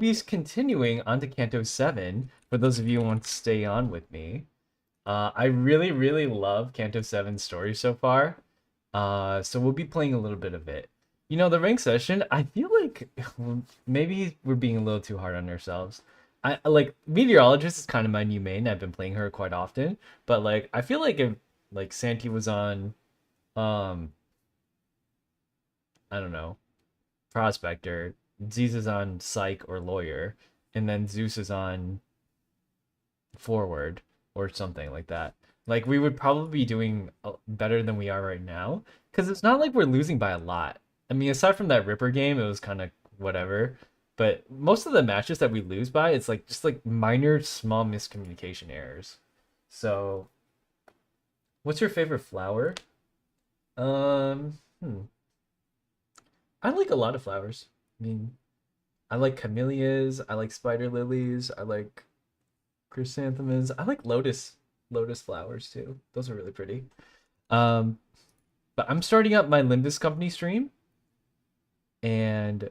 be continuing on to Canto 7, for those of you who want to stay on with me. I really, really love Canto 7's story so far. So we'll be playing a little bit of it. You know, the rank session, I feel like maybe we're being a little too hard on ourselves. I like Meteorologist is kind of my new main. I've been playing her quite often, but like I feel like if like Santi was on um I don't know, Prospector, Zeus is on Psych or Lawyer, and then Zeus is on Forward or something like that. Like we would probably be doing better than we are right now because it's not like we're losing by a lot. I mean, aside from that Ripper game, it was kind of whatever. But most of the matches that we lose by, it's like just like minor, small miscommunication errors. So, what's your favorite flower? Hmm. I like a lot of flowers. I mean, I like camellias. I like spider lilies. I like chrysanthemums. I like lotus flowers too. Those are really pretty. Um, but I'm starting up my Limbus Company stream, and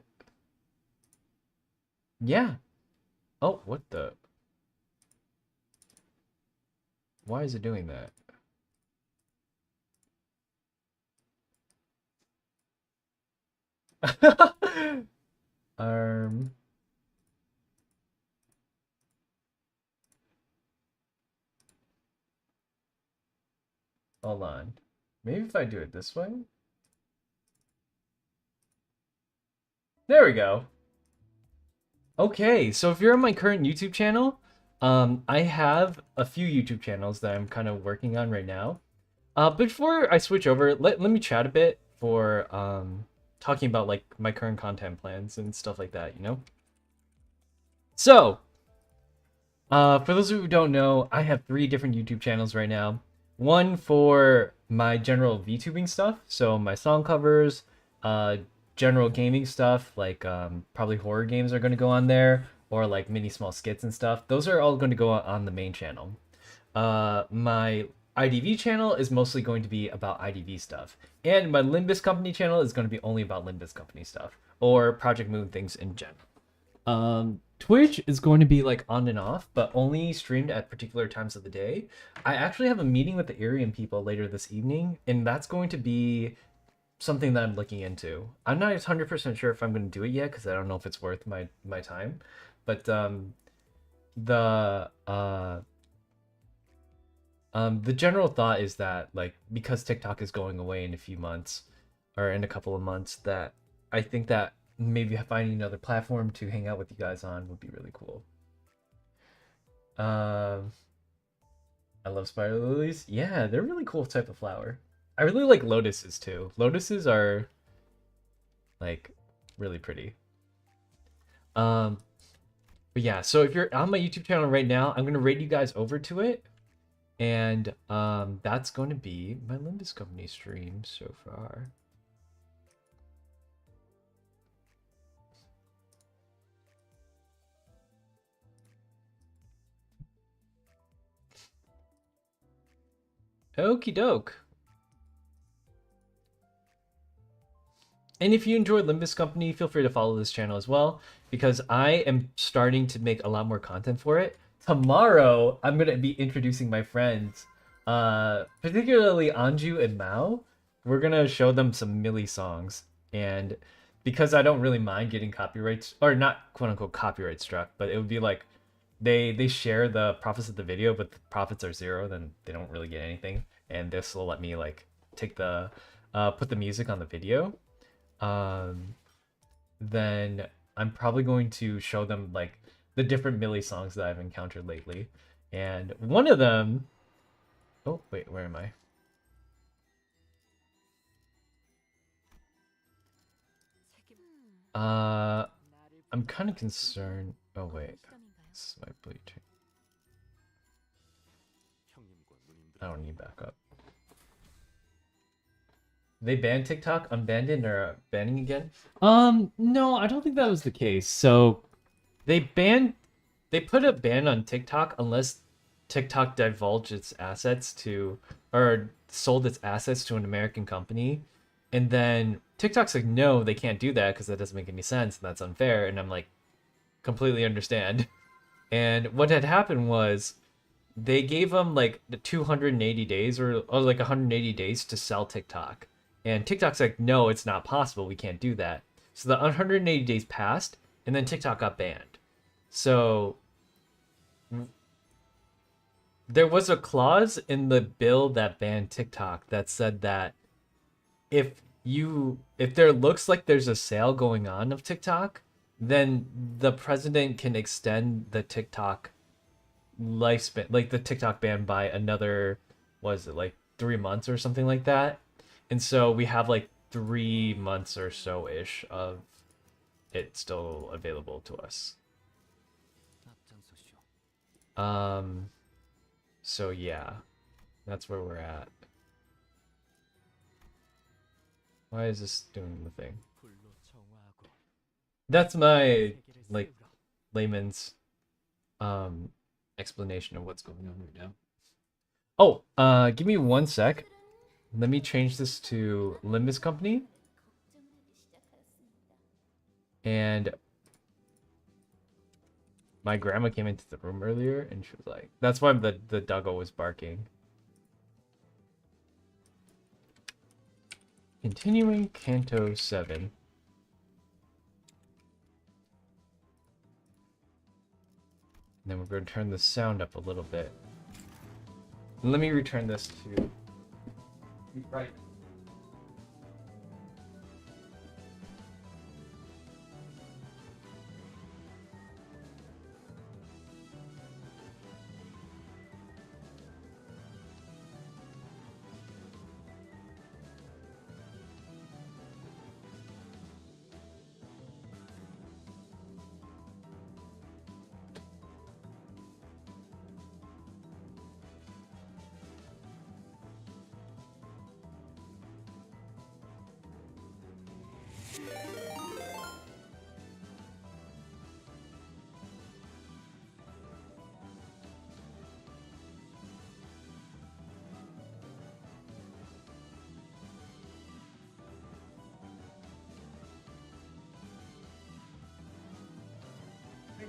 yeah. Oh, what the? Why is it doing that? um, hold on. Maybe if I do it this way. There we go. Okay, so if you're on my current YouTube channel, I have a few YouTube channels that I'm kind of working on right now. Before I switch over, let me chat a bit for talking about like my current content plans and stuff like that, you know? So, for those of you who don't know, I have 3 different YouTube channels right now. One for my general VTubing stuff, so my song covers, uh, general gaming stuff, like probably horror games are going to go on there, or like mini small skits and stuff. Those are all going to go on the main channel. My IDV channel is mostly going to be about IDV stuff, and my Limbus Company channel is going to be only about Limbus Company stuff or Project Moon things in general. Twitch is going to be like on and off, but only streamed at particular times of the day. I actually have a meeting with the Arian people later this evening, and that's going to be something that I'm looking into. I'm not 100% sure if I'm going to do it yet because I don't know if it's worth my time. But the the general thought is that like because TikTok is going away in a few months or in a couple of months, that I think that maybe finding another platform to hang out with you guys on would be really cool. Um, I love spider lilies. Yeah, they're a really cool type of flower. I really like lotuses too. Lotuses are like really pretty. Um, but yeah, so if you're on my YouTube channel right now, I'm gonna raid you guys over to it, and that's going to be my Limbus Company stream so far. Okie doke. And if you enjoyed Limbus Company, feel free to follow this channel as well, because I am starting to make a lot more content for it. Tomorrow, I'm going to be introducing my friends, particularly Anju and Mao. We're going to show them some Millie songs. And because I don't really mind getting copyrights, or not quote unquote copyright struck, but it would be like they share the profits of the video, but the profits are 0, then they don't really get anything. And this will let me like take the put the music on the video. um, then I'm probably going to show them like the different Millie songs that I've encountered lately. And one of them, oh wait, where am I? Uh, I'm kind of concerned. Oh wait, this is my bleaching. I don't need backup. They banned TikTok, unbanned it, or banning again? No, I don't think that was the case. So they put a ban on TikTok unless TikTok divulged its assets to, or sold its assets to an American company. And then TikTok's like, no, they can't do that because that doesn't make any sense and that's unfair. And I'm like, completely understand. And what had happened was they gave him like the 280 days or like 180 days to sell TikTok. And TikTok's like, no, it's not possible. We can't do that. So the 180 days passed, and then TikTok got banned. So there was a clause in the bill that banned TikTok that said that if there looks like there's a sale going on of TikTok, then the president can extend the TikTok lifespan, like the TikTok ban, by another, was it like 3 months or something like that? And so we have like 3 months or so ish of it still available to us. So yeah, that's where we're at. Why is this doing the thing? That's my like layman's explanation of what's going on right now. Oh, give me 1 sec. Let me change this to Limbus Company. And my grandma came into the room earlier and she was like, that's why the doggo was barking. Continuing Canto 7. And then we're going to turn the sound up a little bit. Let me return this to right.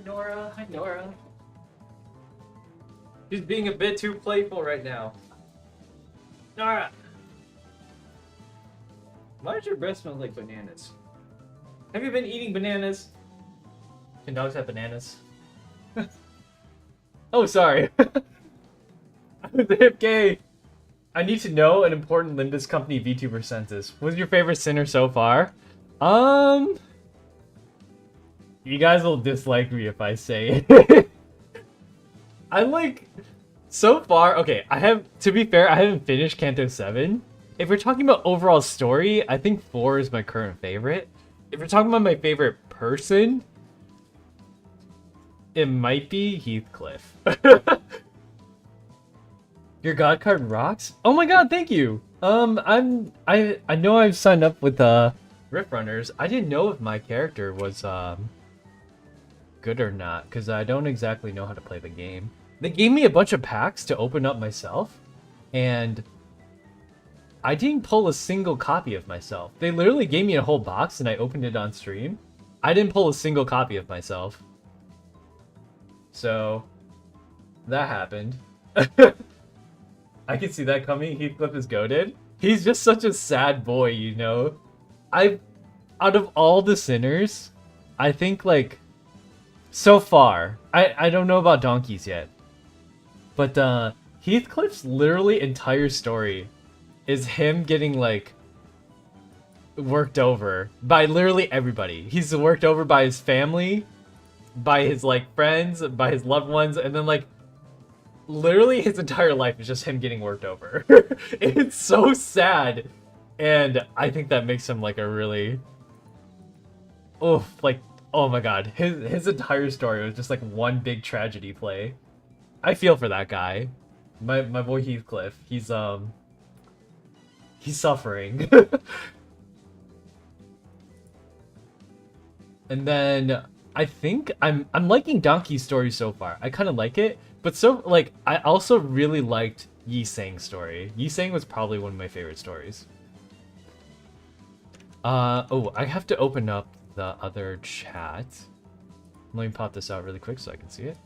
Nora, hi Nora. She's being a bit too playful right now. Nora! Why does your breath smell like bananas? Have you been eating bananas? Can dogs have bananas? Oh, sorry. I'm the hip gay. I need to know an important Limbus Company VTuber census. What's your favorite sinner so far? You guys will dislike me if I say it. I like, so far, okay, to be fair, I haven't finished Canto 7. If we're talking about overall story, I think 4 is my current favorite. If we're talking about my favorite person, it might be Heathcliff. Your god card rocks? Oh my god, thank you! I know I've signed up with Rift Runners. I didn't know if my character was good or not, because I don't exactly know how to play the game. They gave me a bunch of packs to open up myself, and I didn't pull a single copy of myself. They literally gave me a whole box and I opened it on stream. I didn't pull a single copy of myself. So, that happened. I can see that coming. Heathcliff is goated. He's just such a sad boy, you know? Out of all the sinners, I think, like, so far, I don't know about donkeys yet, but Heathcliff's literally entire story is him getting, like, worked over by literally everybody. He's worked over by his family, by his, like, friends, by his loved ones, and then, like, literally his entire life is just him getting worked over. It's so sad, and I think that makes him, like, a really... oof, like, oh my god, his entire story was just like one big tragedy play. I feel for that guy. My boy Heathcliff, he's suffering. And then I think I'm liking Donkey's story so far. I kind of like it, but so like I also really liked Yi Sang's story. Yi Sang was probably one of my favorite stories. Oh, I have to open up the other chat. Let me pop this out really quick so I can see it.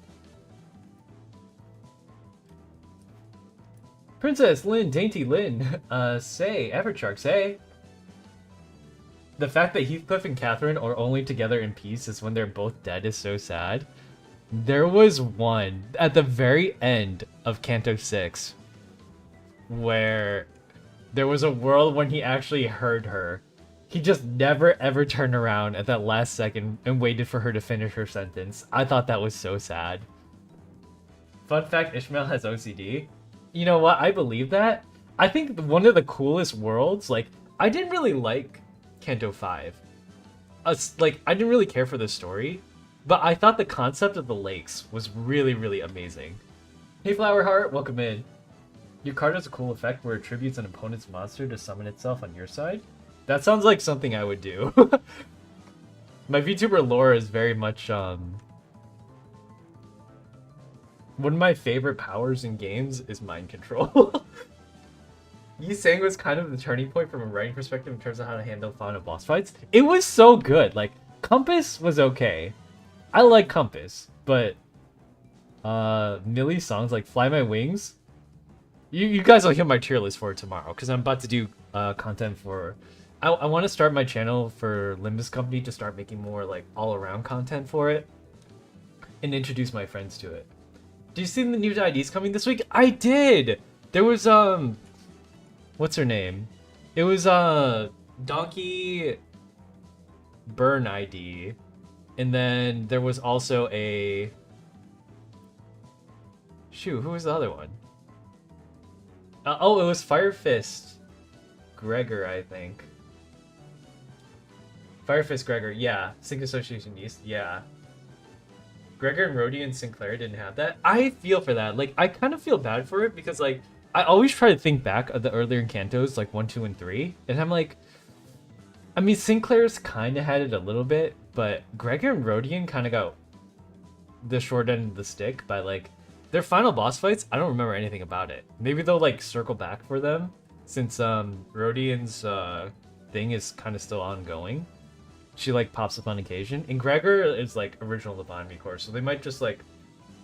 Princess Lynn, Dainty Lynn, say, Evershark, say. The fact that Heathcliff and Catherine are only together in peace is when they're both dead is so sad. There was one at the very end of Canto 6 where there was a world when he actually heard her. He just never ever turned around at that last second and waited for her to finish her sentence. I thought that was so sad. Fun fact, Ishmael has OCD. You know what? I believe that. I think one of the coolest worlds, like, I didn't really like Canto 5. Like, I didn't really care for the story, but I thought the concept of the lakes was really, really amazing. Hey Flower Heart, welcome in. Your card has a cool effect where it tributes an opponent's monster to summon itself on your side. That sounds like something I would do. My VTuber lore is very much, one of my favorite powers in games is mind control. Yi Sang was kind of the turning point from a writing perspective in terms of how to handle final boss fights. It was so good. Like, Compass was okay. I like Compass, but Millie's songs like Fly My Wings, you guys will hear my tier list for it tomorrow, because I'm about to do content for... I want to start my channel for Limbus Company to start making more like all-around content for it and introduce my friends to it. Did you see the new IDs coming this week? I did! There was, what's her name? It was, Donkey Burn ID. And then there was also a... Shoot, who was the other one? Oh, it was Fire Fist Gregor, I think. Fire Fist Gregor, yeah. Sync Association East, yeah. Gregor and Rhodey and Sinclair didn't have that. I feel for that. Like, I kind of feel bad for it because, like, I always try to think back of the earlier Cantos, like 1, 2, and 3. And I'm like, I mean, Sinclair's kind of had it a little bit, but Gregor and Rodian kind of got the short end of the stick by, like, their final boss fights. I don't remember anything about it. Maybe they'll, like, circle back for them since Rodian's thing is kind of still ongoing. She, like, pops up on occasion. And Gregor is, like, original Lobotomy Core, so they might just, like,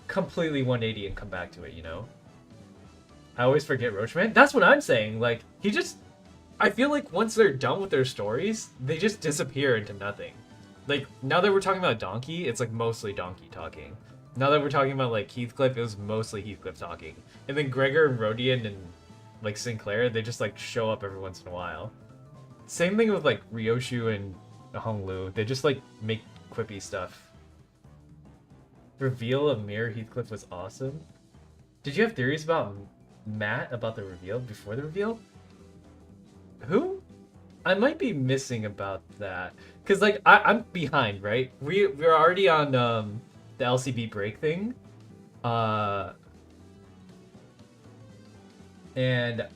completely 180 and come back to it, you know? I always forget Roachman. That's what I'm saying. Like, he just... I feel like once they're done with their stories, they just disappear into nothing. Like, now that we're talking about Donkey, it's, like, mostly Donkey talking. Now that we're talking about, like, Heathcliff, it was mostly Heathcliff talking. And then Gregor and Rodian and, like, Sinclair, they just, like, show up every once in a while. Same thing with, like, Ryoshu and Honglu. They just, like, make quippy stuff. Reveal of Mirror Heathcliff was awesome. Did you have theories about Matt about the reveal before the reveal? Who? I might be missing about that. Because, like, I'm behind, right? We're already on the LCB break thing. And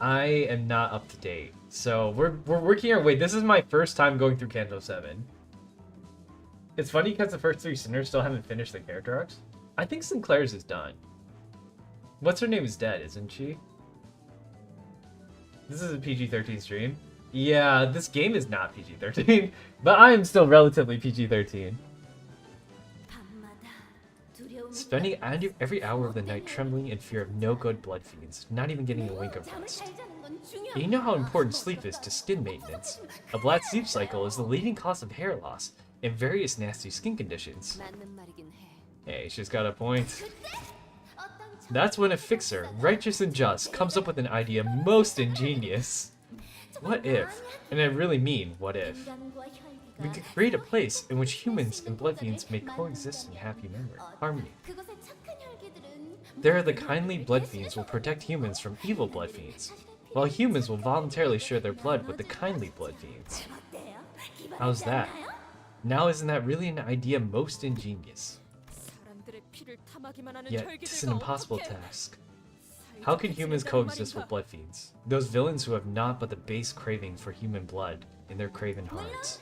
I am not up to date. So we're working our way. This is my first time going through Canto 7. It's funny because the first 3 Sinners still haven't finished the character arcs. I think Sinclair's is done. What's her name is dead, isn't she? This is a PG-13 stream. Yeah, this game is not PG-13, but I am still relatively PG-13. Spending every hour of the night trembling in fear of no good blood fiends, not even getting a wink of rest. You know how important sleep is to skin maintenance. A bad sleep cycle is the leading cause of hair loss and various nasty skin conditions. Hey, she's got a point. That's when a fixer, righteous and just, comes up with an idea most ingenious. What if, and I really mean what if, we could create a place in which humans and blood fiends may coexist in happy harmony. There the kindly blood fiends will protect humans from evil blood fiends, while humans will voluntarily share their blood with the kindly blood fiends. How's that? Now isn't that really an idea most ingenious? Yet, it's an impossible task. How can humans coexist with blood fiends? Those villains who have naught but the base craving for human blood in their craven hearts.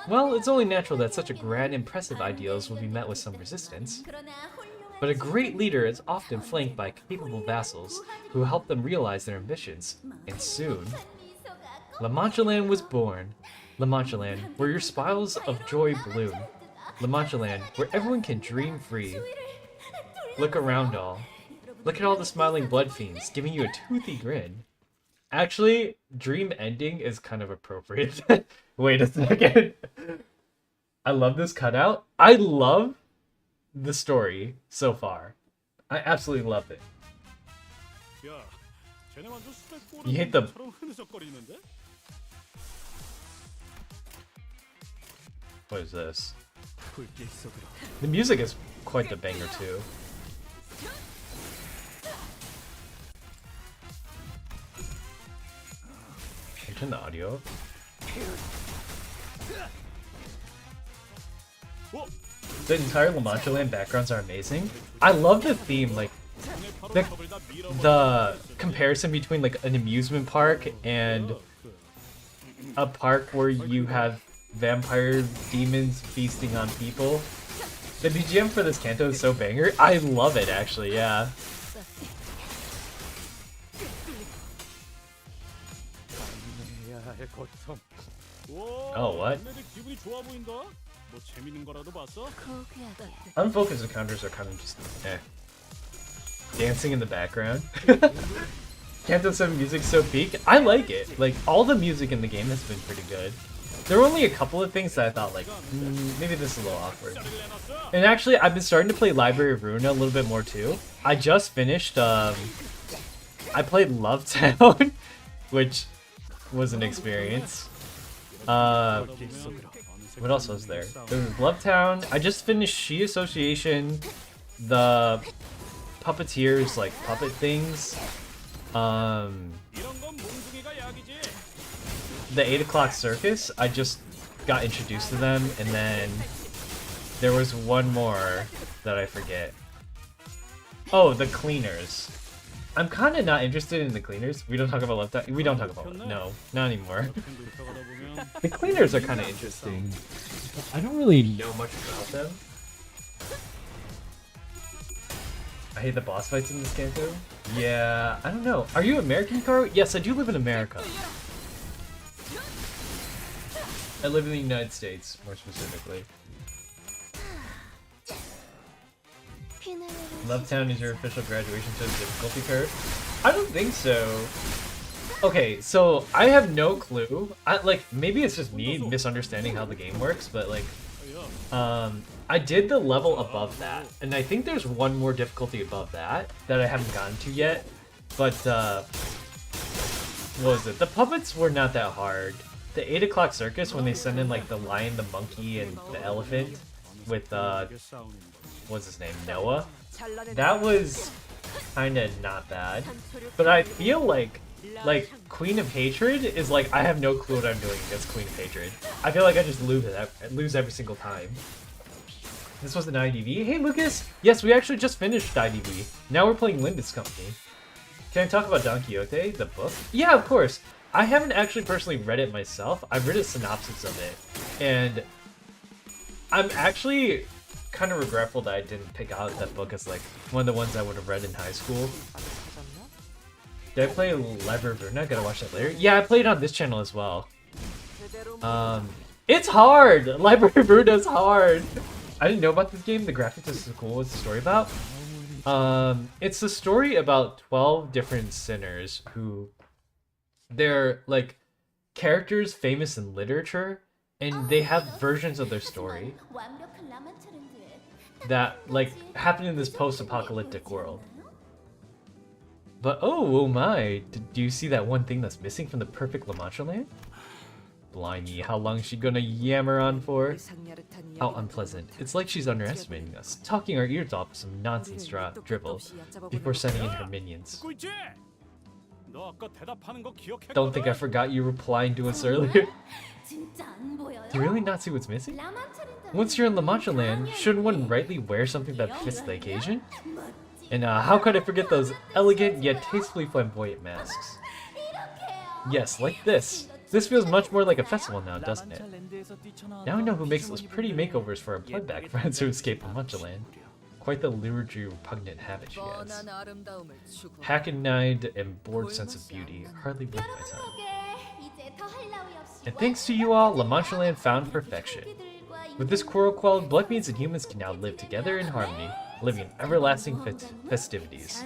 Well, it's only natural that such a grand, impressive ideals will be met with some resistance. But a great leader is often flanked by capable vassals who help them realize their ambitions. And soon, La Mancha Land was born. La Mancha Land, where your smiles of joy bloom. La Mancha Land, where everyone can dream free. Look around all. Look at all the smiling blood fiends, giving you a toothy grin. Actually, dream ending is kind of appropriate. Wait a second. I love this cutout. I love the story so far. I absolutely love it. You hate the... What is this? The music is quite the banger too. Can you turn the audio up? The entire La Mancha Land backgrounds are amazing. I love the theme, like the comparison between like an amusement park and a park where you have vampire demons feasting on people. The BGM for this Canto is so banger. I love it actually, yeah. Oh, what? Unfocused encounters are kind of just dancing in the background. Canto 7 music's so peak. I like it. Like, all the music in the game has been pretty good. There were only a couple of things that I thought, like, maybe this is a little awkward. And actually, I've been starting to play Library of Ruina a little bit more too. I just finished, I played Love Town, which was an experience. What else was there? There was Love Town. I just finished She Association, the Puppeteers, like, puppet things. The 8 o'clock circus, I just got introduced to them, and then there was one more that I forget. Oh, the cleaners. I'm kind of not interested in the cleaners. We don't talk about Love Town. We don't talk about no, not anymore. The cleaners are kind of interesting. I don't really know much about them. I hate the boss fights in this Canto. Yeah, I don't know. Are you American, Hikaru? Yes, I do live in America. I live in the United States, more specifically. Love Town is your official graduation to the difficulty curve? I don't think so. Okay, so I have no clue. Maybe it's just me misunderstanding how the game works, but like, I did the level above that, and I think there's one more difficulty above that I haven't gotten to yet. But what was it? The puppets were not that hard. The 8 o'clock circus, when they send in like the lion, the monkey, and the elephant with what's his name, Noah, that was kind of not bad. But I feel like Queen of Hatred is like, I have no clue what I'm doing against Queen of Hatred. I feel like I just lose every single time. This was an IDV. Hey Lucas! Yes, we actually just finished IDV. Now we're playing Limbus Company. Can I talk about Don Quixote, the book? Yeah, of course. I haven't actually personally read it myself. I've read a synopsis of it. And I'm actually kind of regretful that I didn't pick out that book as like one of the ones I would have read in high school. Did I play Library of Ruina? Gotta watch that later. Yeah, I played on this channel as well. It's hard! Library of Ruina is hard! I didn't know about this game. The graphics is so cool. What's the story about? It's the story about 12 different sinners who... They're, like, characters famous in literature, and they have versions of their story that, like, happen in this post-apocalyptic world. But, oh my, do you see that one thing that's missing from the perfect La Mancha Land? Blimey, how long is she gonna yammer on for? How unpleasant. It's like she's underestimating us, talking our ears off with some nonsense dribble before sending in her minions. Don't think I forgot you replying to us earlier. Do you really not see what's missing? Once you're in La Mancha Land, shouldn't one rightly wear something that fits the occasion? And how could I forget those elegant yet tastefully flamboyant masks? Yes, like this. This feels much more like a festival now, doesn't it? Now I know who makes those pretty makeovers for our bloodbag friends who escape La Mancha Land. Quite the lyrically repugnant habit she has. Hackneyed and bored sense of beauty, hardly worth my time. And thanks to you all, La Mancha Land found perfection. With this quarrel quelled, blood fiends and humans can now live together in harmony, living in everlasting festivities.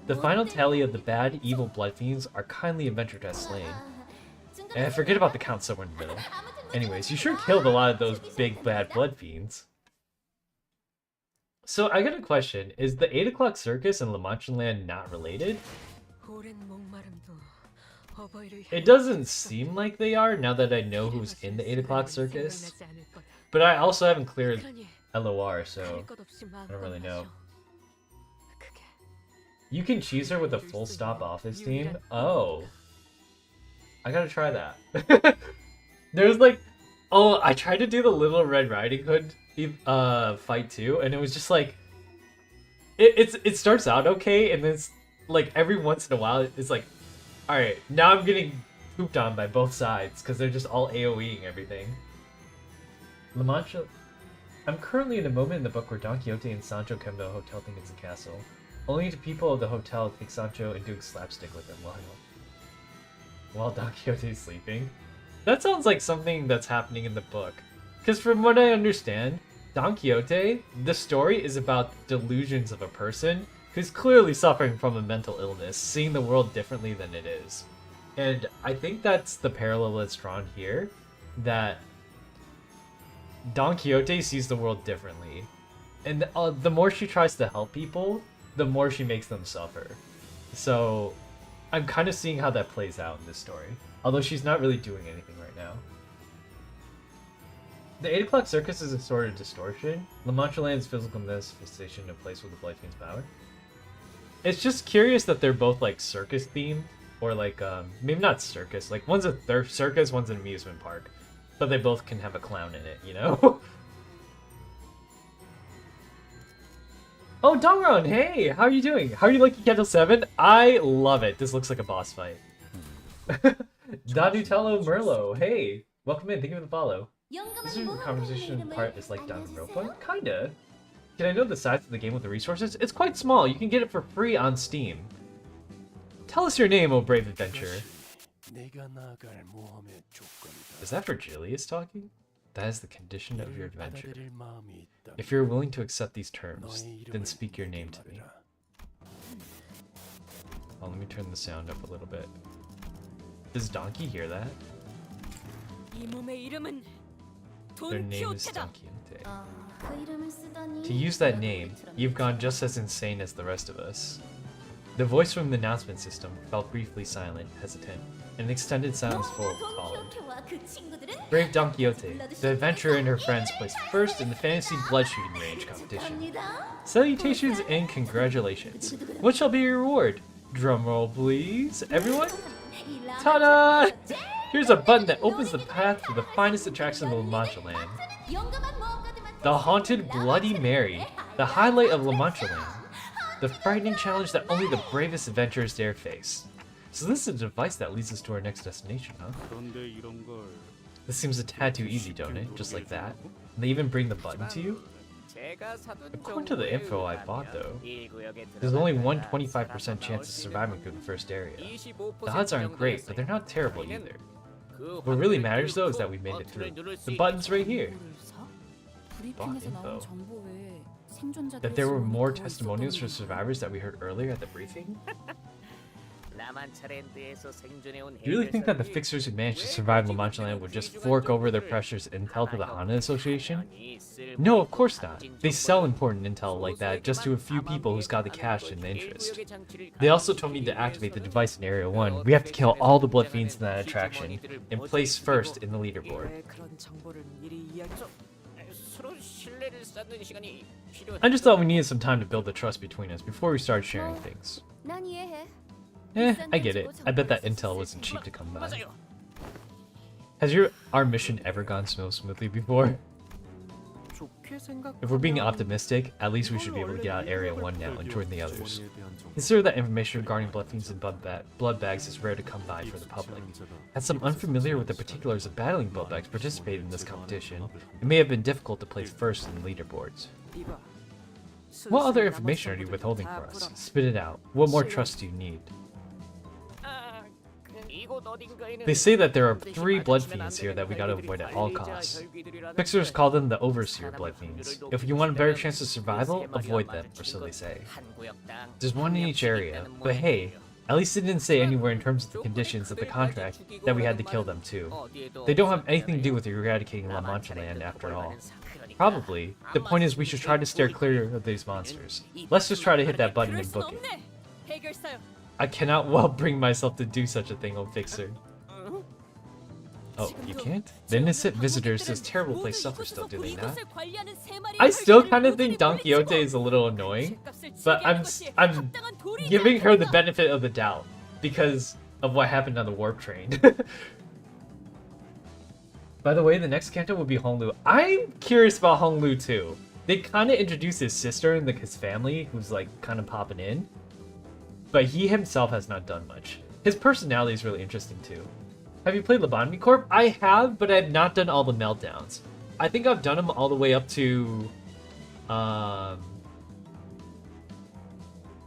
The final tally of the bad, evil blood fiends our kindly adventurer has slain. And forget about the count somewhere in the middle. Anyways, you sure killed a lot of those big bad blood fiends. So I got a question. Is the 8 o'clock circus and La Mancha Land not related? It doesn't seem like they are now that I know who's in the 8 o'clock circus. But I also haven't cleared LOR, so I don't really know. You can cheese her with a full stop office team? Oh. I gotta try that. There's like... Oh, I tried to do the Little Red Riding Hood fight too, and it was just like... It starts out okay, and then it's like every once in a while, it's like... Alright, now I'm getting pooped on by both sides, because they're just all AoEing everything. La Mancha... I'm currently in a moment in the book where Don Quixote and Sancho come to a hotel thinking it's a castle. Only to people of the hotel take Sancho and doing slapstick with him while Don Quixote is sleeping. That sounds like something that's happening in the book. Because from what I understand, Don Quixote, the story is about delusions of a person who's clearly suffering from a mental illness, seeing the world differently than it is. And I think that's the parallel that's drawn here, that Don Quixote sees the world differently. And the more she tries to help people, the more she makes them suffer. So I'm kind of seeing how that plays out in this story. Although she's not really doing anything right now. The 8 o'clock circus is a sort of distortion. La Mancha Land's physical manifestation in place with the Blood Fiend's power. It's just curious that they're both like circus themed. Or like, maybe not circus. Like one's a circus, one's an amusement park. But they both can have a clown in it, you know? Oh, Dongron, hey! How are you doing? How are you liking Canto 7? I love it. This looks like a boss fight. Danutello Merlo, hey! Welcome in, thank you for the follow. This conversation part is like Danganronpa? Kinda. Can I know the size of the game with the resources? It's quite small, you can get it for free on Steam. Tell us your name, O brave adventurer. Is that Virgilius talking? That is the condition of your adventure. If you're willing to accept these terms, then speak your name to me. Oh, let me turn the sound up a little bit. Does Donkey hear that? Their name is Don Quixote. To use that name, you've gone just as insane as the rest of us. The voice from the announcement system fell briefly silent, hesitant. An extended silence followed. Brave Don Quixote, the adventurer and her friends placed first in the fantasy blood shooting range competition. Salutations and congratulations. What shall be your reward? Drumroll please, everyone? Ta-da! Here's a button that opens the path to the finest attraction of La Mancha Land. The Haunted Bloody Mary, the highlight of La Mancha Land. The frightening challenge that only the bravest adventurers dare face. So this is a device that leads us to our next destination, huh? This seems a tad too easy, don't it? Just like that. And they even bring the button to you? According to the info I bought though, there's only one 25% chance of surviving through the first area. The odds aren't great, but they're not terrible either. What really matters though is that we made it through. The button's right here. Bought info. That there were more testimonials for survivors that we heard earlier at the briefing? You really think that the fixers who managed to survive La Mancha Land would just fork over their precious intel to the Honda Association? No, of course not. They sell important intel like that just to a few people who's got the cash and the interest. They also told me to activate the device in Area 1. We have to kill all the blood fiends in that attraction and place first in the leaderboard. I just thought we needed some time to build the trust between us before we start sharing things. I get it. I bet that intel wasn't cheap to come by. Has our mission ever gone so smoothly before? If we're being optimistic, at least we should be able to get out of Area 1 now and join the others. Consider that information regarding blood fiends and blood bags is rare to come by for the public. As some unfamiliar with the particulars of battling blood bags participated in this competition, it may have been difficult to place first in the leaderboards. What other information are you withholding for us? Spit it out. What more trust do you need? They say that there are 3 blood fiends here that we gotta avoid at all costs. Fixers call them the Overseer blood fiends. If you want a better chance of survival, avoid them, or so they say. There's one in each area, but hey, at least it didn't say anywhere in terms of the conditions of the contract that we had to kill them too. They don't have anything to do with eradicating La Mancha land after all. Probably. The point is we should try to steer clear of these monsters. Let's just try to hit that button and book it. I cannot well bring myself to do such a thing, old Fixer. Oh, you can't? The innocent visitors to this terrible place suffer still, do they not? I still kind of think Don Quixote is a little annoying, but I'm giving her the benefit of the doubt because of what happened on the warp train. By the way, the next Canto will be Honglu. I'm curious about Honglu too. They kind of introduced his sister and his family, who's like kind of popping in. But he himself has not done much. His personality is really interesting too. Have you played Lobotomy Corp? I have, but I've not done all the meltdowns. I think I've done them all the way up to...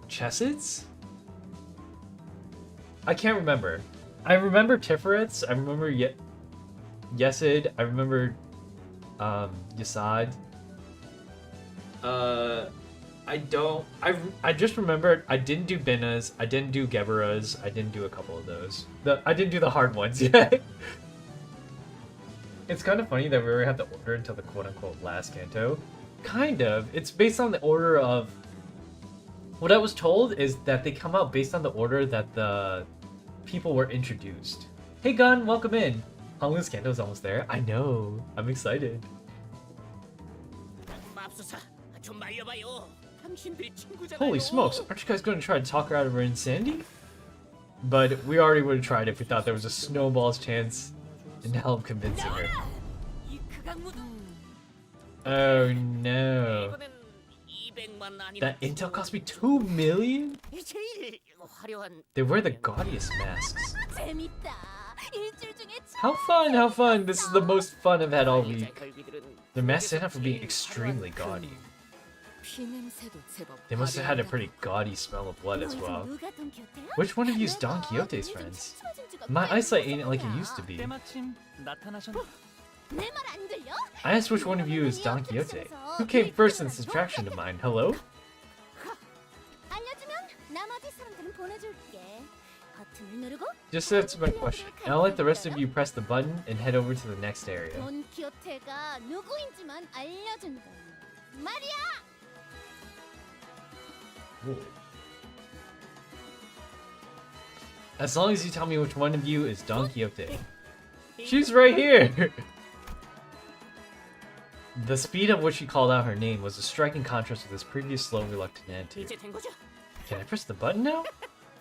Chessids? I can't remember. I remember Tiferet, I remember Yesid, I remember Yasad. I just remembered I didn't do Binas, I didn't do Geberas, I didn't do a couple of those. I didn't do the hard ones yet. It's kind of funny that we already have the order until the quote-unquote last Canto. Kind of. It's based on the order of... What I was told is that they come out based on the order that the people were introduced. Hey Gun, welcome in! Honglu's Canto is almost there. I know. I'm excited. Holy smokes, aren't you guys going to try to talk her out of her insanity? But we already would have tried if we thought there was a snowball's chance in hell of convincing her. Oh no. That intel cost me 2 million? They wear the gaudiest masks. How fun, how fun! This is the most fun I've had all week. Their masks stand out for being extremely gaudy. They must have had a pretty gaudy smell of blood as well. Which one of you is Don Quixote's friends? My eyesight ain't like it used to be. I asked which one of you is Don Quixote. Who came first in this attraction to mine? Hello? Just answer my question. And I'll let the rest of you press the button and head over to the next area. Ooh. As long as you tell me which one of you is Don Quixote. She's right here! The speed at which she called out her name was a striking contrast with his previous slow, reluctant attitude. Can I press the button now?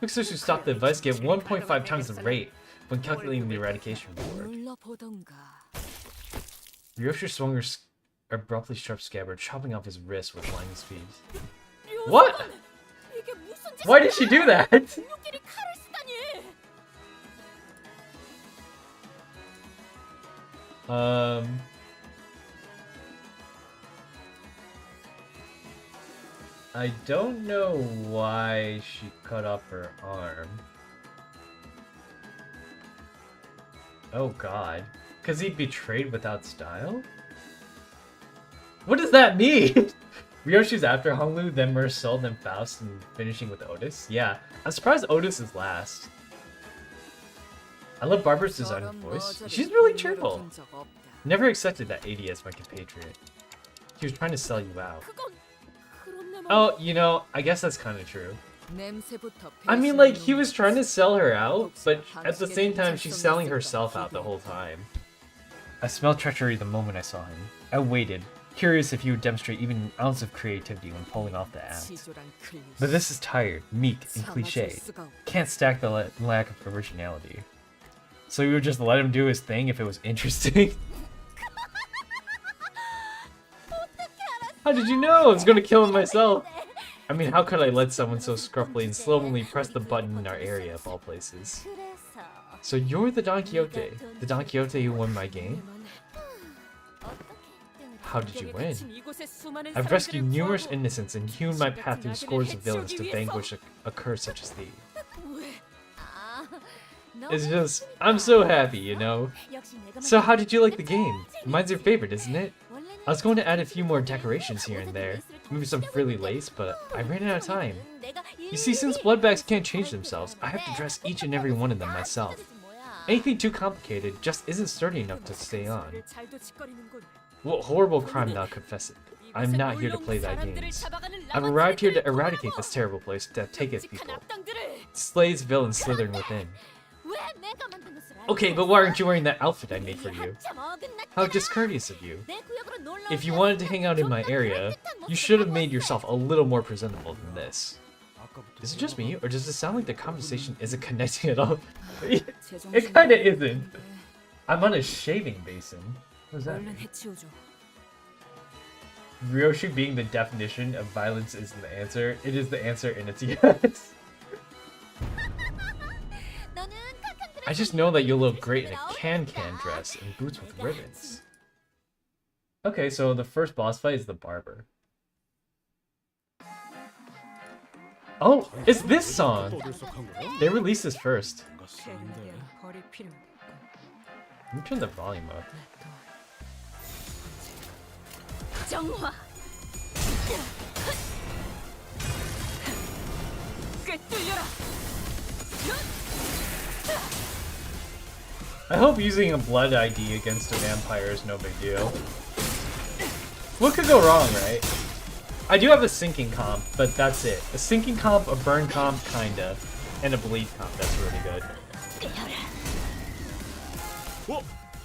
Fixers who stop the device get 1.5 times the rate when calculating the eradication reward. Ryosha swung her abruptly sharp scabbard, chopping off his wrist with lightning speed. What? Why did she do that? I don't know why she cut off her arm. Oh god. Because he betrayed without style? What does that mean? Ryoshi's after Honglu, then Marcel, then Faust, and finishing with Otis? Yeah. I'm surprised Otis is last. I love Barbara's design of voice. She's really cheerful. Never accepted that AD as my compatriot. He was trying to sell you out. Oh, you know, I guess that's kind of true. I mean, like, he was trying to sell her out, but at the same time, she's selling herself out the whole time. I smelled treachery the moment I saw him. I waited, curious if he would demonstrate even an ounce of creativity when pulling off the act. But this is tired, meek, and cliched. Can't stack the lack of originality. So you would just let him do his thing if it was interesting? How did you know? I was gonna kill him myself. I mean, how could I let someone so scruffily and slowly press the button in our area of all places? So you're the Don Quixote who won my game? How did you win? I've rescued numerous innocents and hewn my path through scores of villains to vanquish a curse such as thee. It's just, I'm so happy, you know? So how did you like the game? Mine's your favorite, isn't it? I was going to add a few more decorations here and there, maybe some frilly lace, but I ran out of time. You see, since blood bags can't change themselves, I have to dress each and every one of them myself. Anything too complicated just isn't sturdy enough to stay on. What horrible crime thou confessest. I'm not here to play thy games. I've arrived here to eradicate this terrible place that taketh people. Slays villains slithering within. Okay, but why aren't you wearing that outfit I made for you? How discourteous of you. If you wanted to hang out in my area, you should have made yourself a little more presentable than this. Is it just me, or does it sound like the conversation isn't connecting at all? It kinda isn't. I'm on a shaving basin. What does that mean? Ryoshi being the definition of violence isn't the answer. It is the answer and it's yes. I just know that you'll look great in a can-can dress and boots with ribbons. Okay, so the first boss fight is the barber. Oh, it's this song! They released this first. Let me turn the volume up. I hope using a blood ID against a vampire is no big deal. What could go wrong, right? I do have a sinking comp, but that's it. A sinking comp, a burn comp, kinda, and a bleed comp. That's really good.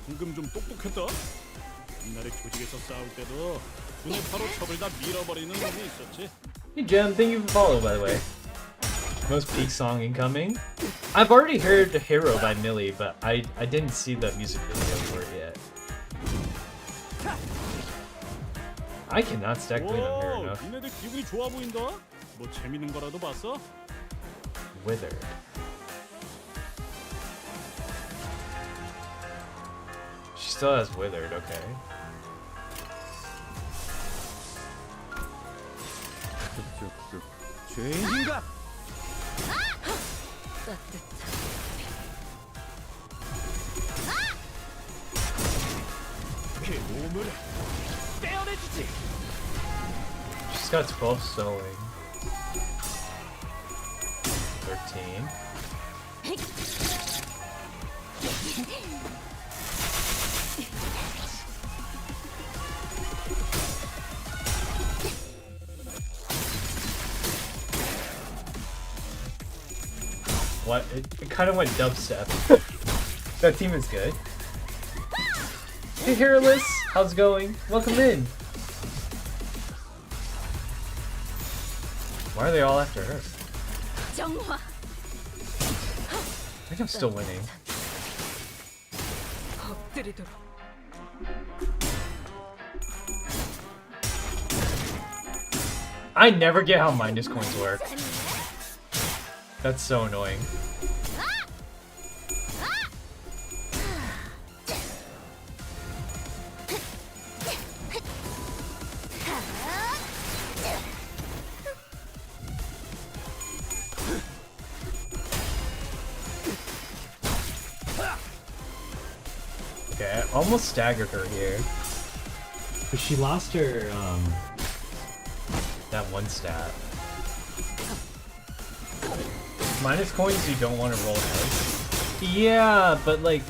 방금 좀 똑똑했다. 옛날에 조직에서 싸울 때도 눈에 바로 첩을 다 밀어버리는 놈이 있었지. Hey Jem, thank you for follow, by the way. Most peak song incoming. I've already heard Hero by Millie, but I didn't see the music video for it yet. I cannot stack Lean on Hero enough. 니네들 기분이 좋아 보인다. 뭐 재밌는 거라도 봤어? Withered. She still has Withered, okay. 죄인인가? 그 몸을 떼어내주지. She's got 12 sewing. 13. What? It kind of went dubstep. That team is good. Hey Hairless, how's it going? Welcome in. Why are they all after her? I think I'm still winning. I never get how minus coins work. That's so annoying. Okay, I almost staggered her here. But she lost her, that one stat. Minus coins, you don't want to roll heads. Yeah, but like...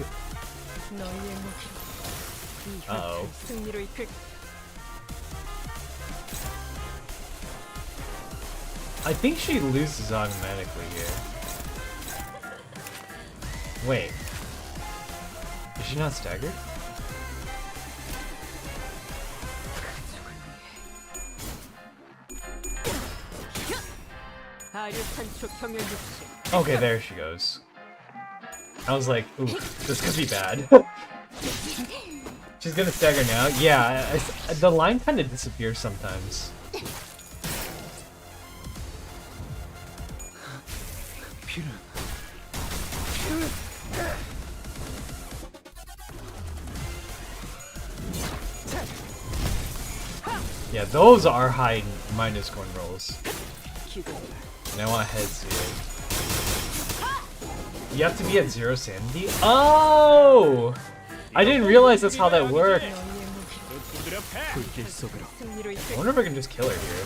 Uh-oh. I think she loses automatically here. Wait. Is she not staggered? Okay, there she goes. I was like, ooh, this could be bad. She's gonna stagger now? Yeah, the line kind of disappears sometimes. Yeah, those are high minus coin rolls. And I want heads here. You have to be at 0 sanity? Oh! I didn't realize that's how that worked. 두드려 패. 불길 속으로 I wonder if I can just kill her here.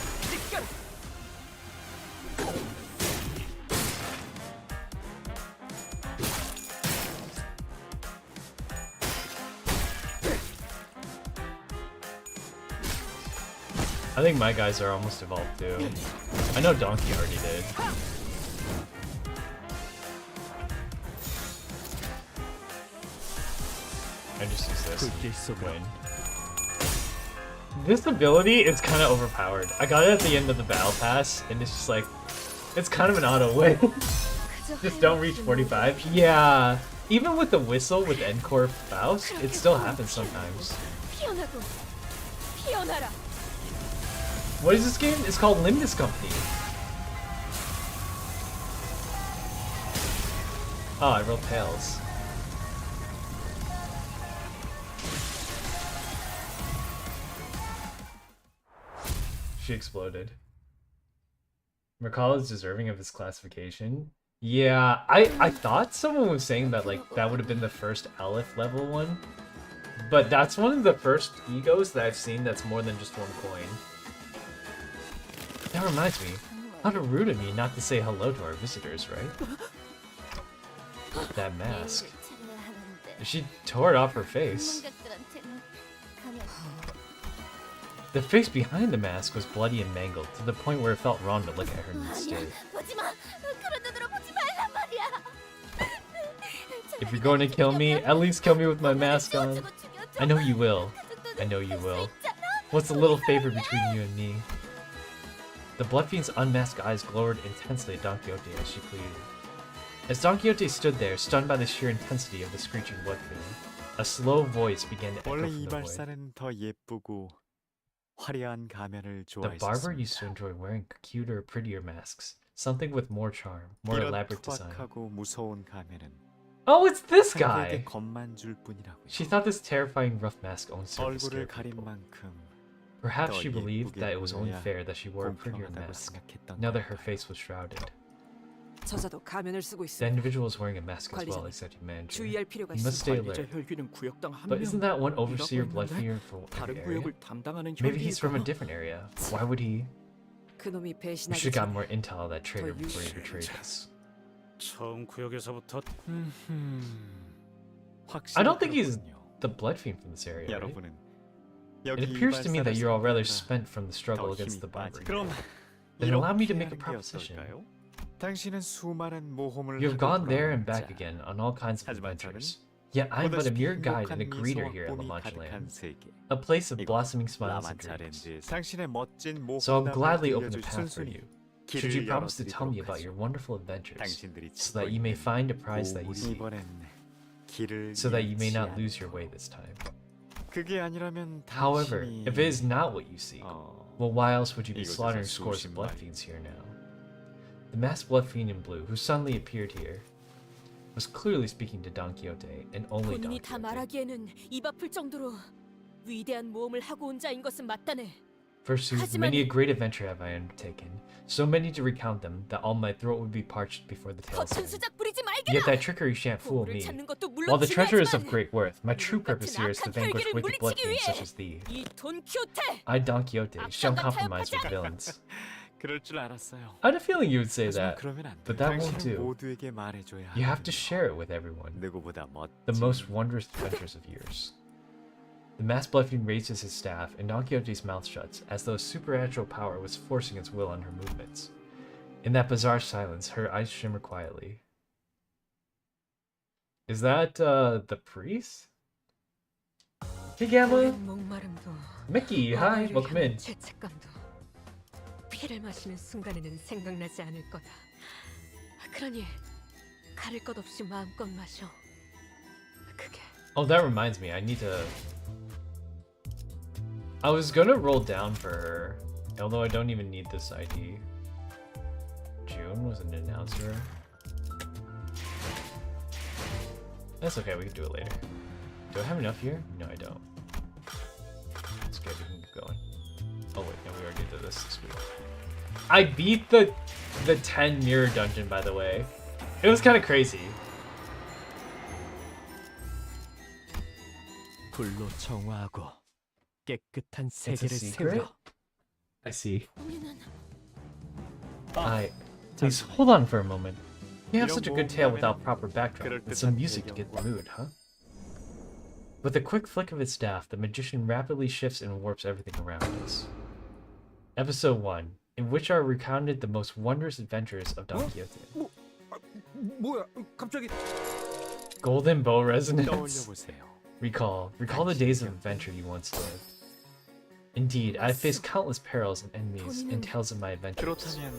I think my guys are almost evolved too. I know Donkey already did. I just use this 불길 and 속으로 win. This ability is kind of overpowered. I got it at the end of the battle pass, and it's just like, it's kind of an auto win. Just don't reach 45. Yeah, even with the whistle with Encore Faust, it still happens sometimes. What is this game? It's called Limbus Company. Oh, I rolled tails. She exploded. Mercala is deserving of his classification. Yeah, I thought someone was saying that like that would have been the first Aleph level one. But that's one of the first egos that I've seen that's more than just one coin. That reminds me, how rude of me not to say hello to our visitors, right? That mask. She tore it off her face. The face behind the mask was bloody and mangled, to the point where it felt wrong to look at her in this state. If you're going to kill me, at least kill me with my mask on. I know you will. I know you will. What's a little favor between you and me? The Blood Fiend's unmasked eyes glowed intensely at Don Quixote as she pleaded. As Don Quixote stood there, stunned by the sheer intensity of the screeching Blood Fiend, a slow voice began to echo 원래 from the void. 이발사는 더 예쁘고 화려한 가면을 The barber used to 좋아했었습니다. enjoy wearing cuter, prettier masks. Something with more charm, more 이런 elaborate design. 투박하고 무서운 가면은 Oh, it's this guy! 상대에게 겁만 줄 뿐이라고요. She thought this terrifying rough mask only served to scare 얼굴을 가린 people. 만큼 Perhaps 더 she believed 예쁘게 that it was only 보여야 fair that she wore a prettier 공평하다고 mask, 생각했던 now that her 걸까요? face was shrouded. 저자도 가면을 쓰고 The 있어. individual was wearing a mask as well, 관리자님, except manager. 주의할 필요가 You must 있어. stay 관리자 alert. 혈기는 구역당 한 But isn't that one overseer 있는데? blood fear for 다른 every area? 구역을 담당하는 Maybe he's from a 혈기일까? different area. Why would he? 그놈이 We 배신하기 should have got 전에 more intel on that traitor 더 before he 유심히 betrayed us. 처음 구역에서부터 I don't think he's 그렇군요. the blood fiend from this area, right? 여러분은 It 여기 appears to me that 이발사를 you're all rather 선택하느라 spent from the struggle 더 against 힘이 the barber. 빠지게. 그럼 Then allow me to make 이렇게 a 하는 게 proposition. 어떨까요? 당신은 수많은 모험을 You have 하고 gone there and 돌아온 back 자. again on all kinds of 하지만 adventures. Yet I'm but a 보다시피 mere guide and a 행복한 greeter 미소와 here in 꿈이 Lamanche 가득한 land, 세계. a place of 이곳 blossoming smiles and dreams. 라마차랜드 당신의 멋진 So I'll 모험담을 gladly open the 들려줄 path for 순순히 you. Should you 길을 promise to tell me 열어드리도록 about your 하죠. wonderful adventures, 당신들이 so 찾고 that you may 있는 find a prize that you 보물이 seek, 이번엔 길을 so that you may 잃지 not lose your 않고. way this time? 그게 아니라면 However, 당신이 if it is not what you seek, well, why else would you be 이곳에서 slaughtering scores of blood 수십 fiends here now? The masked blood fiend in blue, who suddenly appeared here, was clearly speaking to Don Quixote, and only Don 본인이 다 Quixote. 말하기에는 입 아플 정도로 위대한 모험을 하고 온 자인 것은 맞다네. Forsooth, 하지만- many a great adventure have I undertaken, so many to recount them that all my throat would be parched before the tale's 허튼 end. 수작 부리지 Yet 말게라. that trickery shan't fool 보물을 me. 찾는 것도 물론 While the treasure is of 중요하지만 great worth, my true purpose here is to 같은 vanquish 혈기를 wicked blood 물리치기 fiends 위해 such as thee. 이 돈키호테 I, Don Quixote, shan't 앞서가 compromise with 타협하지 villains. 그럴 줄 알았어요. I had a feeling you would say 하지만 that. 그러면 안 돼. but that won't 당신은 do. 모두에게 말해줘야 You have to 하거든요. share it with everyone. 누구보다 The 멋진 most wondrous adventures of yours. The masked blood fiend raises his staff, and Don Quixote's mouth shuts, as though supernatural power was forcing its will on her movements. In that bizarre silence, her eyes shimmer quietly. Is that, the priest? Hey, Gamma! 오랜 목마름도 Mickey, hi, 어머니를 welcome in. 향한 죄책감도 피를 마시는 순간에는 생각나지 않을 거다. 그러니 가릴 것 없이 마음껏 마셔. 그게 Oh, that reminds me, I need to... I was gonna roll down for her, although I don't even need this ID. June was an announcer. That's okay, we can do it later. Do I have enough here? No, I don't. It's good, we can keep going. Oh wait, no, we already did this week. I beat the 10 mirror dungeon, by the way. It was kind of crazy. 불로 정화하고 깨끗한 It's a 세계를 secret? 세우라. I see. 우리는 Please hold on for a moment. You have 이런 such a good tale 모험을 without proper backdrop, 그럴듯한 with some music to get the 배경과 mood, huh? With a quick flick of his staff, the magician rapidly shifts and warps everything around us. Episode 1, in which are recounted the most wondrous adventures of Don Quixote. 뭐야? 갑자기 Golden Bow 떠올려 Resonance. 보세요. Recall the days of adventure you once lived. Indeed, I have faced countless perils and enemies in tales of my adventures. 그렇다면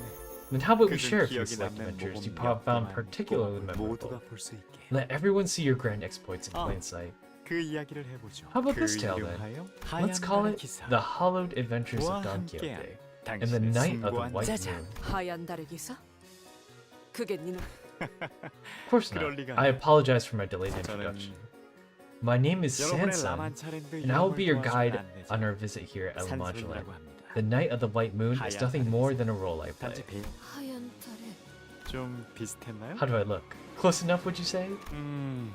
Then how about we 그중 share a few 기억이 select 남는 adventures you 모험 몇 found 개만 particularly 꼭 memorable? 모두가 볼 수 있게. Let everyone see your grand exploits in plain sight. 그 이야기를 해보죠. How about 그 this tale, then? 이름하여 Let's 하얀 call 날의 it 기사. The Hallowed Adventures 와 of Don 함께한 Quixote and the 당신의 Night of the 숭고한 White 짜잔, Moon. 하얀 달의 기사? 그게 니는 Of course not. 그럴 리가 I 아니야. apologize for my delayed 저는 introduction. My name is 여러분의 Sansan, 라만차랜드 and I will be your 여행을 guide 도와주는 on 안내자. our visit here at La Modular. 산소리라고 합니다. The Night of the White Moon is nothing more than a role I play. 단지 배 하얀 달의 좀 비슷했나요? How do I look? Close enough, would you say? 음,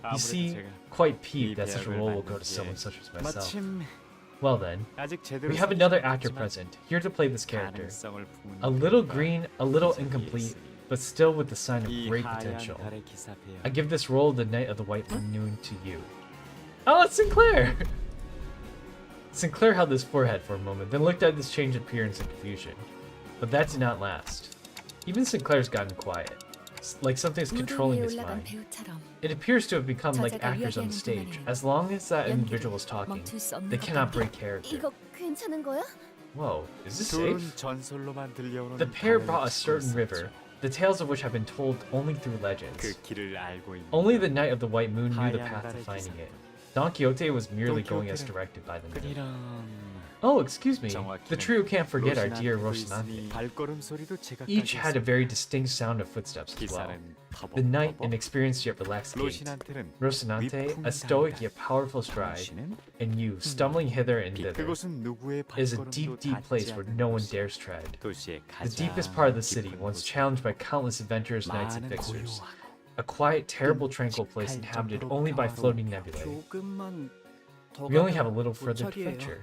You 아무래도 see, 제가 quite peeved that 이 such a 배역을 role will go to 만든 someone 게 such as myself. 마침 Well then, 아직 제대로 we have another actor 성공하지 present, here to play this character. 가능성을 품은 A little 배우가 green, a little 저기 incomplete, 있으니 but still with the sign of 이 great 하얀 potential. 달의 기사 배역 I give this role the Night of the White Moon to you. Oh, it's Sinclair! Sinclair held his forehead for a moment, then looked at this change of appearance in confusion. But that did not last. Even Sinclair's gotten quiet, like something's controlling his mind. It appears to have become like actors on stage. As long as that individual is talking, they cannot break character. 이거 괜찮은 거야? Whoa, is this 둘은 safe? 전설로만 들려오는 The pair 달을 brought a 걷고 certain river, 있었죠. the tales of which have been told only through 그 legends. 길을 알고 있는 Only the Night of the White Moon knew the 하얀 path to 달의 finding 기사. it. Don Quixote was merely Don going as Quixote는 directed by the moon. 그니랑 Oh, excuse me. The 정확히는 trio can't forget our dear 로시나한테도 있으니 Rocinante. 발걸음 소리도 제각각이 Each had a 있습니다. very distinct sound of footsteps as well. 기사는 The knight, 터벅터벅, an experienced yet relaxed gait. 로시나한테는 Rocinante, a stoic yet powerful stride. 당신은 And you, stumbling hither and thither, 그곳은 누구의 is a 발걸음도 deep, deep 닿지 place where 않는 no one 곳이야. dares tread. 도시의 The 가장 deepest part of the city, 깊은 once 곳. challenged by countless adventurers, knights, and 많은 fixers. 고요하고 A quiet, terrible, tranquil place inhabited only by floating nebulae. 조금만 더 We only have a 가면 little further to 도착이에요. venture.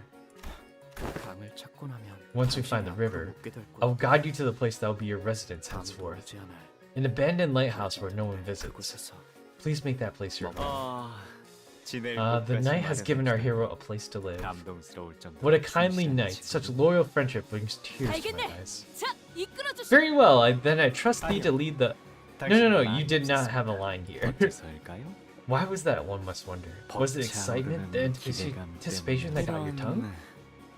강을 찾고 나면 Once we find the 당신이 river, 앞으로 묻게 될 I will 거야. guide you to the place that will be your residence 아무도 henceforth. 오지 않을 An abandoned lighthouse where no one visits. 그곳에서 Please make that place your home. 아, 지낼 The 곳까지 knight has given our 마련해주다니 hero a place to live. 감동스러울 정도로 What a kindly 충실한 knight! 친구. Such loyal friendship brings tears to my 알겠네. eyes. 자, 이끌어 주시. Very well, then I trust thee to lead the. No, you 당신은 did not 마음이 have a line here. 어째서일까요? Why was that? One must wonder. Was it excitement, the 벅차오르는 기대감 anticipation that got your tongue? 때문에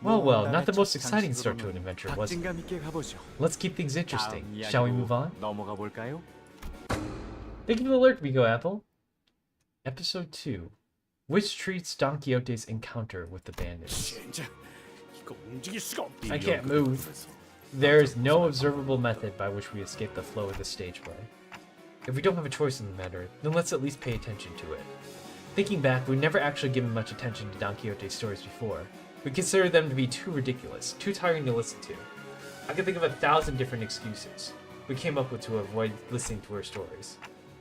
Well, 모험담의 not the most 첫 exciting start to an 장소로는 adventure, was it? 박진감 있게 가보죠. Let's keep things interesting. 다음 Shall we 이야기로 move on? 넘어가 볼까요? Thank you for the alert, Migo Apple. Episode 2. Which treats Don Quixote's encounter with the bandits. 젠장, 이거 움직일 수가 없. I can't move. There is no observable method by which we escape the flow of the stage play. If we don't have a choice in the matter, then let's at least pay attention to it. Thinking back, we've never actually given much attention to Don Quixote's stories before. We consider them to be too ridiculous, too tiring to listen to. I can think of 1,000 different excuses we came up with to avoid listening to her stories.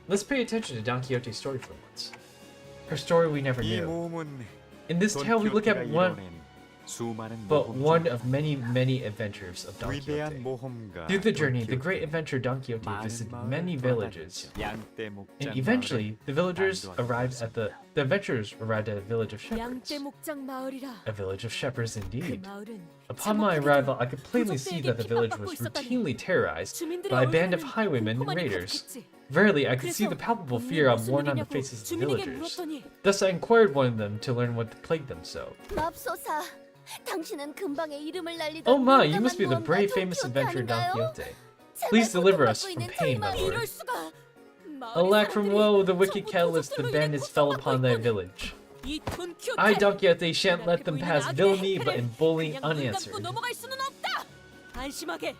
Let's pay attention to Don Quixote's story for once. Her story we never 이 knew. 모험은 In this tale, we look at one, 수많은 but 모험 one 중 of many adventures of Don 위대한 Quixote. 모험가 Through the journey, the 돈 great 키호테. adventurer Don Quixote 많은 visited 마을을 many villages, 돌아다녔죠. 양떼 목장 and eventually, the villagers 안도하게 arrived at the adventurers arrived at a village of shepherds. 양떼 목장 마을이라. A village of shepherds 그 indeed. 마을은 Upon my arrival, I could plainly see that the village was routinely terrorized by a band of highwaymen and raiders. Verily, I could see the palpable fear worn on the faces of the villagers. Thus, I inquired one of them to learn what plagued them so. 맙소사. 당신은 근방에 이름을 날리던 Oh my, you 용감한 must be the 모험가 brave, 돈 famous adventurer Don 아닌가요? Quixote. 제발 Please deliver us 고통받고 from 있는 pain, 저희 my 마을- lord. 이럴 수가. Alack from woe, the wicked 전부 catalyst, the 도둑들로 인해 bandits fell upon thy 고통받고 있군. village. 이 돈 키호테. I, Don Quixote, shan't let them 보이는 pass 아들의 villainy but 행패를 in bullying 그냥 눈 감고 unanswered. 넘어갈 수는 없다. 안심하게.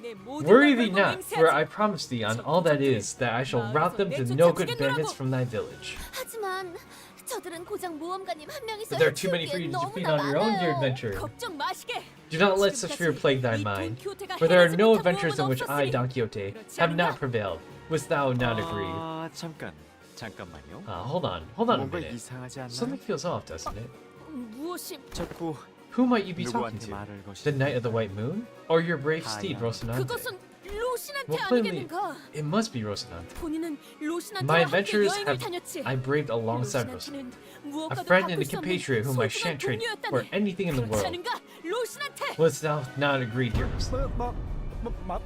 내 모든 Worry 걸 thee 걸고 not, 맹세하지. for I promise thee on all that is that I shall rout them to no good bandits from thy village. 하지만 저들은 고작 모험가님 한 명이서 But there are too many for you to defeat on your own, dear adventurer. 걱정 마시게. Do not let such fear plague thy mind, for there are no adventures in which I, Don Quixote, have not prevailed. Wouldst thou not agree? 아, 잠깐. 잠깐만요. Hold on a 뭔가 minute. 이상하지 않나요? Something feels off, doesn't it? 무엇이 자꾸 Who might you be talking 누구한테 to? 말을 The 거시죠? Knight of the White Moon? Or your brave steed, Rocinante? 그것은 로신한테 Well, clearly, 아니겠는가? it must be Rocinante. 본인은 My 로신한테와 함께 adventures 여행을 다녔지. I braved alongside Rocinante. 로신한테는 A 무엇과도 friend and 바꿀 a 수 없는 compatriot whom I 소중한 shan't trade for 동료였다네. anything in the 그렇지 world. 않은가? 로신한테. Let's now not agree here.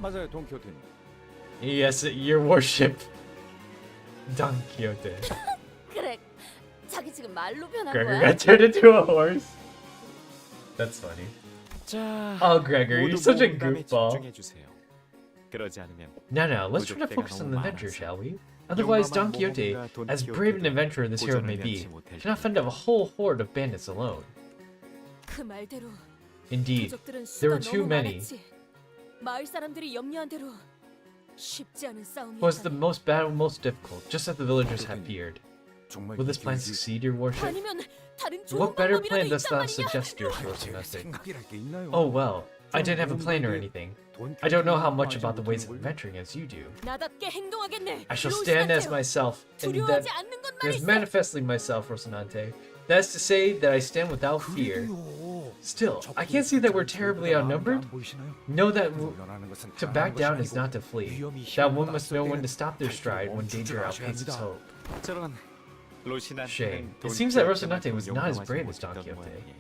맞아요, 돈키호테님. Yes, your worship. Don Quixote. 그래. 자기 지금 말로 변한 Gregor 거야? got turned into a horse. That's funny. 자, Oh, Gregor, you're 모두 such a 모험담에 goofball. 집중해 주세요. 그러지 않으면 No, let's try to focus on the adventure, shall we? Otherwise, Don Quixote, as brave an adventurer this hero may be, cannot fend off a whole horde of bandits alone. 그 말대로 Indeed, 부족들은 there were 수가 too 너무 many. 많았지. 마을 사람들이 염려한 대로 쉽지 않은 Was the 싸움이었다. most battle most difficult, just as the villagers had feared. Will this plan succeed, your worship? 아니면 다른 좋은 What better 방법이라도 plan dost 있단 thou 말이냐? suggest, your Rocinante? 생각이랄 게 있나요? Oh well, I didn't have a plan or anything. I don't know how much about the ways of adventuring as you do. 나답게 행동하겠네. I shall stand as 로신한테요. myself, and that 두려워하지 않는 것만 is 있어. manifestly myself, Rocinante. That is to say that I stand without fear. Still, I can't see that we're terribly outnumbered. Know that to back down is not to flee. That one must know when to stop their stride when danger outpaces hope. 저런 로시나한테는 Shame. It 돈 seems that 키호테만큼 Rocinante was not as 용감하지 brave as Don 못했던 Quixote, 모양이에요.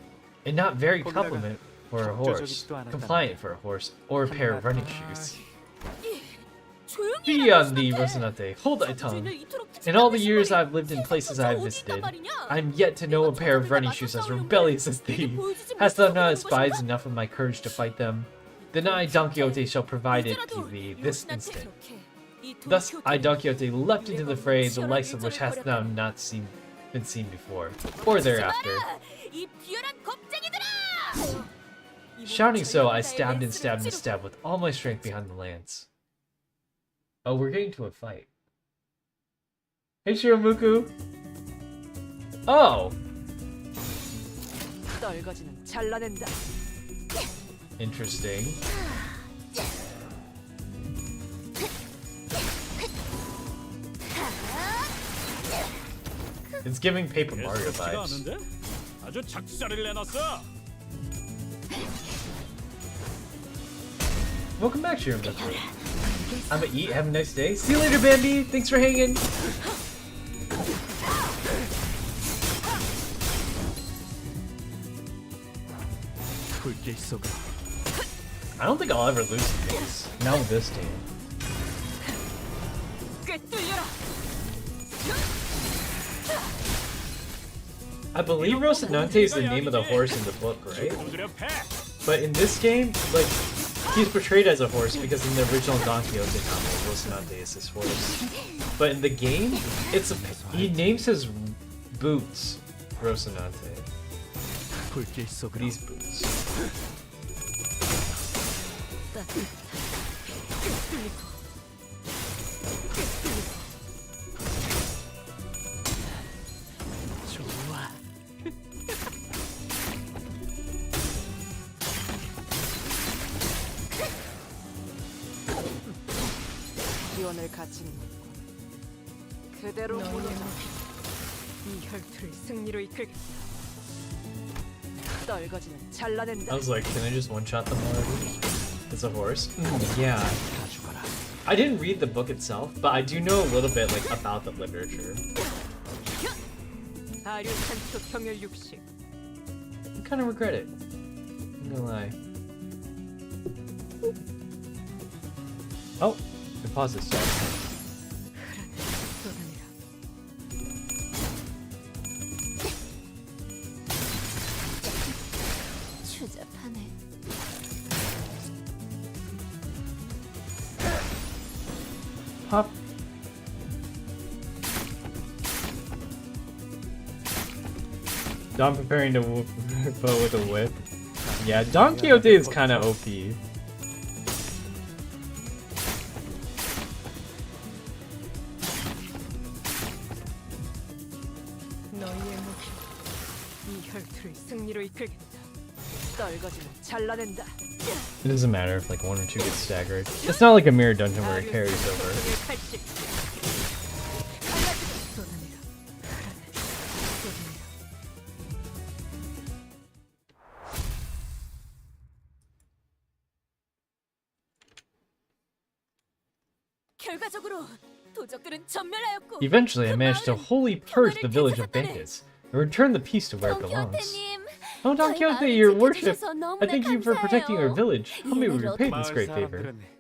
and not very compliant for a horse, 적조적이지도 않았다는 compliant for a horse, or a pair of running shoes. 조용히 Be 해라, on thee, 로신한테. Rocinante. Hold thy tongue. 자주인을 이토록 In all the 짓밟는 years 신발이 I've lived in places I have 세상에 visited, 어디 있단 말이냐? I'm yet to know a pair of running shoes as rebellious as thee. Hast thou not despised enough of my courage to fight them? Then I, Don Quixote, shall provide it to thee this instant. Thus I, Don Quixote, leapt into the fray, the likes of which hast thou not been seen before, or thereafter. 이 비열한 겁쟁이들아! Shouting so, I stabbed and stabbed and stabbed with all my strength behind the lance. Oh, we're getting to a fight. Hey, Shiramuku! Oh! 떨거지는 잘라낸다. Interesting. It's giving Paper Mario 예사롭지가 vibes. 않은데? 아주 작사를 내놨어. Welcome back, Shiramuku. I'm gonna eat, have a nice day. See you later, Bambi! Thanks for hanging! 불길 속으로 I don't think I'll ever lose the face. Not with this team. 꿰뚫려라. I believe Rocinante is the name of the horse in the book, right? 두드려 패. But in this game, like, he's portrayed as a horse because in the original Don Quixote novel, Rocinante is his horse. But in the game, he names his boots Rocinante. 불길 속으로 These boots. 좋아. 기원을 갖춘 그대로 물러나. 이 혈투를 승리로 이끌겠다. 떨거지는 I 잘라낸다. was like, can I just one-shot them already? It's a horse? Yeah. 다 죽어라. I didn't read the book itself, but I do know a little bit like about the literature. 아류 산토 경혈 60. I kind of regret it. I'm gonna lie. Oh, it pauses. 쏟아내라. 추잡하네. Pop. Don preparing to bow with a whip. Yeah, Don Quixote is kind of OP. 너희의 목표. 이 혈투를 승리로 이끌겠다. 떨거지는 잘라낸다. It doesn't matter if like one or two get staggered. It's not like a mirror dungeon where it carries over. 아류 산토 경혈 80. 결과적으로 도적들은 전멸하였고 Eventually, I managed to wholly purge the village of bandits and return the peace to where it belongs. 동키호테님, Oh, Don 저희 Quixote, 마을을 your worship! 지켜주셔서 I 너무나 thank you for protecting our 감사해요. village. How may we 이 일을 repay this 마을 great favor? 사람들은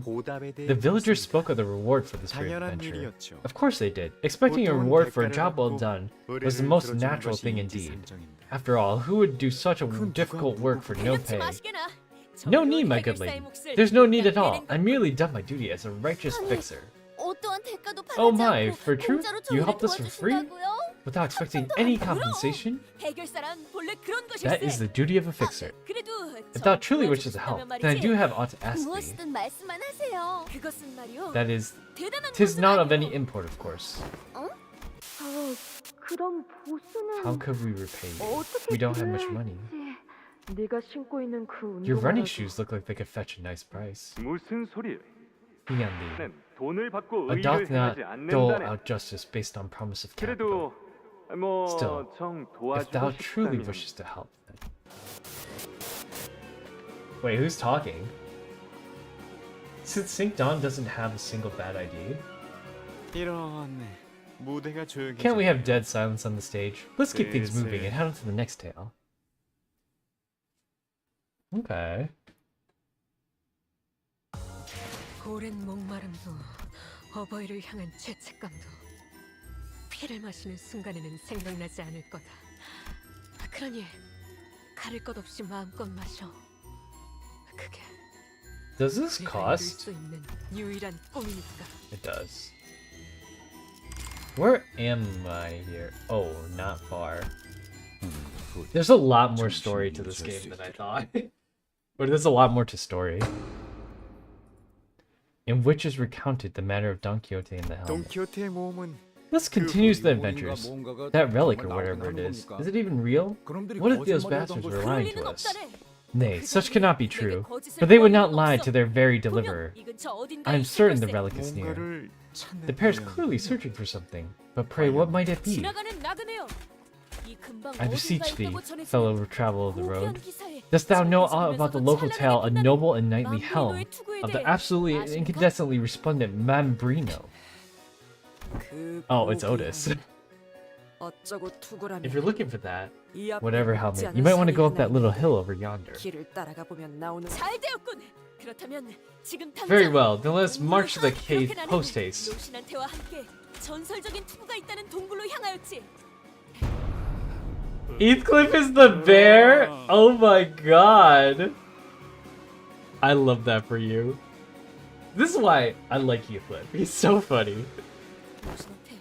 보답에 대해 The villagers 묻습니다. spoke of the reward for this great 당연한 adventure. 일이었죠. Of course they did. Expecting a 보통은 reward for a 대가를 job well 받고 done was 의뢰를 the most 들어주는 natural 것이 thing indeed. 인지상정입니다. After all, who would do such a 큰 difficult 누가 work for no 괴롭지 pay? 마시게나. No 저희로 need, my good 해결사의 lady. 몫을 There's no need at 내린 all. I 것. merely done my duty as a righteous 아니, fixer. 어떠한 대가도 바라지 Oh my, 않고 for truth? 공짜로 You 저희를 helped us for free? 도와주신다고요? Without expecting any compensation? 해결사란 본래 그런 것일세. That is the duty of a fixer. 그래도 If thou truly wishes to help, then I do have aught to ask thee. 무엇이든 말씀만 하세요. 그것은 말이요. That is, 대단한 'tis 것은 not of any 아니오. import, of course. 그럼 보수는 How could we repay you? 어떻게 We don't have much money. 네가 신고 있는 그 Your running 운동화라도 shoes look like they could fetch a nice price. 무슨 소리예요? Mianli, 는 돈을 받고 a doth 의를 not 행하지 dole 않는다네. out justice based on promise of capital. 그래도 뭐 Still, 정 If thou 도와주고 truly 싶다면 wishes to help, then. Wait, who's talking? Since Sync Dawn doesn't have a single bad idea, 이런 무대가 조용해져. can't we have dead silence on the stage? Let's keep things moving 슬슬. and head on to the next tale. Okay. 오랜 목마름도 어버이를 향한 죄책감도 피를 마시는 순간에는 생각나지 않을 거다. 그러니 가릴 것 없이 마음껏 마셔. 그게 Does this 네가 이룰 cost? 수 있는 유일한 꿈이니까. It does. Where am I here? Oh, not far. There's a lot more story to this game than I thought. But there's a lot more to story. In which is recounted the matter of Don Quixote and the helmet. 돈키호테의 모험은 This continues the adventures. That relic or whatever it is it even real? What if those bastards were 그럴 lying 리는 to us? 없다네. Nay, such cannot be true. For they would not lie to their very deliverer. I am certain the relic is near. 뭔가를 찾는 The pair is 모양. clearly searching for something. But pray, what might it be? 지나가는 나그네요. 이 근방 I beseech 어딘가에 thee, 있다고 전해지는 fellow traveler of the 고귀한 road, 기사에 dost thou know 지금 aught about the 집에서도 local tale, a 찬란하게 noble and knightly 빛나는 helm 맘브리노의 투구에 of the 대해 absolutely 아십니까? incandescently resplendent Mambrino? 그 Oh, it's 고귀한 Otis. 어쩌고 투구라면 If you're looking for that, 이 앞에 whatever 있지 helmet, 않은 you might want to 산이 go up that 하나 little 있네. hill over yonder. 길을 따라가 보면 나오는 잘 되었군. 그렇다면 지금 당장 Very well, then let's march to the 동굴로서 cave 그렇게 나는 post haste. 로신한테와 함께 전설적인 투구가 있다는 동굴로 향하였지. Heathcliff is the bear? Oh my god. I love that for you. This is why I like Heathcliff. He's so funny. 로신한테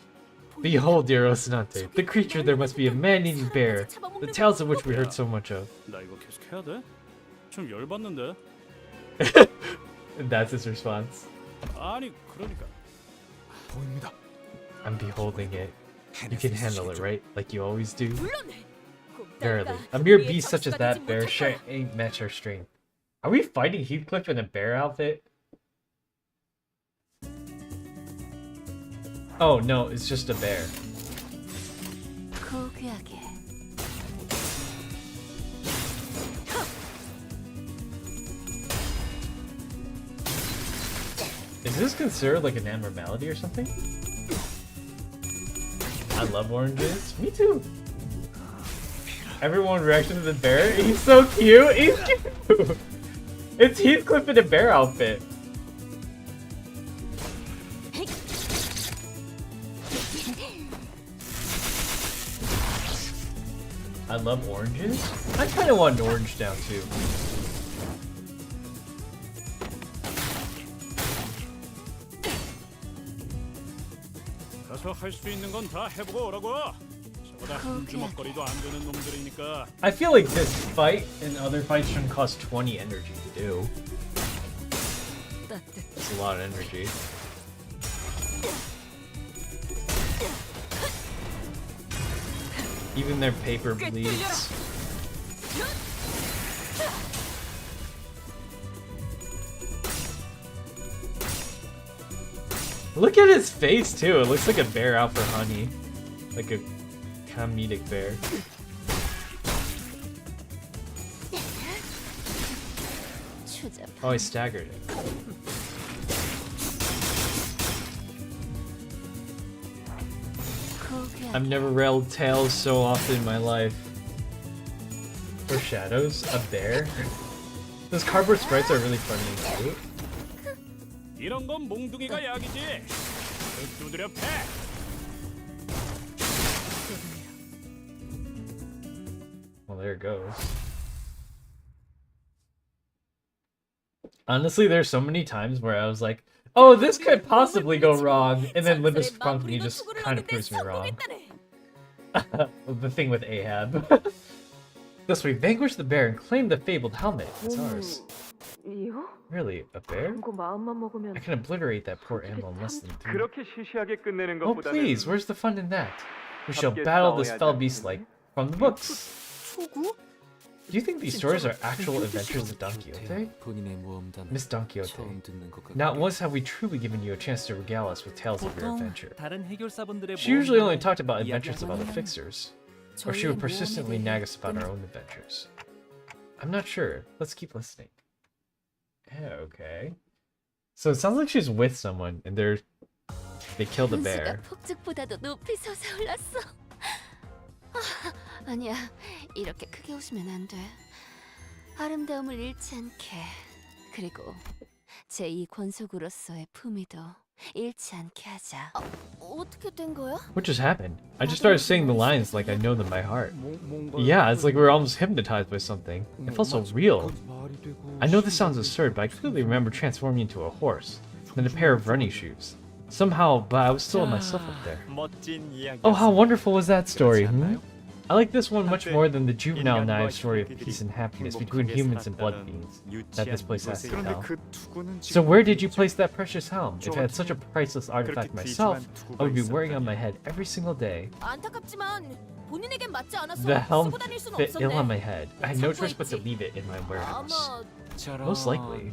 Behold, dear Rocinante, the creature there must be a man-eating bear, the tales of which we heard so much of. 나 이거 계속 해야 돼? 좀 열받는데. And that's his response. 아니 그러니까 보입니다. I'm beholding it. You can handle it, right? Like you always do? 물론 Verily, a mere beast such as that bear ain't match our strength. Are we fighting Heathcliff in a bear outfit? Oh no, it's just a bear. 고귀하게. Is this considered like an abnormality or something? I love oranges. Me too. Everyone reaction to the bear. He's so cute. He's cute. It's Heathcliff in a bear outfit. I love oranges. I kind of want an orange now too. 가서 할 수 있는 건 다 해보고 오라고. 저보다 한 주먹거리도 안 되는 놈들이니까. I feel like this fight and other fights shouldn't cost 20 energy to do. 따뜻. It's a lot of energy. Even their paper bleeds. Look at his face too. It looks like a bear out for honey. Like a comedic bear. 추잡. Oh, I staggered it. I've never read tales so often in my life. Or shadows? A bear? Those cardboard sprites are really funny and cute. 이런 건 몽둥이가 약이지. 두드려 패. Well, there it goes. Honestly, there's so many times where I was like, oh, this could possibly go wrong, and then Limbus Company just kind of proves me wrong. The thing with Ahab. Thus, we vanquish the bear and claim the fabled helmet. It's ours. 이요? Really? A bear? 그거 마음만 먹으면 I can obliterate that poor animal in less than 3. 그렇게 시시하게 끝내는 Oh, 것보다는 please, where's the fun in that? We shall battle this fell beast like from the books. 초구? Do you think these stories are actual adventures of Don Quixote? 본인의 모험담을 Miss Don Quixote, 처음 듣는 것 같고. not once have we truly given you a chance to regale us with tales of your 보통 adventure. 다른 해결사분들의 She usually only 모험담을 talked about adventures of other 이야기하면 fixers, or she would persistently nag us about our own adventures. I'm not sure. Let's keep listening. Yeah, okay. So it sounds like she's with someone, and they killed a bear. 분수가 폭죽보다도 높이 솟아올랐어. 아니야, 이렇게 크게 웃으면 안 돼. 아름다움을 잃지 않게. 그리고 제2 권속으로서의 품위도 잃지 않게 하자. 어떻게 된 거야? What just happened? I just started saying the lines like I know them by heart. Yeah, it's like we were almost hypnotized by something. It felt so real. I know this sounds absurd, but I clearly remember transforming into a horse, then a pair of running shoes. Somehow, but I was still myself up there. 멋진 이야기. Oh, how wonderful was that story, hmm? I like this one much more than the juvenile knife story of peace and happiness between humans and blood fiends that this place has to 그런데 tell. 그 투구는 So 지금 where did you place that precious helm? If I had such a priceless artifact myself, I would be wearing it on my head every single day. 안타깝지만 본인에겐 맞지 않아서 The helm 쓰고 다닐 수는 fit ill on my 없었네. head. I had no choice but to leave it in my warehouse. 아마 Most likely.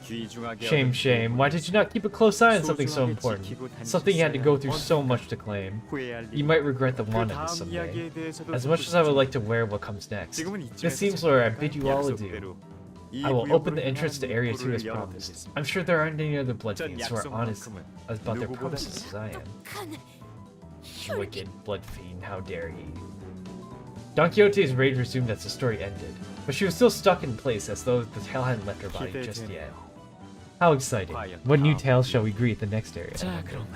귀중하게 Shame, 얻은 shame. Why did you not keep a close eye on something so important? Something you had to go through so much to claim. 후회할 You 일. might regret the 그 want of 다음 this someday. 이야기에 대해서도 As much as I would like to wear what comes next, 지금은 this 이쯤에서 seems where I bid you all 약속대로 adieu. 이 I will open 구역으로 the entrance to Area 2 as 입구를 promised. 열어보겠습니다. I'm sure there aren't any other blood 전 fiends who are honest 약속만큼은 about their 누구보다 promises as I am. 칸 Wicked blood fiend, how dare he. Don Quixote's rage resumed as the story ended, but she was still stuck in place as though the tail hadn't left her body just yet. How exciting. What new tales shall we greet the next area? 자, 그럼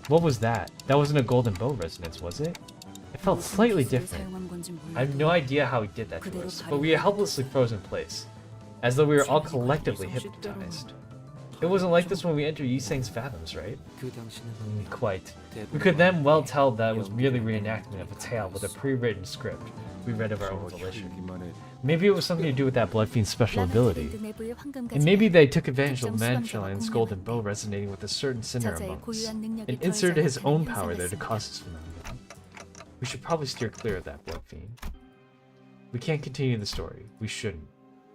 What was that? That wasn't a golden bow resonance, was it? It felt slightly different. I have no idea how he did that to us, but we helplessly froze in place, as though we were all collectively hypnotized. It wasn't like this when we entered Yiseng's fathoms, right? 그 당신은 Quite. We could then well tell that it was merely reenactment of a tale with a pre-written script we read of our own volition. Maybe it was something to do with that blood fiend's special ability. And maybe they took advantage of Manchalin's golden bow resonating with a certain sinner among us, and inserted his own power there to cause this phenomenon. We should probably steer clear of that blood fiend. We can't continue the story. We shouldn't.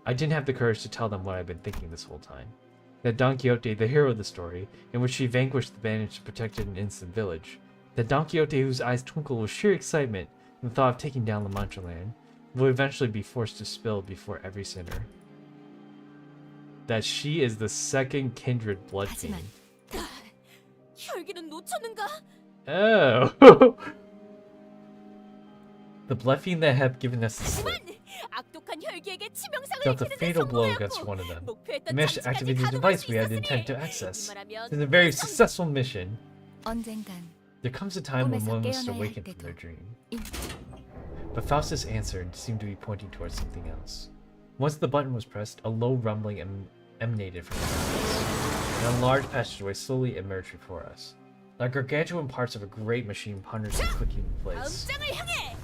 I didn't have the courage to tell them what I've been thinking this whole time. That Don Quixote, the hero of the story, in which he vanquished the bandits and protected an innocent village. That Don Quixote, whose eyes twinkled with sheer excitement in the thought of taking down La Mancha land, will eventually be forced to spill before every sinner. That she is the second kindred blood fiend. 혈기는 놓쳤는가? Oh! The blood fiend that had given us the slip 악독한 혈기에게 치명상을 dealt a 입히는 데 fatal blow 성공하였고 against one of them. 목표했던 We managed to 장치까지 activate the 가동할 device 수 we had the 있었으니 intent to access. 이 말하면 It was a very 성- successful mission. 언젠간 There comes a time when 꿈에서 one must 깨어나야 할 awaken from 때도 their dream. 인- But Faustus answered seemed to be pointing towards something else. Once the button was pressed, a low rumbling emanated from the darkness, and a large passageway slowly emerged before us. Like gargantuan parts of a great machine pondered and clicking in 다음 place. 장을 향해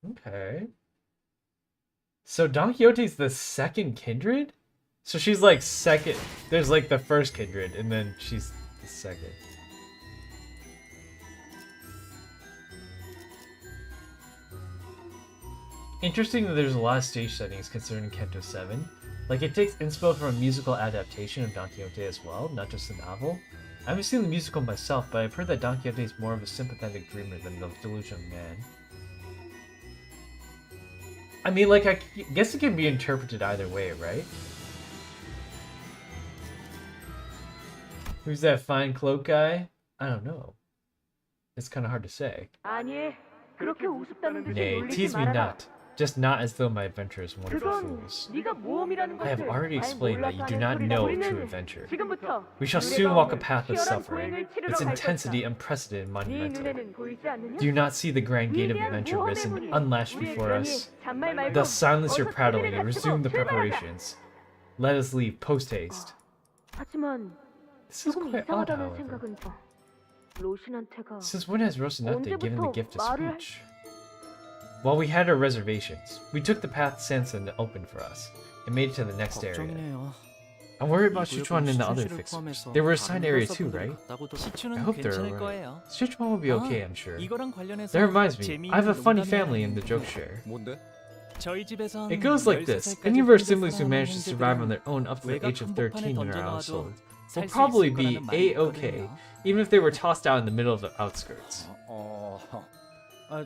Okay. So Don Quixote's the second kindred? So she's like second. There's like the first kindred, and then she's the second. Interesting that there's a lot of stage settings concerning Canto 7. Like, it takes inspo from a musical adaptation of Don Quixote as well, not just the novel. I haven't seen the musical myself, but I've heard that Don Quixote is more of a sympathetic dreamer than the delusional man. I mean, like, I guess it can be interpreted either way, right? Who's that fine cloak guy? I don't know. It's kind of hard to say. 아니, 그렇게 우습다는 듯이 Nay, 놀리지 tease me 말아라. not. Just not as though my adventure is one of the 그건 fools. 네가 모험이라는 I have 것을 already 잘 explained that you do not 몰라서 하는 know 소리다. true 우리는 adventure. 지금부터 We shall 눈에 soon walk a 가오는 path of 치열한 suffering, 고행을 치르러 its 갈 intensity 것이다. unprecedented and 네 monumental. 눈에는 보이지 않느냐? Do you not see the grand gate of 위대한 adventure 모험의 risen 문이 unlatched 우리의 before 편이 us? 잔말 말고 Thus silence your 어서 prattling and 소리를 resume the 갖추고 출발하자. preparations. Let us leave post-haste. 하지만 This is 조금 quite odd, 이상하다는 however. 생각은 더. 로신한테가 Since when has Rosinante given the 언제부터 gift of 말을 speech? While we had our reservations, we took the path Sanson opened for us and made it to the next area. 걱정이네요. I'm worried about Sichuan and the other fixers. They were assigned area 2, right? I hope they're alright. Sichuan will be okay, I'm sure. That reminds me, I have a funny family in the joke share. 뭔데? It goes like this. Any of our siblings who manage to survive on their own up to the age of 13 in our household will probably be A-okay, even if they were tossed out in the middle of the outskirts.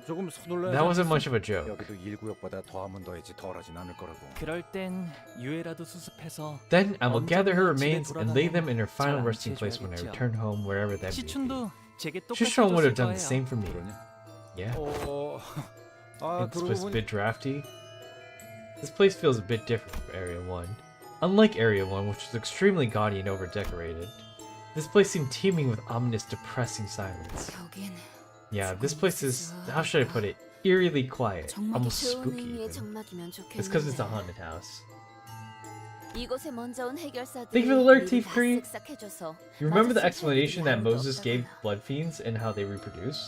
조금 서둘러야 That wasn't much of a joke. 여기도 1구역보다 더하면 더했지 덜하진 않을 거라고. 그럴 땐 유해라도 수습해서 Then I will gather her remains 집에 and lay them in her 잘 final 안 resting place when I 치워야겠죠. return home, wherever that may be. 시춘도 제게 똑같이 Sichuan would have 해줬을 done the 거예요. same for me. 그러냐? Yeah. 아, This 그러고 place is a 보니 bit drafty. This place feels a bit different from Area 1. Unlike Area 1, which was extremely gaudy and over-decorated, this place seemed teeming with ominous, depressing silence. 여긴 Yeah, this place is, how should I put it, eerily quiet, 정막이 almost 좋은 spooky 의미의 even. 정막이면 좋겠는데. It's because it's a haunted house. 이곳에 먼저 온 해결사들이 Thank you for the alert, 미리 Thief 다 Cree. 쓱싹해줘서 You remember the 나도 explanation that 실패할 일이 Moses 아무도 gave 없다구나. blood fiends and how they reproduce?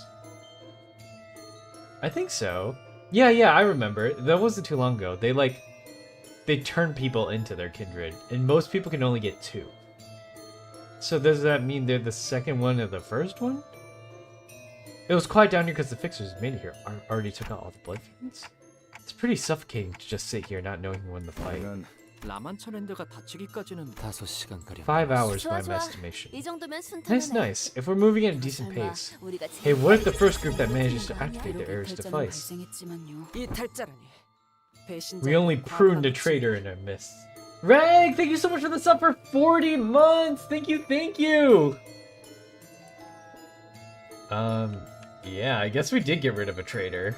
I think so. Yeah, I remember. That wasn't too long ago. They turn people into their kindred, and most people can only get 2. So does that mean they're the second one or the first one? It was quiet down here because the fixers who made it here already took out all the blood fiends. It's pretty suffocating to just sit here not knowing when to fight. 우리는 라만차랜드가 다치기까지는 5시간가량 5 hours by 좋아, my 좋아. estimation. 이 정도면 Nice, 순탄하네. nice. If we're moving at a decent 설마 pace. 우리가 Hey, 제일 what if the 먼저 first group that manages to 이런 activate the area's 결점은 device? 발생했지만요. 이탈자라니. We only pruned a traitor in our midst. Reg, thank you so much for the sub for 40 months! Thank you, thank you! Yeah, I guess we did get rid of a traitor.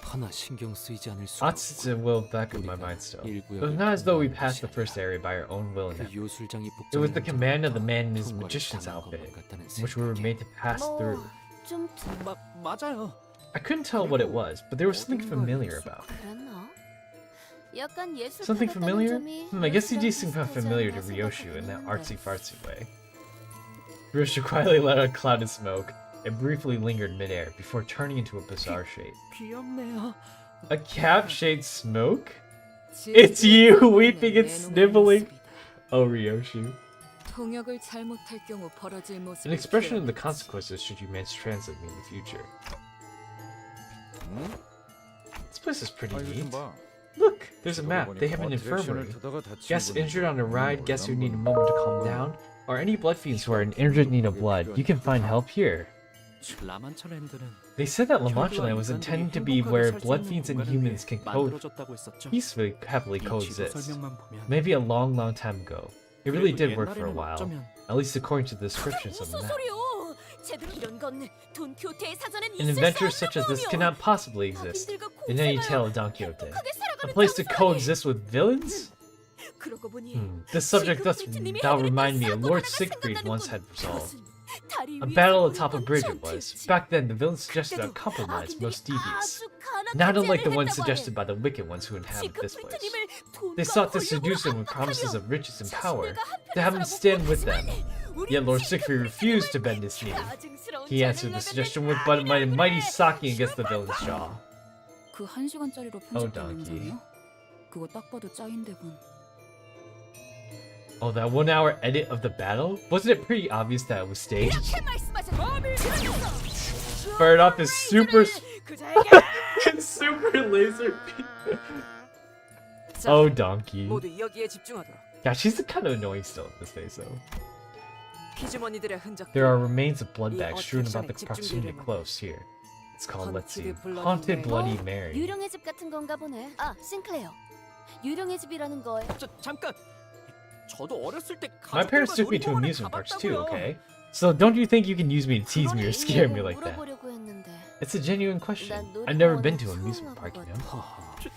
하나 신경 쓰이지 않을 수가 That's a will back of my mind still. It was not as though we passed the first area by our own will and 그 effort. 요술장이 It was the 복잡한 command of the man in his 통과를 magician's 당한 outfit, 것만 같다는 which we were 생각에 made to pass through. 좀 맞아요. I couldn't tell what it was, but there was something familiar about it. 그랬나? 약간 예술 Something 같다는 familiar? 점이 I guess he 예술이랑 did seem 비슷하지 familiar to 않나 Ryoshu in that 생각하긴 artsy 하는데. fartsy way. Ryoshu quietly let out a cloud of smoke and briefly lingered midair before turning into a bizarre shape. 귀엽네요. A cap-shaped smoke? It's you weeping and sniveling! Oh, Ryoshu. 통역을 잘못할 경우 벌어질 모습. An expression of the consequences should you mistranslate me in the future. 응? This place is pretty 아, 이거 좀 neat. 봐. Look, there's a 지도를 map. They 보니까 have an infirmary. 디렉션을 타다가 다친 Guests 분이 injured on a ride, 있는 guests who 걸로 need a 알고 moment to calm 있는데. down, or any blood fiends who are in urgent need of blood. You can find help here. 라만차랜드는 They said that Lamanchaland was intended to be where blood fiends and humans can 만들어졌다고 했었죠. peacefully, happily 이 지도 coexist. 설명만 보면 Maybe a long, long time ago. It really 그래도 did work for a 옛날에는 while, 어쩌면 at least according to the descriptions of the 무슨 map. 소리요? 제대로 이런 건 돈키호테의 사전엔 An 있을 adventure 수 such as this 없는 cannot possibly exist 거며. in any 고생하여 tale of Don Quixote. 행복하게 살아가는 A place to 장소라니. coexist with villains? 그러고 보니 This subject thus 시그프리트님이 now 해드렸던 remind me of 사고 Lord 하나가 Siegfried 생각나는군. once had resolved. 무슨 다리 A 위에서 battle 보는 atop a 건 bridge it was. 전투였지. Back then, the villains suggested a 그때도 compromise 아기들이 most devious. 아주 가난한 Not unlike the 제안을 one 했다고 suggested 하네. by the wicked ones who inhabit this place. 시그프리트님을 돈과 They sought to 권력으로 seduce him with promises 압박하며 of riches and power, 자신들과 한편에 to have him 서라고 stand with them. 우린 Yet Lord Siegfried refused to bend his knee. He answered the suggestion with but a mighty socking against the villain's jaw. 그 1시간짜리로 Oh, 편집된 donkey. 영상이요? 그거 딱 봐도 짱인데군. Oh, that 1 hour edit of the battle? Wasn't it pretty obvious that it was staged? Fired off his super super laser beam. Oh, donkey. 모두 여기에 집중하도록. Yeah, she's kind of annoying still in this phase though. 피주머니들의 흔적. There are remains of blood bags strewn about the proximity close here. It's called, let's see, Haunted Bloody Mary. 유령의 집 같은 건가 보네. 아, 싱클레어. 유령의 집이라는 걸 잠깐. 저도 어렸을 때 My parents took me to 가족들과 amusement parks too, 놀이공원에 okay? So don't you think you can use me to tease me or scare me like that? 물어보려고 했는데. It's a genuine question. 난 I've never been 놀이공원은 to an 처음 amusement park, you know? 와보거든.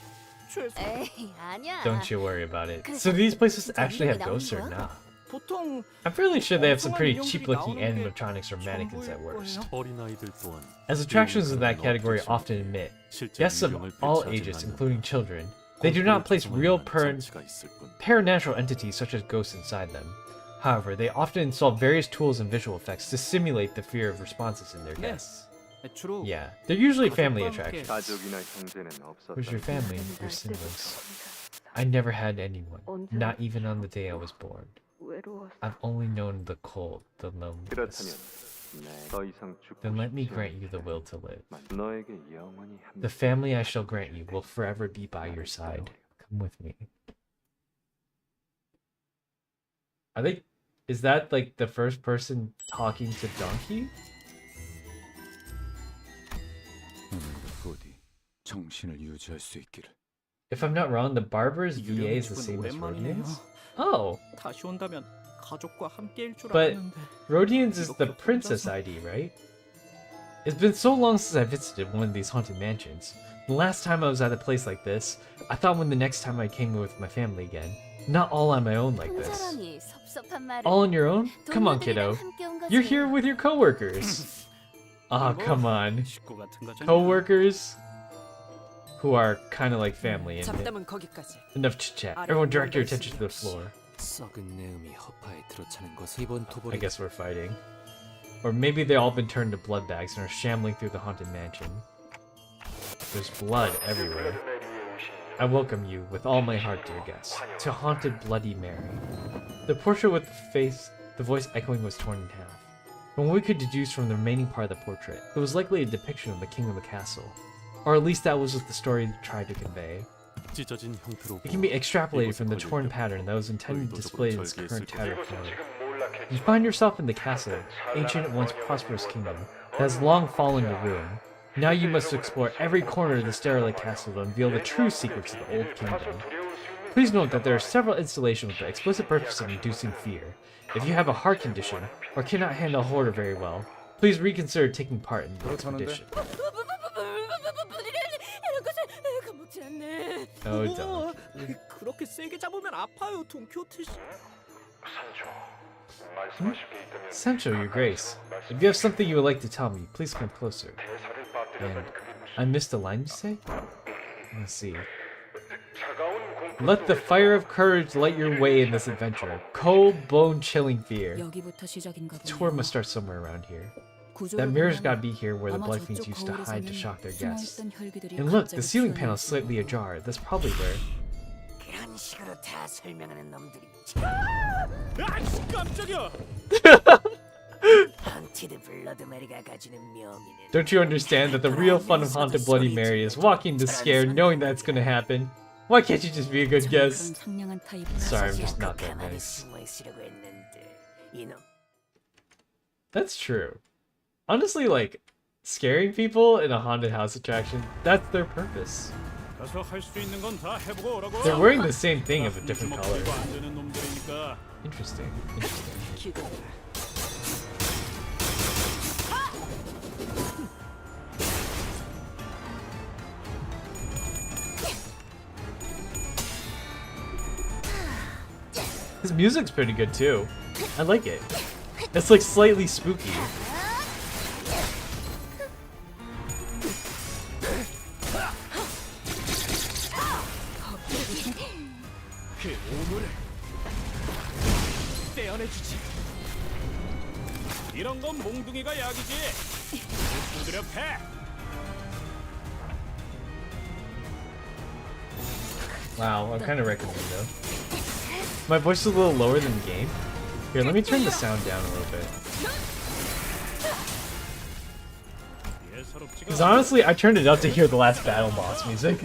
죄송. 에이, 아니야. Don't you worry about it. So these places actually have ghosts or not? 보통 I'm fairly sure they have some pretty 엉뚱한 cheap looking 인형들이 나오는 게 animatronics or mannequins at 전부일 worst. 거예요. 어린아이들 또한 As attractions in that category often admit, 실제 guests of 유령을 all 배치하진 ages, 않는다. including children, they do not place real 장치가 있을 뿐. paranatural entities such as ghosts inside them. However, they often install various tools and visual effects to simulate the fear of responses in their 네. guests. 주로 Yeah, they're usually family 가족과 함께 attractions. 가족이나 형제는 없었다. Where's your family, your siblings? I never had anyone, not even on the day I was born. 외로워서 I've only known the cold, the 그렇다면 loneliness. 더 이상 죽고 Then let me 싶지 grant you the will to live. 않지만 너에게 영원히 The family I shall grant you will forever be by your side. Come with me. I think, is that like the first person talking to Donkey? 오늘도 부디 정신을 유지할 수 있기를. If I'm not wrong, the barber's VA 유령의 is the 집은 same as 오랜만이네요. Rodian's? Oh, 다시 온다면 가족과 함께일 줄 But- 알았는데. Rodian's is the 이렇게 princess 혼자서- ID, right? It's been so long since I visited one of these haunted mansions. The last time I was at a place like this, I thought when the next time I came with my family again, not all on my own like this. 혼자라니 섭섭한 말을. All on your own? Come on, kiddo. 동료들이랑 함께 온 거지. You're here with your coworkers. Ah, 뭐, come on. 식구 같은 거잖아. Coworkers who are kind of like family. And 잡담은 거기까지. enough chit chat. Everyone, direct your attention to the floor. 썩은 내음이 허파에 들어차는 것은 이번 I 토벌이 guess we're fighting. Or maybe they all been turned to blood bags and are shambling through the haunted mansion. There's blood everywhere. I welcome you with all my heart, dear guests, to Haunted Bloody Mary. The portrait with the voice echoing was torn in half. From what we could deduce from the remaining part of the portrait, it was likely a depiction of the king of the castle. Or at least that was what the story tried to convey. 찢어진 형태로 It can be extrapolated from the torn pattern that was intended to display in its current tattered form. You find yourself in the castle, ancient once prosperous kingdom, that has long fallen to ruin. Now you must explore every corner of this derelict castle to unveil the true secrets of the old kingdom. Please note that there are several installations with the explicit purpose of inducing fear. If you have a heart condition, or cannot handle horror very well, please reconsider taking part in the expedition. 이런 것을 겁먹지 않네. Oh, 우와, don't. 그렇게 세게 잡으면 아파요, 돈키호테 씨. Sancho, your grace. If you have something you would like to tell me, please come closer. And I missed a line you say? Let's see. Let the fire of courage light your way in this adventure. Cold, bone-chilling fear. 여기부터 시작인가 Tour 보네요. must start somewhere around here. 구조를 That mirror's 보면 gotta be here where the 아마 blood fiends 저쪽 used to hide to 거울에서는 shock their guests. 숨어있던 혈기들이 And look, the 갑자기 ceiling panel is 튀어나왔어요. slightly ajar. That's probably where. 그런 식으로 다 설명하는 놈들이 아, 깜짝이야. 헌티드 블러드 메리가 가지는 묘미는 Don't you understand that the real fun of Haunted Bloody Mary is walking to scare, knowing that's gonna happen? Why can't you just be a good 저는 guest? 그런 상냥한 타입 Sorry, I'm just not that 가만히 nice. 숨어 있으려고 했는데 이놈 That's true. Honestly, like, scaring people in a haunted house attraction, that's their purpose. 가서 할 수 있는 건 다 해보고 오라고. They're wearing the same thing of a different 주먹 color. 들고 안 되는 놈들이니까. Interesting. Interesting. 기도해라. His music's pretty good too. I like it. It's like slightly spooky. 그 오물을 떼어내주지. 이런 건 몽둥이가 약이지. 두드려 패. Wow, I kind of recommend though. My voice is a little lower than the game. Here, let me turn the sound down a little bit. Because honestly, I turned it up to hear the last battle boss music.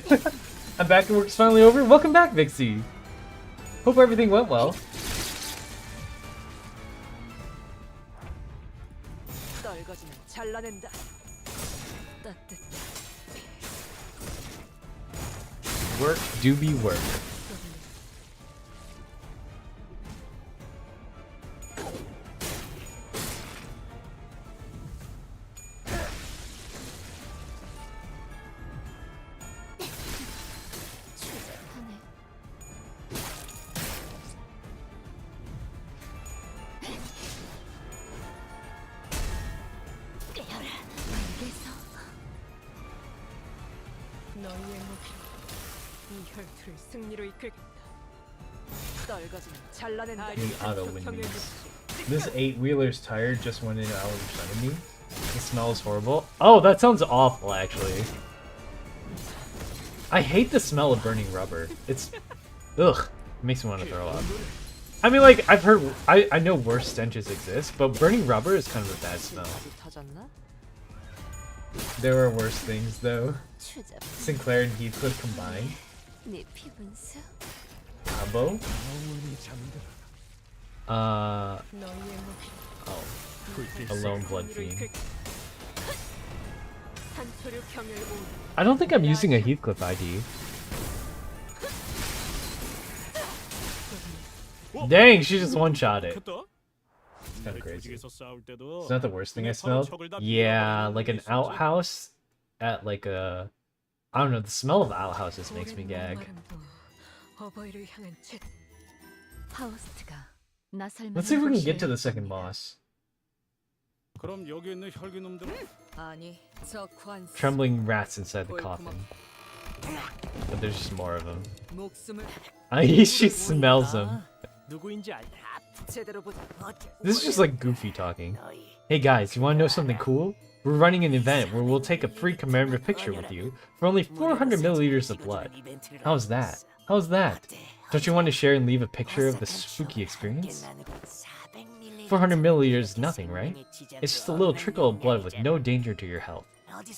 I'm back and work's finally over. Welcome back, Vixie. Hope everything went well. 떨거지면 잘라낸다. 따뜻해. Work do be work. 혈투를 승리로 이끌겠다. 떨거지는 잘라낸다. The auto windmills. This 8-wheeler's tire just went into our side of me. It smells horrible. Oh, that sounds awful, actually. I hate the smell of burning rubber. It's... ugh. It makes me want to throw up. I mean, like, I've heard... I know worse stenches exist, but burning rubber is kind of a bad smell. 터졌나? There are worse things, though. 추잡. Sinclair and Heathcliff combined. 네 피분수. Cabo? Oh. A lone blood fiend. I don't think I'm using a Heathcliff ID. Dang, she just one-shot it. Kind of crazy. Is that the worst thing I smelled? Yeah, like an outhouse at like a... I don't know, the smell of outhouses makes me gag. 파우스트가 나설 Let's see if we can get to the second boss. 그럼 여기 있는 혈기놈들은 아니, 저 관습 Trembling rats inside the coffin. But there's just more of them. 목숨을 She smells them. 누구인지 알. 제대로 보자. This is just like Goofy talking. Hey guys, you wanna know something cool? We're running an event where we'll take a free commemorative picture with you for only 400 milliliters of blood. How's that? How's that? Don't you want to share and leave a picture of the spooky experience? 400 milliliters is nothing, right? It's just a little trickle of blood with no danger to your health.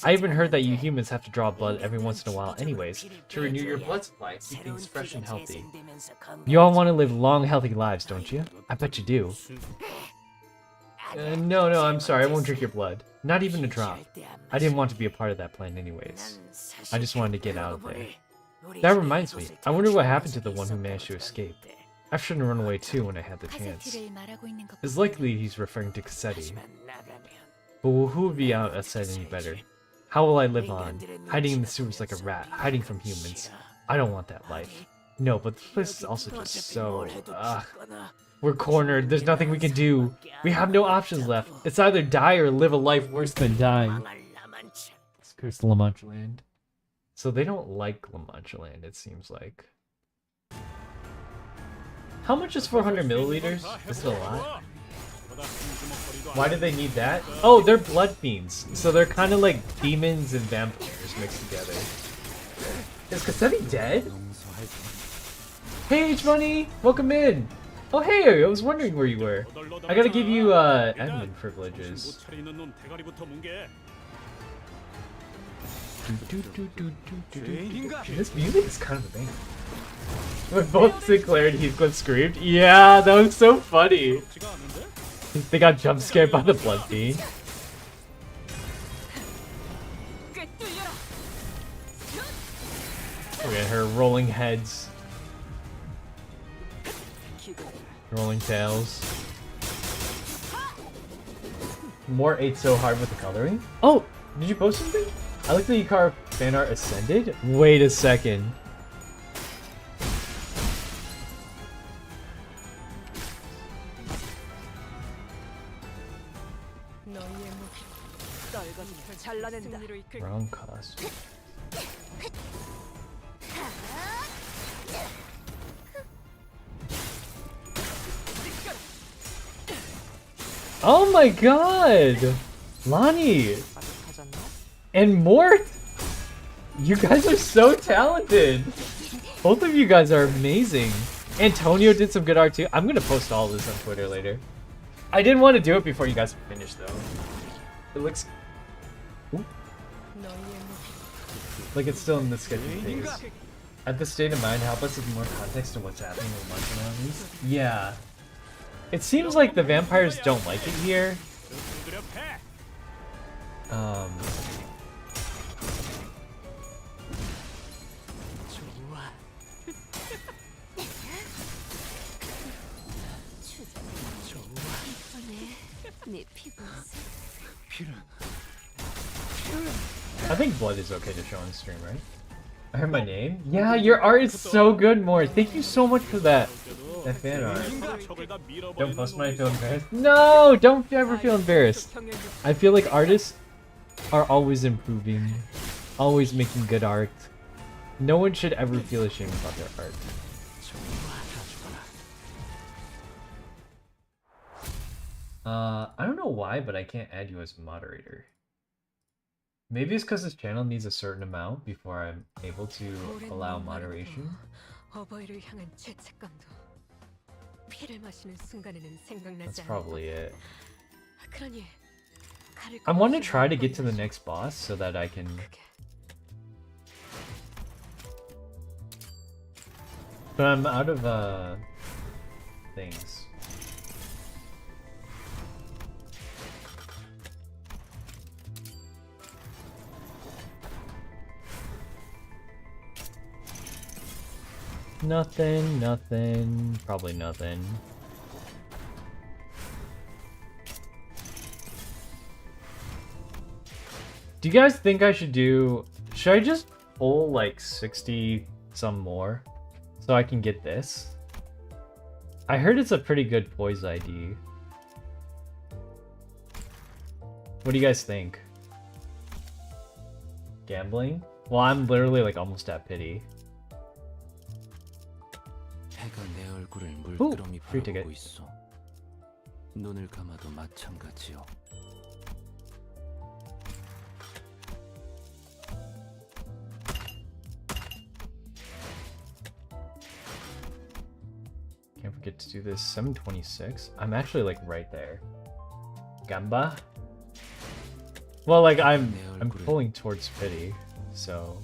I even heard that you humans have to draw blood every once in a while anyways, to renew your blood supply and keep things fresh and healthy. You all want to live long, healthy lives, don't you? I bet you do. No, I'm sorry, I won't drink your blood. Not even a drop. I didn't want to be a part of that plan anyways. I just wanted to get out of there. That reminds me, I wonder what happened to the one who managed to escape. I shouldn't run away too when I had the chance. It's likely he's referring to Cassetti. But who would be outside any better? How will I live on? Hiding in the sewers like a rat, hiding from humans. I don't want that life. No, but this place is also just so... We're cornered, there's nothing we can do. We have no options left. It's either die or live a life worse than dying. Let's curse La Mancha Land. So they don't like La Mancha Land, it seems like. How much is 400 milliliters? Is it a lot? Why do they need that? Oh, they're blood fiends. So they're kind of like demons and vampires mixed together. Is Cassetti dead? Hey, H-Money! Welcome in! Oh, hey, I was wondering where you were. I gotta give you, admin privileges. This music is kind of a banger. When both Sinclair and Heathcliff screamed, yeah, that was so funny. They got jump scared by the blood fiend. Look at her rolling heads, rolling tails. More ate so hard with the coloring. Oh, did you post something? I like the Hikaru fan art ascended. Wait a second. Wrong cost. Oh my god! Lonnie! And Mort! You guys are so talented! Both of you guys are amazing. Antonio did some good art too. I'm gonna post all of this on Twitter later. I didn't want to do it before you guys finished though. It looks... Ooh. Like it's still in the sketchy phase. At this state of mind, help us with more context to what's happening with Munchkin at least. Yeah. It seems like the vampires don't like it here. I think blood is okay to show on stream, right? I heard my name? Yeah, your art is so good, Mort. Thank you so much for that. That fan art. Don't post when I feel embarrassed. No, don't ever feel embarrassed. I feel like artists are always improving, always making good art. No one should ever feel ashamed about their art. I don't know why, but I can't add you as moderator. Maybe it's because this channel needs a certain amount before I'm able to allow moderation. 어버이를 향한 죄책감도 피를 마시는 순간에는 That's 생각나지 않을 probably 거다. it. 그러니 가릴 I 것 want to 없이 try to 마음껏 get to the 마셔. next boss so that I can... 그게 But I'm out of, things. Nothing, nothing, probably nothing. Do you guys think I should should I just pull like 60 some more so I can get this? I heard it's a pretty good poise ID. What do you guys think? Gambling? Well, I'm literally like almost at pity. 해가 내 얼굴을 오, 물끄러미 free ticket. 바라보고 있어. 눈을 감아도 마찬가지요. Can't forget to do this. 726. I'm actually like right there. Gamba? Well, like I'm pulling towards pity, so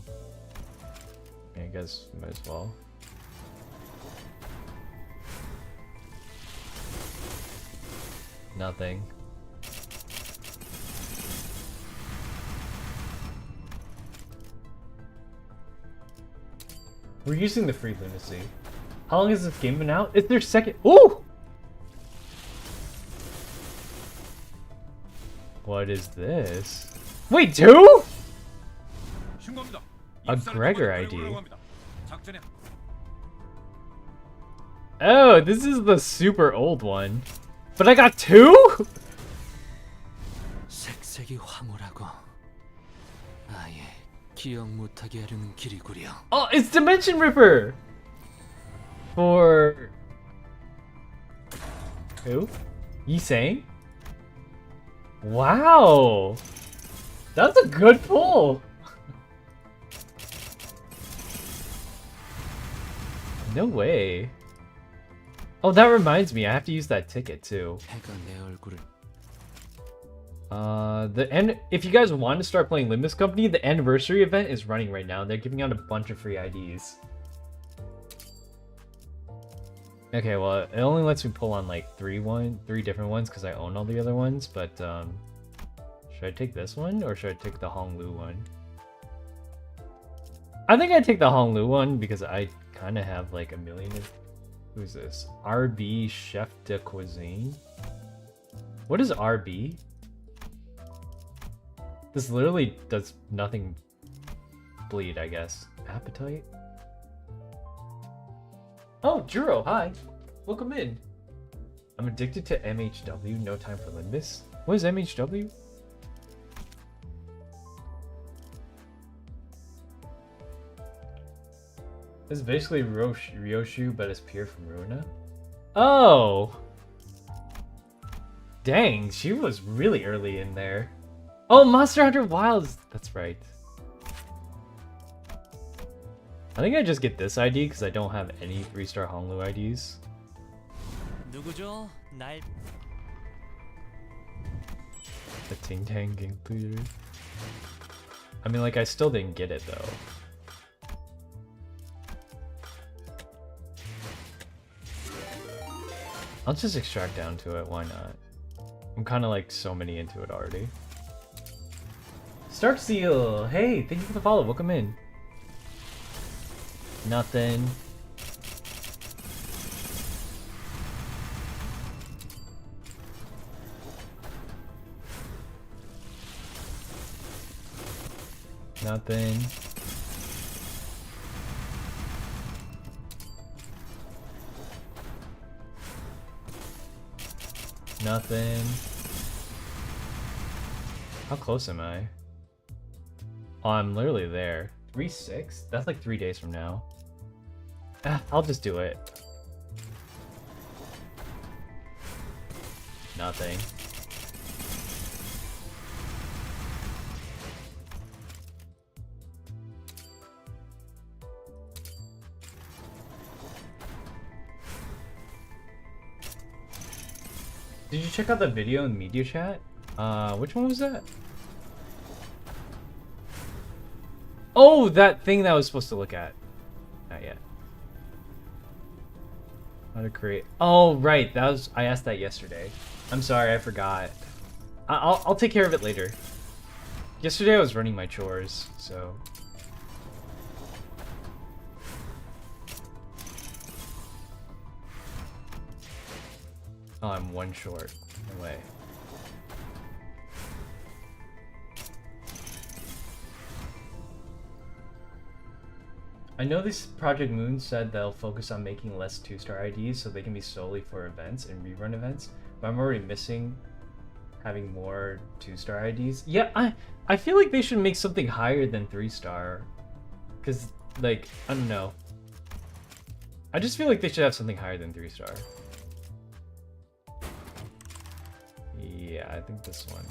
I guess might as well. Nothing. We're using the free lunacy. How long has this game been out? It's their second. Ooh! What is this? Wait, two? A Gregor ID. Oh, this is the super old one. But I got two? 색색이 황홀하고 아예 기억 못하게 하려는 길이구려. Oh, it's Dimension Ripper! For... who? Yisang? Wow! That's a good pull! No way. Oh, that reminds me, I have to use that ticket too. 해가 내 얼굴을 If you guys want to start playing Limbus Company, the anniversary event is running right now. They're giving out a bunch of free IDs. Okay, well, it only lets me pull on like three different ones because I own all the other ones, but should I take this one or should I take the Honglu one? I think I take the Honglu one because I kind of have like a million of... Who's this? RB Chef de Cuisine? What is RB? This literally does nothing bleed, I guess. Appetite? Oh, Juro, hi. Welcome in. I'm addicted to MHW, no time for Limbus. What is MHW? This is basically Ryoshu, but it's Pier from Ruina. Oh! Dang, she was really early in there. Oh, Monster Hunter Wilds! That's right. I think I just get this ID because I don't have any 3-star Honglu IDs. 누구죠? 날 The Ting Tang included. I mean, like, I still didn't get it though. I'll just extract down to it, why not? I'm kind of like so many into it already. Stark Seal! Hey, thank you for the follow, welcome in. Nothing. Nothing. Nothing. How close am I? Oh, I'm literally there. 3/6? That's like 3 days from now. I'll just do it. Nothing. Did you check out the video in media chat? Which one was that? Oh, that thing that I was supposed to look at. Not yet. How to create? Oh, right. That was I asked that yesterday. I'm sorry, I forgot. I'll take care of it later. Yesterday I was running my chores, so. Oh, I'm one short. No way. I know this Project Moon said they'll focus on making less 2-star IDs so they can be solely for events and rerun events, but I'm already missing having more 2-star IDs. Yeah, I feel like they should make something higher than 3-star, because, like, I don't know. I just feel like they should have something higher than 3-star. Yeah, I think this one.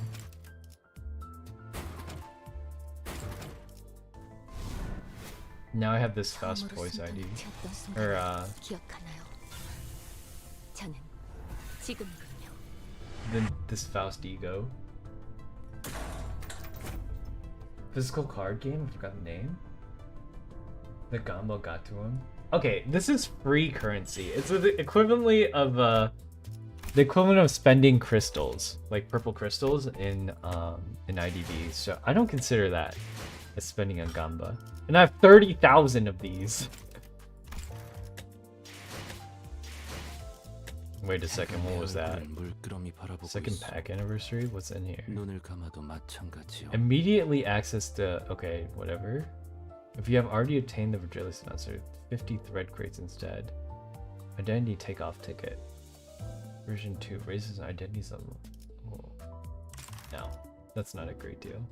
Now I have this Faust Poise ID. Or, 기억하나요? 저는 지금이군요. then this Faust Ego. Physical card game? I forgot the name. The Gombo got to him. Okay, this is free currency. It's the equivalent of the equivalent of spending crystals, like purple crystals in IDV. So I don't consider that as spending on Gamba. And I have 30,000 of these. Wait a second, what was that? Second pack anniversary? What's in here? 눈을 감아도 마찬가지요. Immediately access the... Okay, whatever. If you have already obtained the Virgilis announcer, 50 thread crates instead. Identity takeoff ticket. Version 2 raises an identity level. Oh. No, that's not a great deal.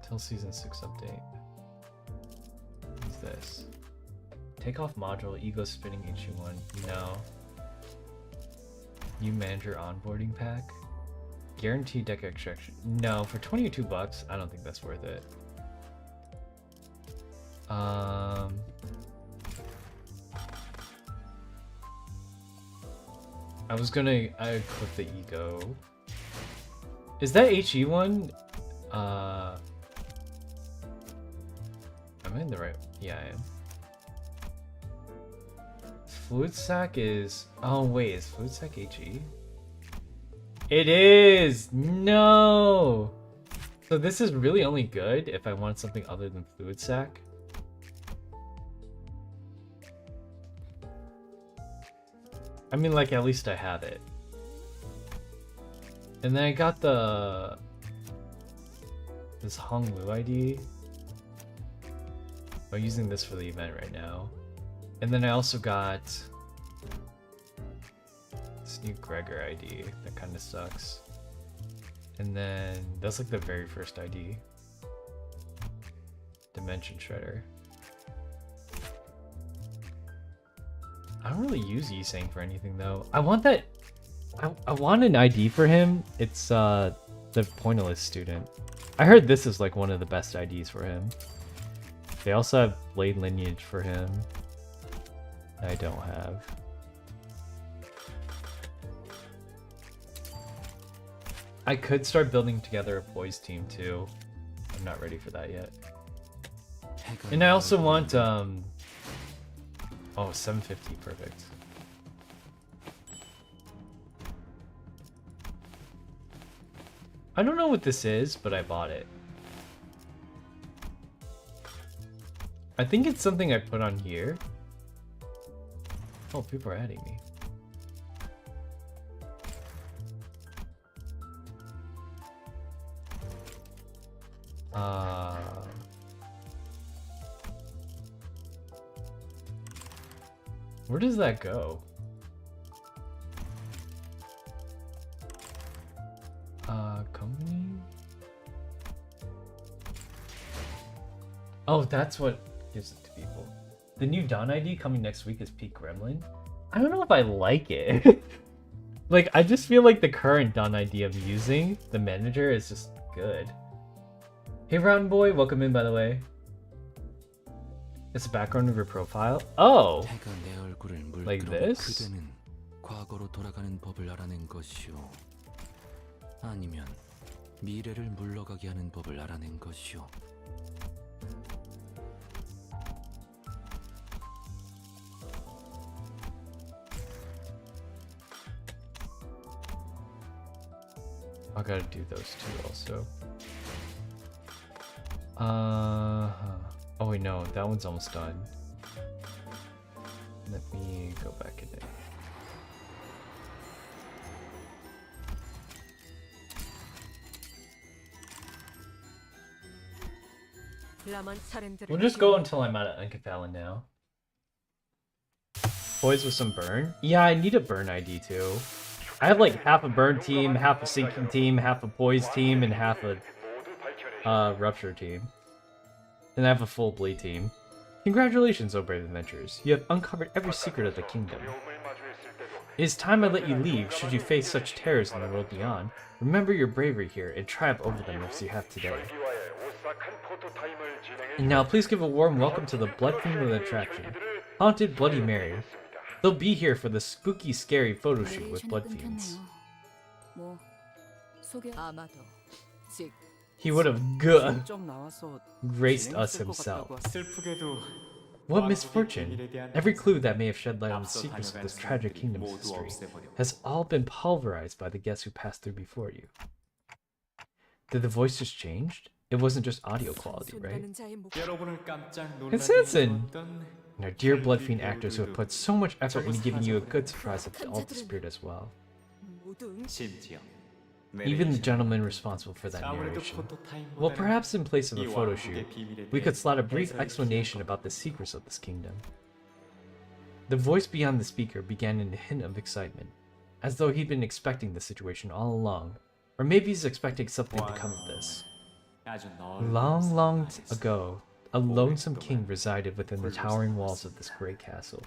Till season 6 update. What's this? Takeoff module, ego spinning HU1. No. New manager onboarding pack. Guaranteed deck extraction. No, for 22 bucks, I don't think that's worth it. I click the ego. Is that HE one? Am I in the right? Yeah, I am. Fluid sac is. Oh wait, is fluid sac HE? It is. No. So this is really only good if I want something other than fluid sac. I mean, like, at least I have it. And then I got this Hong Lu ID. I'm using this for the event right now. And then I also got this new Gregor ID that kind of sucks. And then that's like the very first ID. Dimension Shredder. I don't really use Yisang for anything though. I want that. I want an ID for him. It's the Pointillist student. I heard this is like one of the best IDs for him. They also have Blade Lineage for him. I don't have. I could start building together a Poise team too. I'm not ready for that yet. And I also want oh, 750, perfect. I don't know what this is, but I bought it. I think it's something I put on here. Oh, people are adding me. Where does that go? Company? Oh, that's what gives it to people. The new Dawn ID coming next week is Peak Gremlin. I don't know if I like it. Like, I just feel like the current Dawn ID I'm using, the manager, is just good. Hey, Round Boy, welcome in, by the way. It's the background of your profile. Oh! 해가 내 얼굴을 Like 물끄러미 this? 그대는 과거로 돌아가는 법을 알아낸 것이오. 아니면 미래를 물러가게 하는 법을 알아낸 것이오. I gotta do those two also. Oh wait, no, that one's almost done. Let me go back in it. We'll just go until I'm out of Unkefallen now. Boys with some burn? Yeah, I need a burn ID too. I have like half a burn team, half a sinking team, half a poise team, and half a rupture team. And I have a full bleed team. Congratulations, O brave adventurers. You have uncovered every secret of the kingdom. It is time I let you leave should you face such terrors in the world beyond. Remember your bravery here and triumph over them as you have today. And now please give a warm welcome to the blood theme of the attraction, Haunted Bloody Mary. They'll be here for the spooky, scary photo shoot with blood fiends. He would have graced us himself. What misfortune! Every clue that may have shed light on the secrets of this tragic kingdom's history has all been pulverized by the guests who passed through before you. Did the voice just change? It wasn't just audio quality, right? It's Hanson! And our dear Bloodfiend actors who have put so much effort into giving you a good surprise of all the spirit as well. Even the gentleman responsible for that narration. Well, perhaps in place of a photo shoot, we could slot a brief explanation about the secrets of this kingdom. The voice beyond the speaker began in a hint of excitement, as though he'd been expecting the situation all along, or maybe he's expecting something to come of this. Long, long ago, a lonesome king resided within the towering walls of this great castle.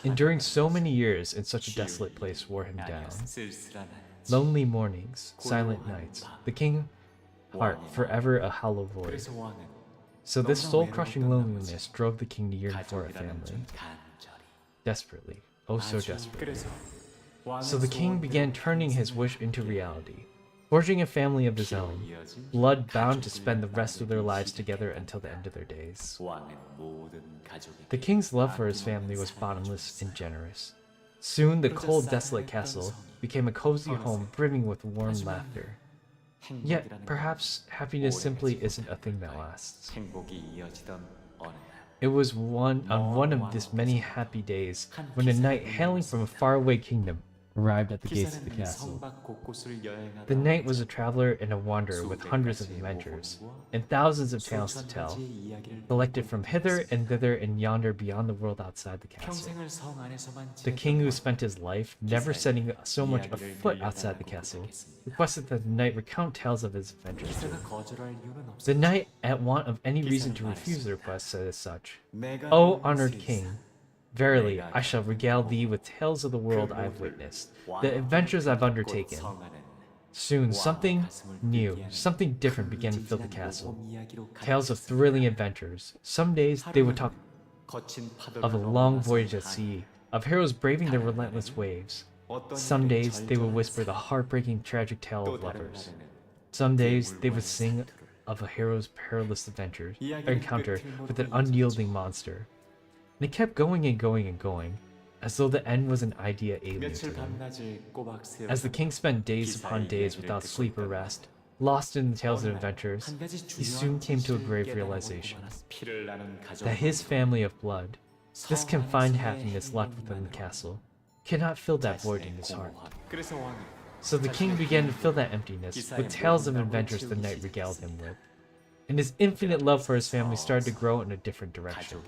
Enduring so many years in such a desolate place wore him down. Lonely mornings, silent nights, the king's heart forever a hollow void. So this soul-crushing loneliness drove the king to yearn for a family. Desperately, oh so desperately. So the king began turning his wish into reality, forging a family of his own, blood bound to spend the rest of their lives together until the end of their days. The king's love for his family was bottomless and generous. Soon the cold, desolate castle became a cozy home brimming with warm laughter. Yet, perhaps happiness simply isn't a thing that lasts. It was on one of these many happy days when a knight hailing from a faraway kingdom arrived at the gates of the castle. The knight was a traveler and a wanderer with hundreds of adventures, and thousands of tales to tell, collected from hither and thither and yonder beyond the world outside the castle. The king, who spent his life never setting so much a foot outside the castle, requested that the knight recount tales of his adventures to him. The knight, at want of any reason to refuse the request, said as such, "O honored king, verily, I shall regale thee with tales of the world I have witnessed, the adventures I've undertaken." Soon, something new, something different began to fill the castle. Tales of thrilling adventures. Some days, they would talk of a long voyage at sea, of heroes braving the relentless waves. Some days, they would whisper the heartbreaking, tragic tale of lovers. Some days, they would sing of a hero's perilous adventures, or encounter with an unyielding monster. And it kept going and going and going, as though the end was an idea alien to them. As the king spent days upon days without sleep or rest, lost in the tales of adventures, he soon came to a grave realization that his family of blood, this confined happiness left within the castle, cannot fill that void in his heart. So the king began to fill that emptiness with tales of adventures the knight regaled him with. And his infinite love for his family started to grow in a different direction,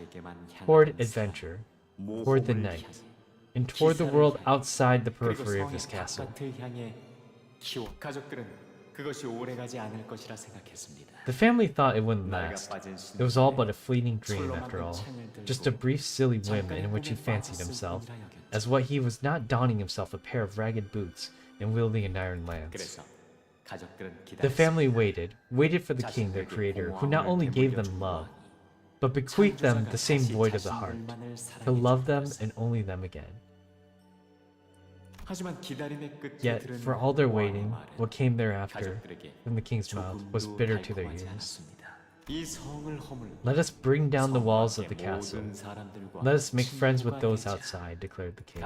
toward adventure, toward the night, and toward the world outside the periphery of his castle. 가족들은 그것이 오래가지 않을 것이라 생각했습니다. The family thought it wouldn't last. It was all but a fleeting dream after all. Just a brief silly whim in which he fancied himself, as what he was not donning himself a pair of ragged boots and wielding an iron lance. The family waited for the king, their creator, who not only gave them love, but bequeathed them the same void of the heart, to love them and only them again. Yet, for all their waiting, what came thereafter from the king's mouth was bitter to their ears. Let us bring down the walls of the castle. Let us make friends with those outside, declared the king.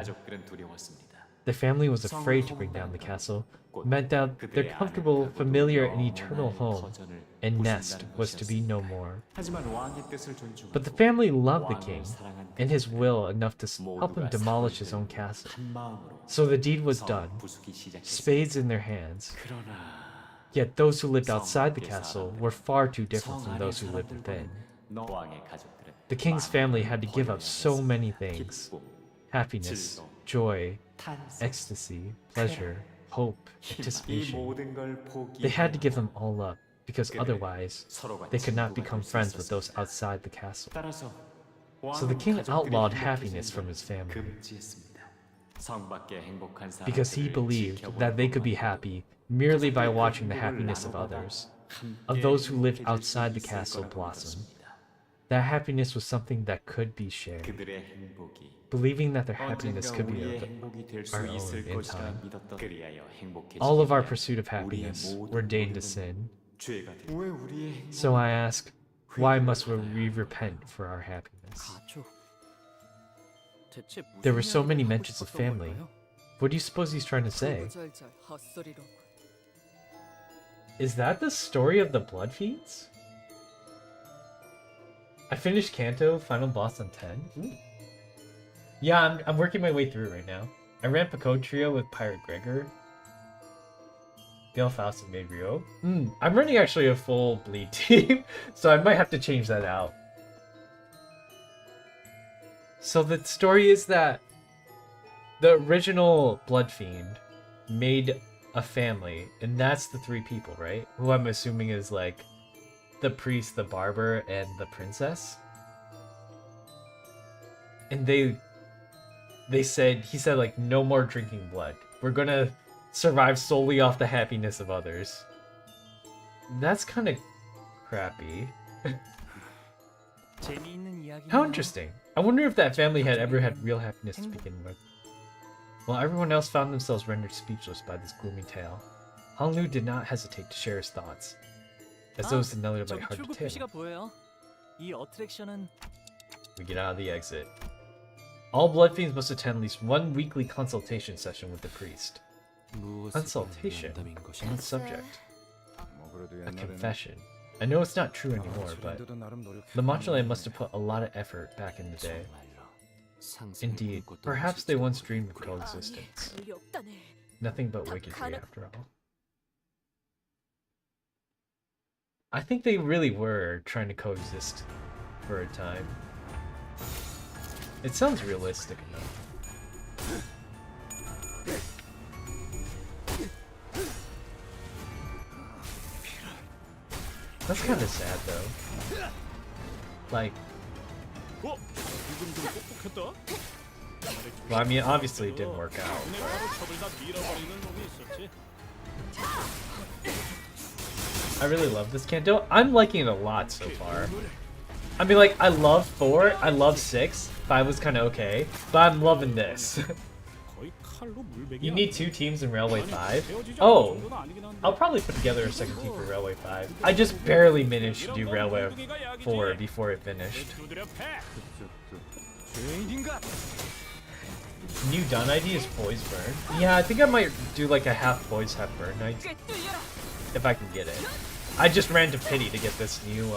The family was afraid to bring down the castle, meant that their comfortable, familiar, and eternal home and nest was to be no more. But the family loved the king and his will enough to help him demolish his own castle. So the deed was done, spades in their hands. Yet those who lived outside the castle were far too different from those who lived within. The king's family had to give up so many things: happiness, joy, ecstasy, pleasure, hope, anticipation. They had to give them all up, because otherwise they could not become friends with those outside the castle. So the king outlawed happiness from his family, because he believed that they could be happy merely by watching the happiness of others, of those who lived outside the castle, blossom. That happiness was something that could be shared. Believing that their happiness could be our own in time. All of our pursuit of happiness were deigned to sin. So I ask, why must we repent for our happiness? There were so many mentions of family. What do you suppose he's trying to say? Is that the story of the Blood Fiends? I finished Canto, final boss on 10. Ooh. Yeah, I'm working my way through it right now. I ran Picot Trio with Pirate Gregor. Gale Faust and Maid Rio. I'm running actually a full bleed team, so I might have to change that out. So the story is that the original Blood Fiend made a family, and that's the 3 people, right? Who I'm assuming is like the priest, the barber, and the princess. And he said like, no more drinking blood. We're gonna survive solely off the happiness of others. That's kind of crappy. How interesting. I wonder if that family had ever had real happiness to begin with. While everyone else found themselves rendered speechless by this gloomy tale, Honglu did not hesitate to share his thoughts, as those in another light hard to tale. We get out of the exit. All Blood Fiends must attend at least one weekly consultation session with the priest. Consultation? On what subject? A confession. I know it's not true anymore, but the Macho must have put a lot of effort back in the day. Indeed, perhaps they once dreamed of coexistence. Nothing but wickedry after all. I think they really were trying to coexist for a time. It sounds realistic enough. That's kind of sad though. Like, well, I mean, obviously it didn't work out. I really love this Canto. I'm liking it a lot so far. I mean, like, I love 4, I love 6, 5 was kind of okay, but I'm loving this. You need 2 teams in Railway 5? Oh, I'll probably put together a second team for Railway 5. I just barely managed to do Railway 4 before it finished. New done ID is Boys Burn. Yeah, I think I might do like a half Boys, half Burn night. If I can get it. I just ran to Pity to get this new,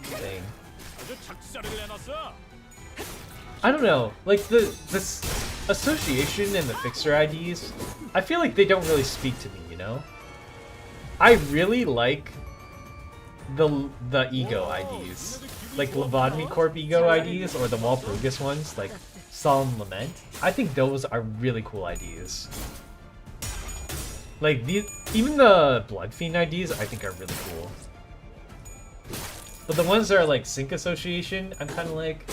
thing. I don't know, like this association and the fixer IDs, I feel like they don't really speak to me, you know? I really like the ego IDs, like Lobotomy Corp ego IDs or the Walpurgis ones, like Solemn Lament. I think those are really cool IDs. Like even the Blood Fiend IDs I think are really cool. But the ones that are like sync association, I'm kind of like,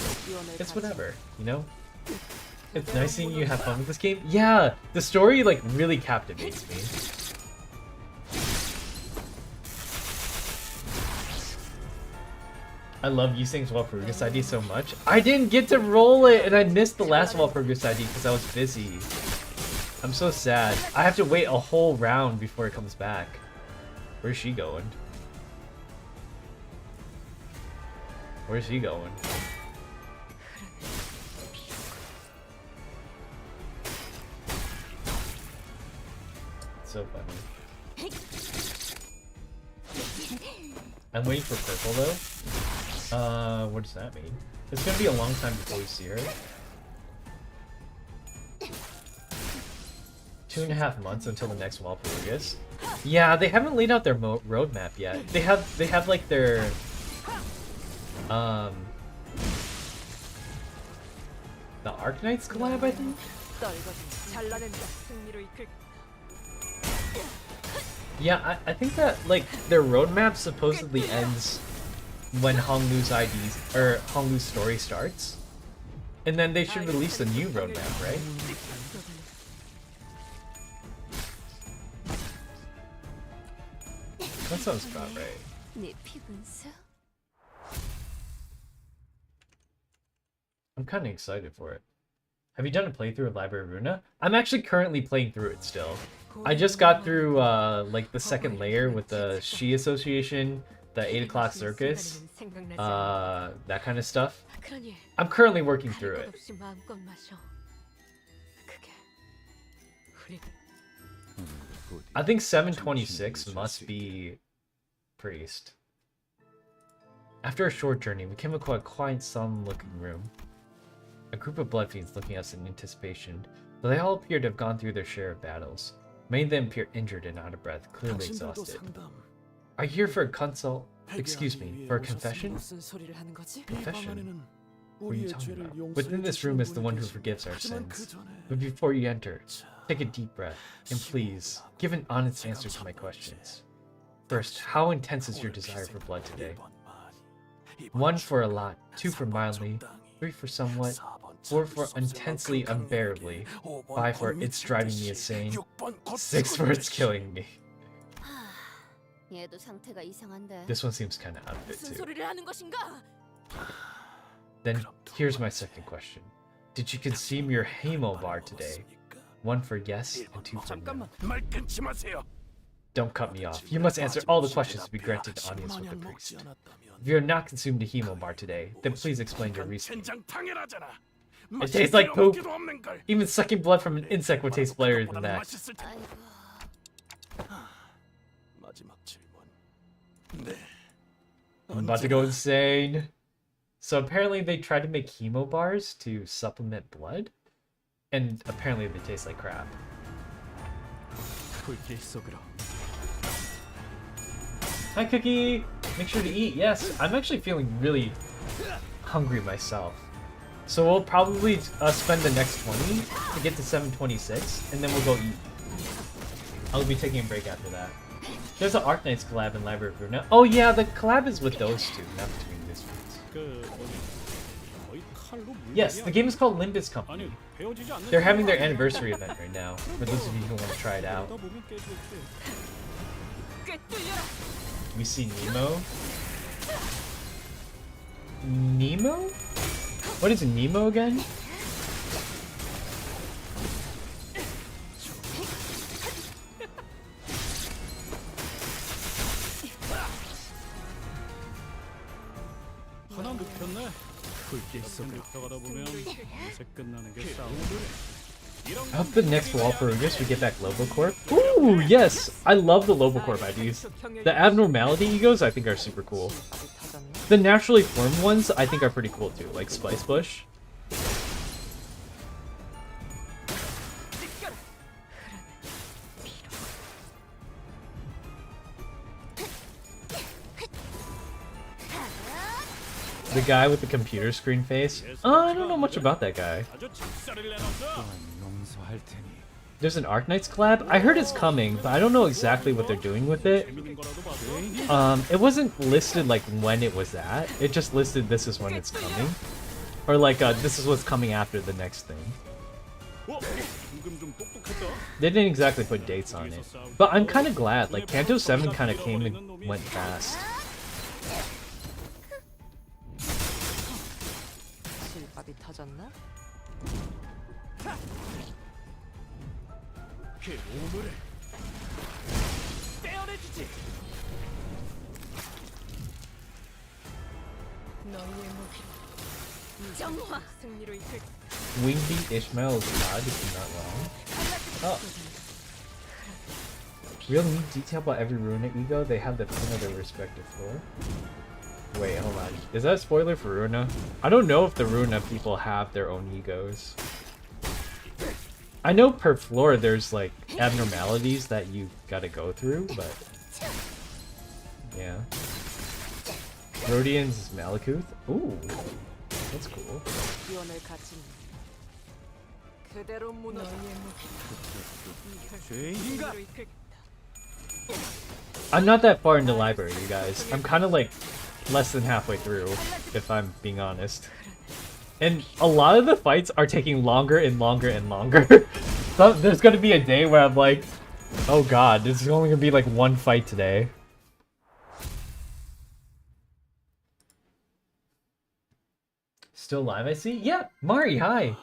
it's whatever, you know? It's nice seeing you have fun with this game. Yeah, the story like really captivates me. I love Yuseng's Walpurgis ID so much. I didn't get to roll it, and I missed the last Walpurgis ID because I was busy. I'm so sad. I have to wait a whole round before it comes back. Where's she going? Where's he going? So funny. I'm waiting for purple though. What does that mean? It's gonna be a long time before we see her. 2.5 months until the next Walpurgis. Yeah, they haven't laid out their roadmap yet. They have like their the Arknights collab, I think. Yeah, I think that like their roadmap supposedly ends when Honglu's IDs or Honglu's story starts, and then they should release a new roadmap, right? That sounds about right. I'm kind of excited for it. Have you done a playthrough of Library of Runa? I'm actually currently playing through it still. I just got through like the second layer with the Shi Association, the 8 o'clock circus, that kind of stuff. I'm currently working through it. I think 726 must be priest. After a short journey, we came across a quiet, solemn-looking room. A group of blood fiends looking at us in anticipation, but they all appear to have gone through their share of battles. Many of them appear injured and out of breath, clearly exhausted. Are you here for a consult? Excuse me, for a confession? Confession? What are you talking about? Within this room is the one who forgives our sins. But before you enter, take a deep breath, and please, give an honest answer to my questions. First, how intense is your desire for blood today? 1 for a lot, 2 for mildly, 3 for somewhat, 4 for intensely unbearably, 5 for it's driving me insane, 6 for it's killing me. This one seems kind of out of it too. Then here's my second question. Did you consume your Hamo bar today? 1 for yes and 2 for no. Don't cut me off. You must answer all the questions to be granted audience with the priest. If you have not consumed a Hemo bar today, then please explain your reasoning. It tastes like poop! Even sucking blood from an insect would taste better than that. I'm about to go insane. So apparently they tried to make Hemo bars to supplement blood, and apparently they taste like crap. Hi Cookie! Make sure to eat, yes! I'm actually feeling really hungry myself. So we'll probably spend the next 20 to get to 726, and then we'll go eat. I'll be taking a break after that. There's an Arknights collab in Library of Runa. Oh yeah, the collab is with those two, not between these ones. Yes, the game is called Limbus Company. They're having their anniversary event right now, for those of you who want to try it out. We see Nemo. Nemo? What is Nemo again? I hope the next Walpurgis we get back Lobocorp. Ooh, yes! I love the Lobocorp IDs. The abnormality egos I think are super cool. The naturally formed ones I think are pretty cool too, like Spice Bush. The guy with the computer screen face? I don't know much about that guy. There's an Arknights collab? I heard it's coming, but I don't know exactly what they're doing with it. 재밌는 거라도 봐도. It wasn't listed like when it was at. It just listed this is when it's coming. Or like this is what's coming after the next thing. 방금 좀 똑똑했다. They didn't exactly put dates on it. But I'm kind of glad. Like Canto 7 kind of came and went fast. 실밥이 터졌나? 그 오물을 떼어내주지. 너희의 무기 정화 승리로 이끌. Wingbeat Ishmael is God, if I'm not wrong. Oh. Real neat detail about every Runa ego, they have the pin of their respective floor. Wait, hold on. Is that a spoiler for Runa? I don't know if the Runa people have their own egos. I know per floor there's like abnormalities that you gotta go through, but yeah. Rhodian's is Malakuth? Ooh, that's cool. 기원을 갖춘 그대로 무너. 너희의 무기 죄인인가? 승리로 이끌. I'm not that far into library, you guys. I'm kind of like less than halfway through, if I'm being honest. And a lot of the fights are taking longer and longer and longer. So there's gonna be a day where I'm like, oh god, this is only gonna be like one fight today. Still live, I see? Yeah, Mari, hi!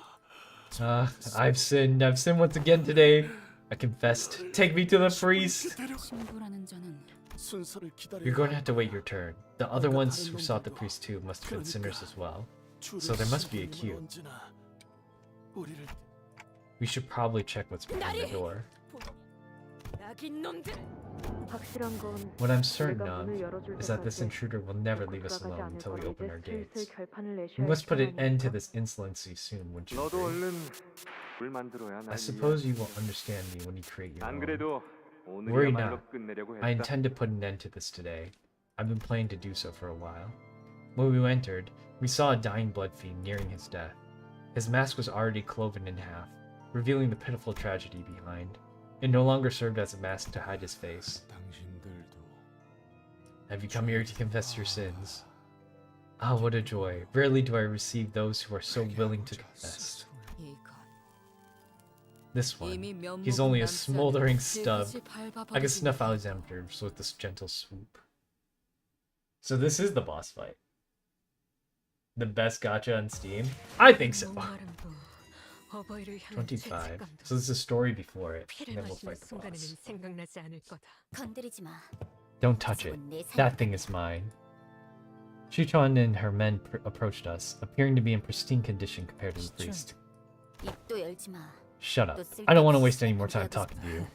I've sinned once again today. I confessed. Take me to the priest! 신부라는 자는 순서를 기다려. You're going to have to wait your turn. The other ones who sought the priest too must have been sinners as well. So there must be a queue. 우리를 We should probably check what's behind the door. 낙인 놈들. 확실한 건 What I'm certain 내가 of 문을 열어줄 is that this 때까지 intruder will never leave us 돌아가지 alone 않을 until we 거라 open our 이제 gates. 슬슬 결판을 We 내셔야 must put an end to 할 this insolency soon, wouldn't you 너도 agree? 얼른 물 만들어야 I 날 suppose you will understand me when you create your 안 own. 그래도 Worry 오늘이야말로 not. 끝내려고 I 했다. intend to put an end to this today. I've been planning to do so for a while. When we entered, we saw a dying blood fiend nearing his death. His mask was already cloven in half, revealing the pitiful tragedy behind. It no longer served as a mask to hide his face. Have you come here to confess your sins? Ah, what a joy. Rarely do I receive those who are so willing to confess. This one, he's only a smoldering stub. I can snuff out his embers with this gentle swoop. So this is the boss fight. The best gacha on Steam? I think so. 25. So this is a story before it, and 피를 then we'll 마시는 fight the boss. 순간에는 생각나지 않을 거다. 건드리지 마. Don't touch it. That thing is mine. Shuchuan and her men approached us, appearing to be in pristine condition compared to the priest. 입도 열지 마. Shut up. I don't want to waste any more time talking to you.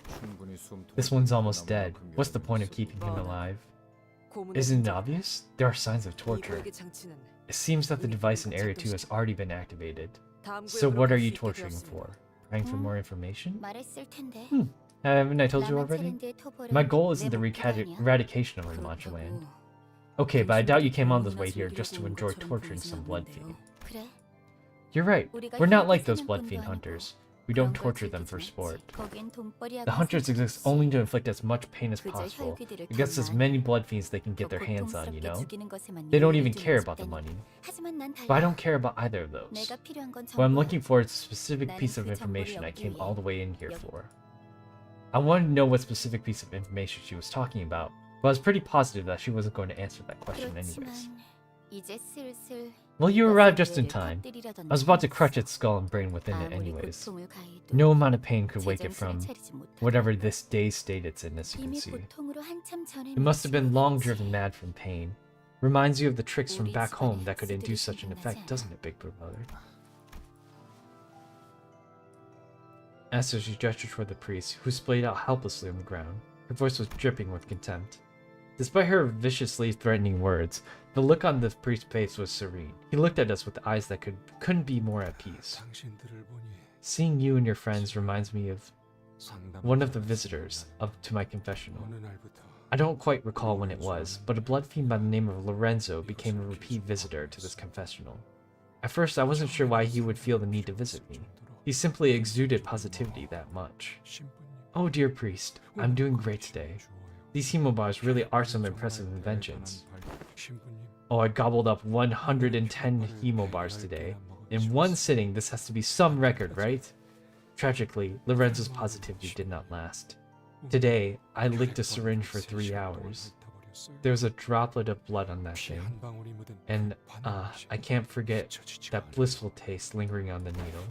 This one's almost dead. What's the point of keeping him alive? Isn't it obvious? There are signs of torture. It seems that the device in Area 2 has already been activated. So what are you torturing for? Praying for more information? 말했을 텐데. Haven't I told you already? 남아차례인데 토벌은 My goal isn't the 내 목표 아니야? eradication of Remacha land. Okay, but I doubt you came all this way here just to enjoy torturing some blood fiend. 그래. You're right. We're not like those blood fiend hunters. We don't torture them for sport. 거긴 돈벌이하고 The hunters exist only to inflict as much pain as 그저 possible 혈기들을 against as 탐만. many blood fiends they can get 또 their hands on, you 고통스럽게 know? 죽이는 것에만 They don't 유혹을 even 두는 care about the 집단이. money. 하지만 난 달라. But I don't care about either of those. 내가 필요한 건 What I'm 정보야. looking for is a specific piece of information I came all the way in here for. I wanted to know what specific piece of information she was talking about, but I was pretty positive that she wasn't going to answer that question anyways. 그렇지만 이제 슬슬 Well, you arrived just in 이것을 time. 터뜨리려던 I was about to 놈이 crush 있어. its skull and brain within it 아무리 anyways. 고통을 가해도 No amount of pain could wake it from 제정신을 차리지 못하다. whatever this day's state it's in, as you can 이미 see. 고통으로 한참 전에 It must have been 미치고 long 있지. driven mad from pain. Reminds you of the tricks from 우리 back home 집안의 that could induce 학습들이 such an 생각나지 effect, 않아. doesn't it, Big Brother? As she gestured toward the priest, who splayed out helplessly on the ground. Her voice was dripping with contempt. Despite her viciously threatening words, the look on the priest's face was serene. He looked at us with eyes that couldn't be more at peace. Seeing you and your friends reminds me of one of the visitors to my confessional. I don't quite recall when it was, but a blood fiend by the name of Lorenzo became a repeat visitor to this confessional. At first, I wasn't sure why he would feel the need to visit me. He simply exuded positivity that much. Oh dear priest, I'm doing great today. These hemobars really are some impressive inventions. Oh, I gobbled up 110 hemobars today. In one sitting, this has to be some record, right? Tragically, Lorenzo's positivity did not last. Today, I licked a syringe for 3 hours. There was a droplet of blood on that thing. And, I can't forget that blissful taste lingering on the needle.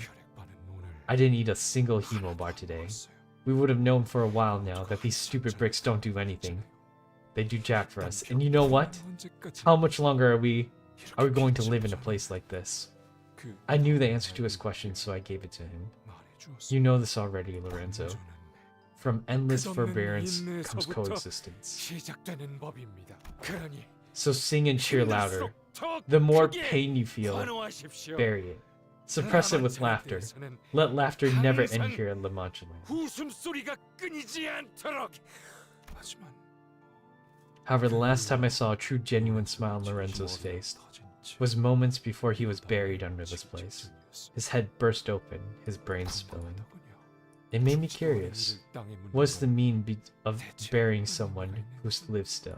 I didn't eat a single hemobar today. We would have known for a while now that these stupid bricks don't do anything. They do jack for us. And you know what? How much longer are we going to live in a place like this? I knew the answer to his question, so I gave it to him. You know this already, Lorenzo. From endless forbearance comes coexistence. So sing and cheer louder. The more pain you feel, bury it. Suppress it with laughter. Let laughter never end here at La Mancha Land. However, the last time I saw a true genuine smile on Lorenzo's face was moments before he was buried under this place. His head burst open, his brain spilling. It made me curious. What's the mean of burying someone who lives still?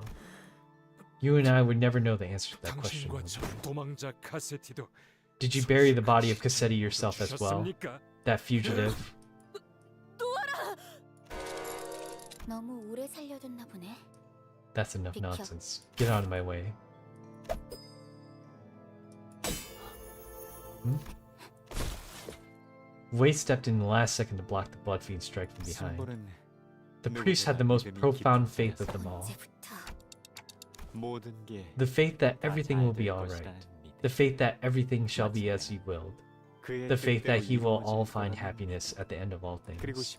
You and I would never know the answer to that question. Did you bury the body of Cassetti yourself as well? That fugitive? That's enough nonsense. Get out of my way. Wei stepped in the last second to block the blood fiend strike from behind. The priest had the most profound faith of them all. The faith that everything will be alright. The faith that everything shall be as he willed. The faith that he will all find happiness at the end of all things.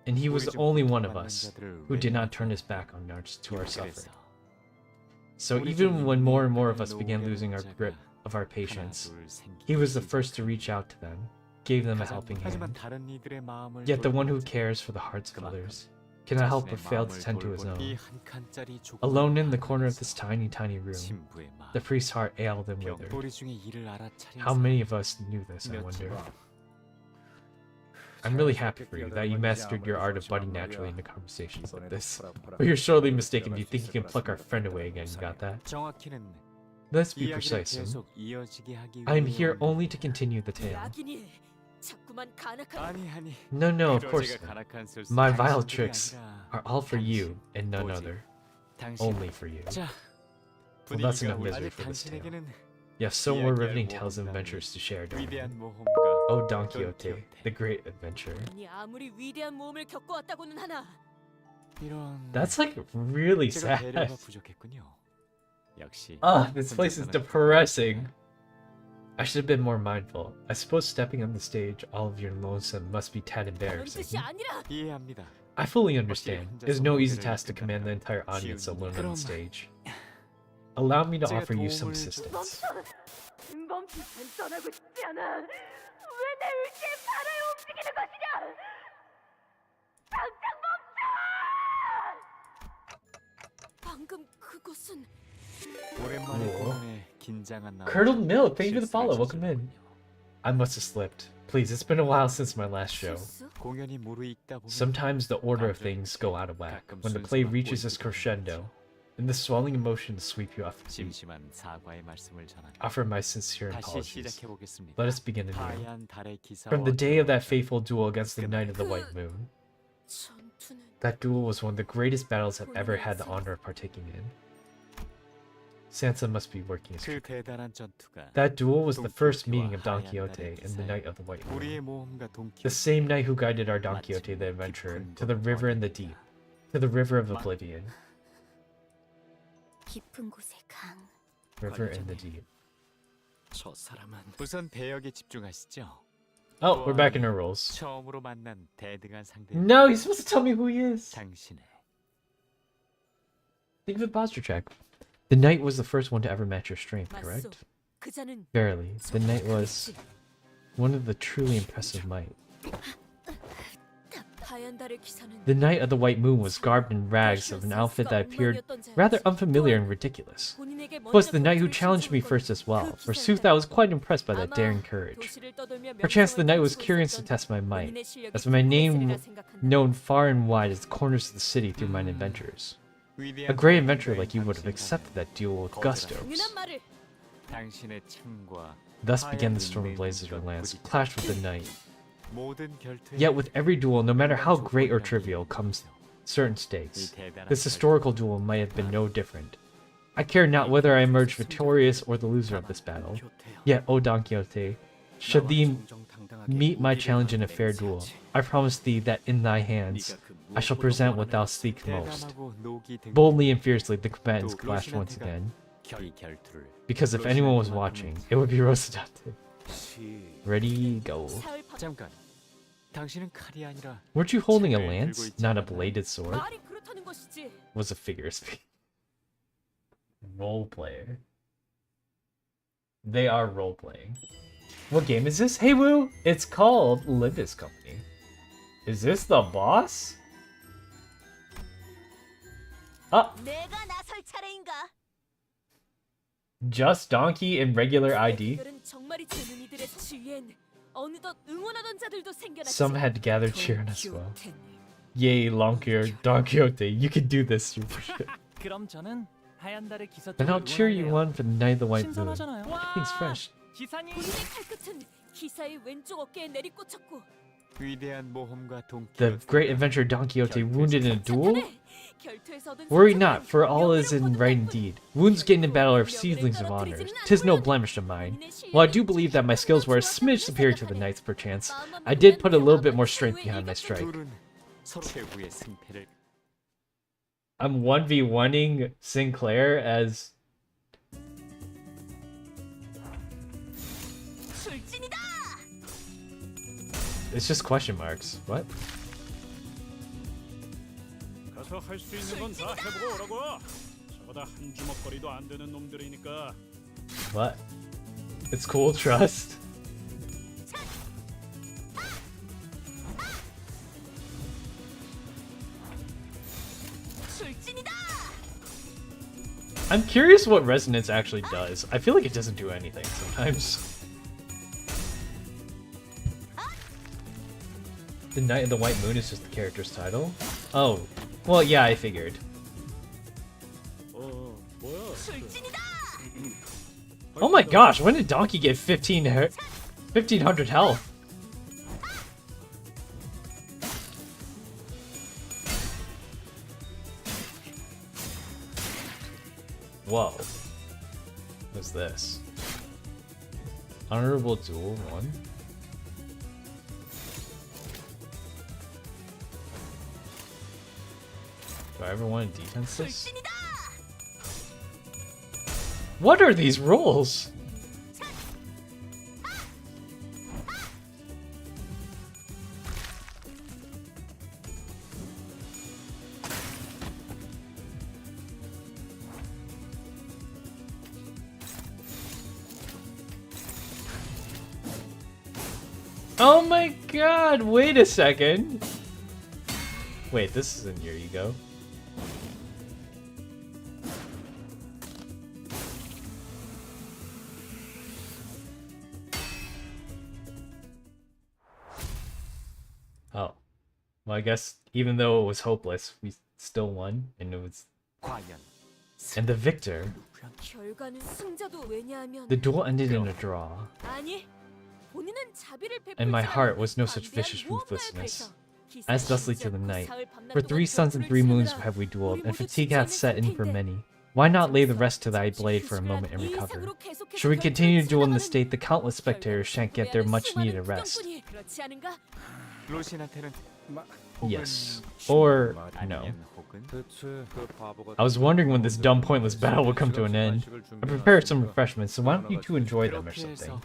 And he was the only one of us who did not turn his back on our suffering. So even when more and more of us began losing our grip of our patients, he was the first to reach out to them, gave them a helping hand. Yet the one who cares for the hearts of others cannot help but fail to tend to his own. Alone in the corner of this tiny, tiny room, the priest's heart ailed and withered. How many of us knew this, I wonder? I'm really happy for you that you mastered your art of butting naturally into conversations like this. But you're sorely mistaken if you think you can pluck our friend away again, you got that? Let's be precise, son. I am here only to continue the tale. No, of course not. My vile tricks are all for you and none other. Only for you. Well, that's enough misery for this tale. You have so more riveting tales and adventures to share, don't you? Oh, Don Quixote, the great adventurer. That's like really sad. This place is depressing. I should have been more mindful. I suppose stepping on the stage all of your lonesome must be tad embarrassing. I fully understand. It's no easy task to command the entire audience alone on the stage. Allow me to offer you some assistance. Curdled milk, thank you for the follow, welcome in. I must have slipped. Please, it's been a while since my last show. Sometimes the order of things go out of whack when the play reaches its crescendo, and the swelling emotions sweep you off your feet. Offer my sincere apologies. Let us begin anew. From the day of that fateful duel against the Knight of the White Moon. That duel was one of the greatest battles I've ever had the honor of partaking in. Sansa must be working his trick. That duel was the first meeting of Don Quixote and the Knight of the White Moon. The same knight who guided our Don Quixote the adventurer to the river in the deep, to the river of oblivion. River in the deep. Oh, we're back in our roles. No, he's supposed to tell me who he is. Think of the posture check. The knight was the first one to ever match your strength, correct? Verily, the knight was one of the truly impressive might. The Knight of the White Moon was garbed in rags of an outfit that appeared rather unfamiliar and ridiculous. Plus, the knight who challenged me first as well. Forsooth, I was quite impressed by that daring courage. Perchance the knight was curious to test my might, as my name known far and wide as the corners of the city through mine adventures. A great adventurer like you would have accepted that duel with gusto. Thus began the storm of blazes of lands, clashed with the knight. Yet with every duel, no matter how great or trivial, comes certain stakes. This historical duel might have been no different. I care not whether I emerge victorious or the loser of this battle. Yet, O Don Quixote, should thee meet my challenge in a fair duel, I promise thee that in thy hands I shall present what thou seekst most. Boldly and fiercely the combatants clashed once again. Because if anyone was watching, it would be Rosadate. Ready, go. Weren't you holding a lance, not a bladed sword? Was a figure of speech. Role player. They are role playing. What game is this? Hey Woo! It's called Limbus Company. Is this the boss? Ah! Just Donkey in regular ID? Some had gathered cheering as well. Yay, Don Quixote, you can do this, you Then I'll cheer you on for the Night of the White Moon. Everything's fresh. The great adventurer Don Quixote wounded in a duel? Worry not, for all is in right indeed. Wounds gained in battle are seedlings of honors. 'Tis no blemish of mine. While I do believe that my skills were a smidge superior to the knight's perchance, I did put a little bit more strength behind my strike. I'm 1v1ing Sinclair as... It's just question marks. What? 가서 할 수 있는 건 다 해보고 오라고. 저보다 한 주먹거리도 안 되는 놈들이니까. What? It's cool, trust. I'm curious what resonance actually does. I feel like it doesn't do anything sometimes. The Night of the White Moon is just the character's title? Oh. Well, yeah, I figured. Oh my gosh, when did Donkey get 1500 health? Whoa. What's this? Honorable Duel 1? Do I ever want to defense this? What are these rolls? Oh my god, wait a second. Wait, this isn't your ego. Oh. Well, I guess even though it was hopeless, we still won, and it was... And the victor... The duel ended in a draw. And my heart was no such vicious ruthlessness. As thusly to the night. For 3 suns and 3 moons have we dueled, and fatigue hath set in for many. Why not lay the rest to thy blade for a moment and recover? Should we continue to duel in the state, the countless spectators shan't get their much-needed rest. Yes. Or no. I was wondering when this dumb, pointless battle would come to an end. I prepared some refreshments, so why don't you two enjoy them or something?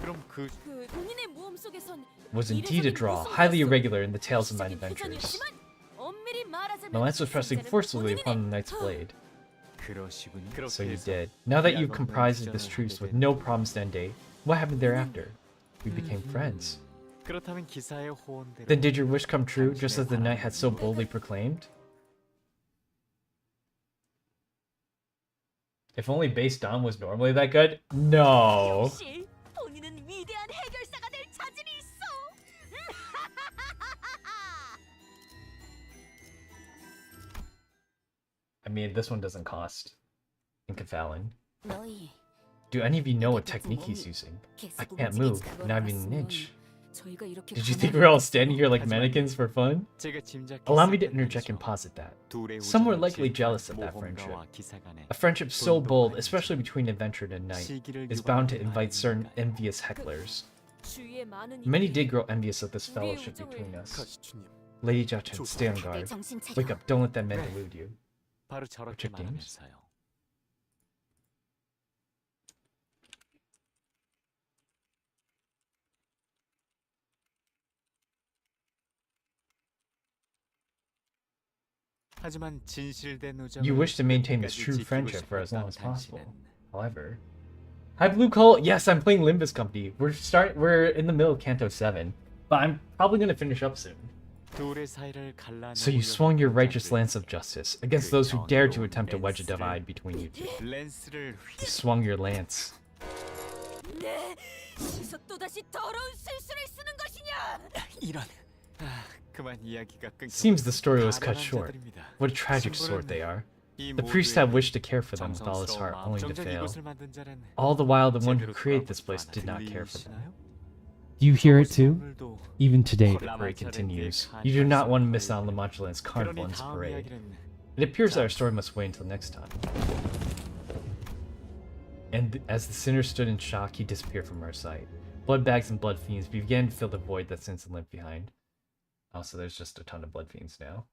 Was indeed a draw, highly irregular in the tales of mine adventures. The lance was pressing forcibly upon the knight's blade. So you did. Now that you've comprised this truce with no promised end date, what happened thereafter? We became friends. 그렇다면 기사의 호언대로 Then did your wish come true, just as the knight had so boldly proclaimed? If only base Dom was normally that good? No. 역시 본인은 위대한 해결사가 될 자질이 있어. I mean, this one doesn't cost. Incefalin. 너희 Do any of you know what technique he's using? I can't move, not even an inch. 저희가 이렇게 Did you think we're all standing here like mannequins for fun? 제가 짐작했을 Allow me to interject and posit that. 둘의 Some were 우정을 likely 기획한 jealous of that 모험가와 friendship. 기사 간의 A friendship so 돈도 bold, 아니지. especially between adventurer and knight, 시기를 is bound to 유발하는 invite certain 아닙니까? envious hecklers. 주위에 많은 Many 이들이 did grow envious of this 우리의 fellowship 우정을 between us. 가시추님, Lady Jachin, stay on 다들 guard. 정신 차려. Wake up, don't let that man delude you. 바로 저렇게 Project games? 말하면서요. 하지만 진실된 우정을 You wish to maintain this 끝까지 true 지키고 friendship for as long as 싶었던 possible. 당신은 However, hi Blue Coal. Yes, I'm playing Limbus Company. We're in the middle of Canto 7, but I'm probably gonna finish up soon. 둘의 사이를 So you swung your righteous lance of justice against those who dared to attempt to wedge a divide between you two. 랜스를 You swung your lance. 네, 여기서 또 다시 더러운 술수를 쓰는 것이냐? 이런 그만 이야기가 끊겨. Seems the story was cut 가련한 short. 자들입니다. What a tragic 신부는 sort they are. 이 The priest had wished to care for them with all his 정성스러운 heart, 마음, only to 정작 fail. 이곳을 만든 자는 All the while, the one who 제대로 created 돌아보지도 this place 않아 did not care for them. 들리시나요? Do you hear it too? 오늘도 Even today, the La parade Mancha's continues. big You do not want to conference miss out on La Mancha's carnival 그러니 and its 다음 parade. 이야기는 It appears that our story must wait until next time. And as the sinner stood in shock, he disappeared from our sight. Blood bags and blood fiends began to fill the void that Sinson left behind. Oh, so there's just a ton of blood fiends now.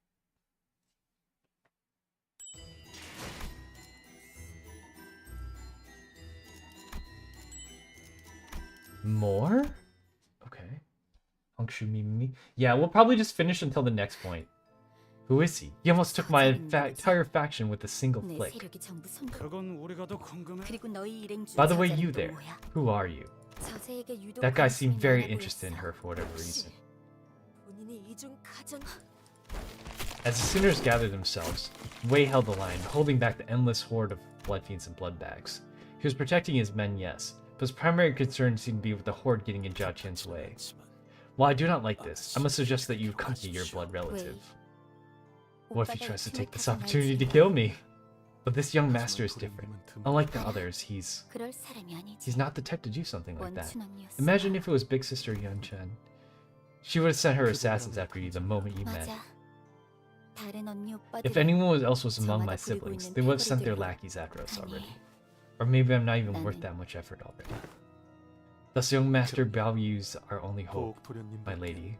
More? Okay. Hongshu Mimi. Yeah, we'll probably just finish until the next point. Who is he? He almost took my entire faction with a single 내 flick. 세력이 전부 손. 그건 우리가 더 궁금해. 그리고 너희 일행 중 By the way, 저자는 you 또 there. 뭐야? Who are you? 저자에게 유독 That guy seemed 관심이 very 많아 interested in 보였어. her for whatever 혹시 reason. 본인이 이중 가정 As the sinners gathered themselves, Wei held the line, holding back the endless horde of blood fiends and blood bags. He was protecting his men, yes, but his primary concern seemed to be with the horde getting in Jia Qian's way. While I do not like this, I must suggest that you accompany your blood relative. What if he tries to take this opportunity to kill me? But this young master is different. Unlike the others, he's 그럴 사람이 아니지. not the type to do something like that. 원춘 언니였어. Imagine if it was big sister Yun Chen. She would have sent her assassins after you the moment you met. 맞아. 다른 언니 If 오빠들 anyone else was among my siblings, they would have sent their lackeys after us already. Or maybe I'm not even worth that much effort already. Thus, young master values our only hope, my lady.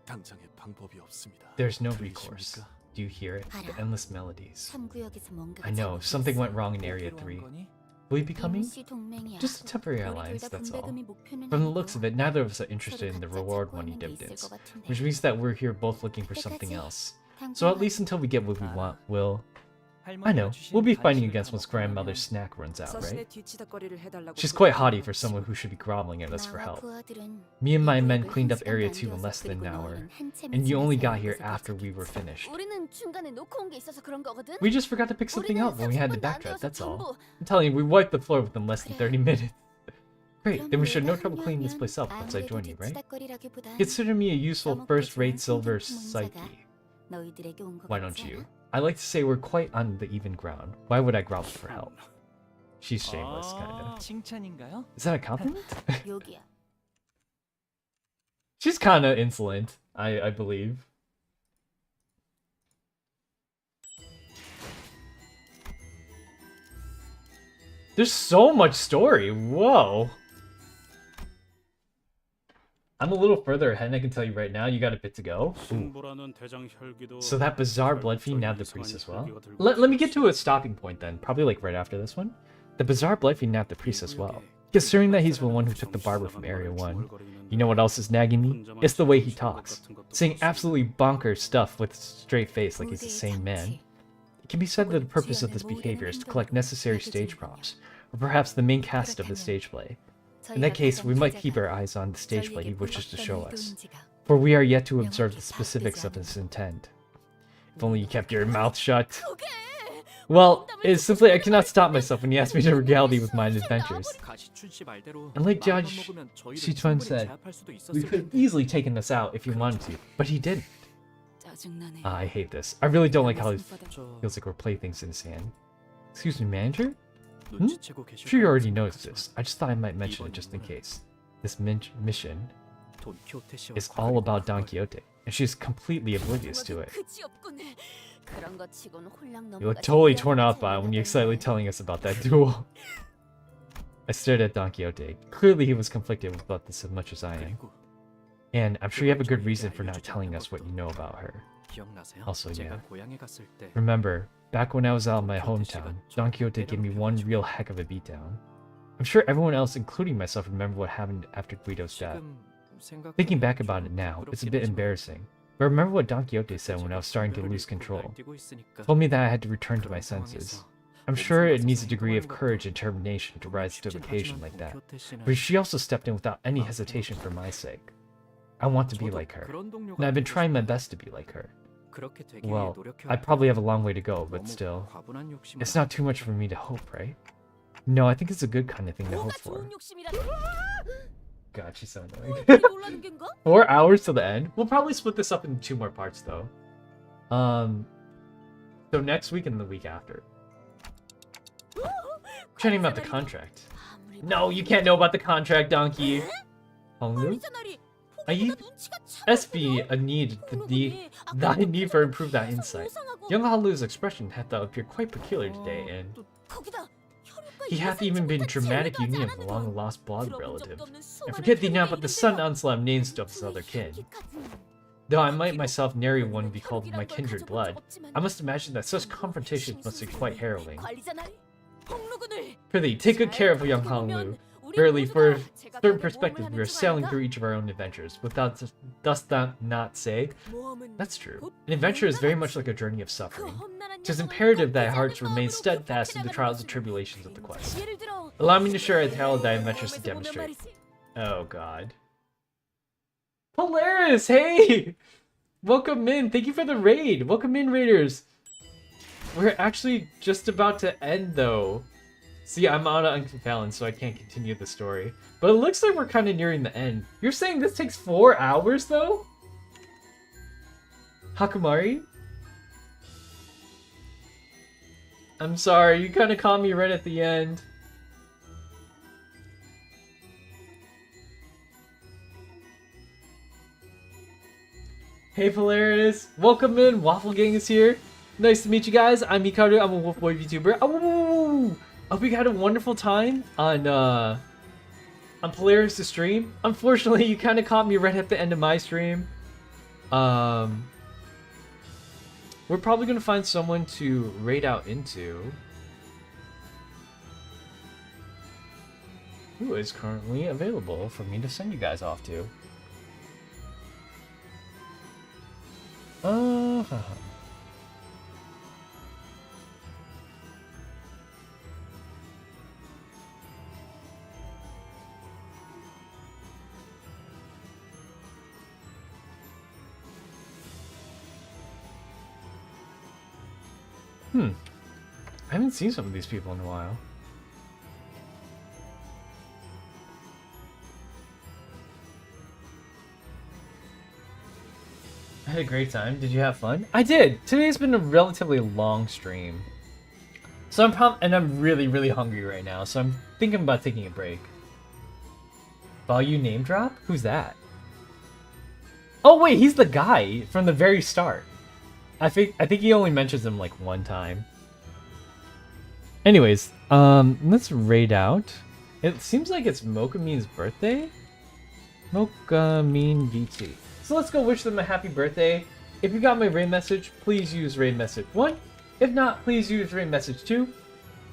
당장의 방법이 없습니다. There's no recourse. Do you hear it? The endless melodies. 3구역에서 뭔가가 I know, something went wrong in Area 3. Will you be coming? 동맹이야. Just a temporary 우리 alliance, 둘다 that's all. 분배금이 목표는 From the 아니고 looks of it, neither of us are interested 서로 in the 각자 reward 찾고 money 있는 게 있을 dividends, 것 같은데. which means that we're here both looking for something 때까지 else. So at least until we get what we want, I know, we'll be fighting against once grandmother's snack runs out, right? She's quite haughty for someone who should be groveling at us for 나와 help. 부하들은 Me and my men 구역을 cleaned up 한 Area 시간도 2 안 in less than an 되어서 hour, 그리고 너희는 and you only 한참을 got here 지나서 after we were 도착했어. finished. 우리는 중간에 놓고 온 게 있어서 그런 거거든. We just forgot to pick something 우리는 up when we had to 30분도 안 backtrack, 되어서 that's all. 전부. I'm telling you, we wiped the floor within less than 그래. 30 minutes. Great, then we should have no 내가 trouble cleaning this 합류하면 place up once I 아무래도 join you, right? 뒤치다거리라기보단 Consider me a useful 써먹기 first-rate 좋은 silver 생긴 psyche. 문자가 너희들에게 온 것 Why don't 같지 you? 않아? I like to say we're quite on the even ground. Why would I grovel for help? She's shameless, kinda. 칭찬인가요? Is that a compliment? 여기야. She's kinda insolent, I believe. There's so much story. Whoa. I'm a little further ahead, and I can tell you right now, you got a bit to go. Ooh. So that bizarre blood fiend nabbed the priest as well. Let me get to a stopping point then, probably like right after this one. The bizarre blood fiend nabbed the priest as well. Considering that he's the one who took the barber from Area 1. You know what else is nagging me? It's the way he talks. Saying absolutely bonkers stuff with a straight face like he's the same man. It can be said that the purpose of this behavior is to collect necessary stage props, or perhaps the main cast of the stage play. In that case, we might keep our eyes on the stage play he wishes to show us, for we are yet to observe the specifics of his intent. If only you kept your mouth shut. Well, it's simply I cannot stop myself when he asks me to regale thee with my adventures. And like Judge Shichuan said, we could have easily taken this out if he wanted to, but he didn't. I hate this. I really don't like how it feels like we're playthings in his hand. Excuse me, manager? Hmm? Sure you already noticed this. I just thought I might mention it just in case. This mission is all about Don Quixote, and she's completely oblivious to it. You look totally torn out by it when you're excitedly telling us about that duel. I stared at Don Quixote. Clearly he was conflicted about this as much as I am. And I'm sure you have a good reason for not telling us what you know about her. Also, yeah. Remember, back when I was out in my hometown, Don Quixote gave me one real heck of a beatdown. I'm sure everyone else, including myself, remember what happened after Guido's death. Thinking back about it now, it's a bit embarrassing. But remember what Don Quixote said when I was starting to lose control. Told me that I had to return to my senses. I'm sure it needs a degree of courage and determination to rise to an occasion like that. But she also stepped in without any hesitation for my sake. I want to be like her, and I've been trying my best to be like her. Well, I probably have a long way to go, but still. It's not too much for me to hope, right? No, I think it's a good kind of thing to hope for. God, she's so annoying. 4 hours till the end? We'll probably split this up into 2 more parts, though. So next week and the week after. Chatting about the contract. No, you can't know about the contract, Donkey. Honglu? I SB a need thy need for improve that insight. Young Honglu's expression hath appeared quite peculiar today, and he hath even been dramatic union of the long lost blood relative. And forget thee now but the son Anslam names of his other kin. Though I might myself nary one be called my kindred blood, I must imagine that such confrontations must be quite harrowing. Prithee, take good care of young Honglu. Verily, for a certain perspective, we are sailing through each of our own adventures. Without dost thou not say? That's true. An adventure is very much like a journey of suffering. It is imperative that hearts remain steadfast in the trials and tribulations of the quest. Allow me to share a tale of thy adventures to demonstrate. Oh god. Polaris, hey! Welcome in. Thank you for the raid. Welcome in, raiders. We're actually just about to end, though. See, I'm out of Unconfallen, so I can't continue the story. But it looks like we're kind of nearing the end. You're saying this takes 4 hours, though? Hakumari? I'm sorry, you kind of caught me right at the end. Hey Polaris, welcome in, Waffle Gang is here. Nice to meet you guys, I'm Hikaru, I'm a Wolf Boy VTuber. Oh, I hope you had a wonderful time on Polaris' stream. Unfortunately, you kind of caught me right at the end of my stream. We're probably going to find someone to raid out into. Who is currently available for me to send you guys off to. I haven't seen some of these people in a while. I had a great time. Did you have fun? I did! Today's been a relatively long stream. So I'm really, really hungry right now, so I'm thinking about taking a break. Value name drop? Who's that? Oh wait, he's the guy from the very start. I think he only mentions him like 1 time. Anyways, let's raid out. It seems like it's Mokamin's birthday. Mokamin VT. So let's go wish them a happy birthday. If you got my raid message, please use raid message 1. If not, please use raid message 2.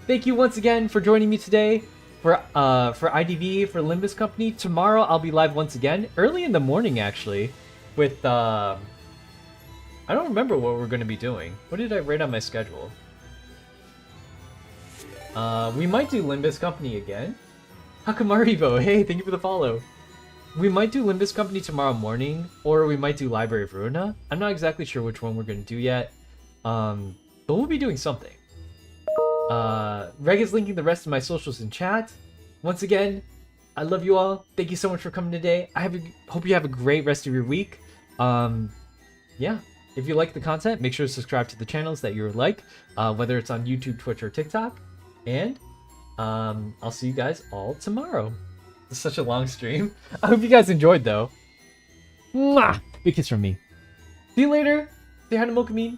Thank you once again for joining me today for IDV, for Limbus Company. Tomorrow I'll be live once again, early in the morning actually, with I don't remember what we're going to be doing. What did I write on my schedule? We might do Limbus Company again. Hakamaribo, hey, thank you for the follow. We might do Limbus Company tomorrow morning, or we might do Library of Ruina. I'm not exactly sure which one we're going to do yet, but we'll be doing something. Reg is linking the rest of my socials in chat. Once again, I love you all. Thank you so much for coming today. Hope you have a great rest of your week. Yeah, if you like the content, make sure to subscribe to the channels that you like, whether it's on YouTube, Twitch, or TikTok. And I'll see you guys all tomorrow. It's such a long stream. I hope you guys enjoyed, though. Mwah! Big kiss from me. See you later. Say hi to Mokamine.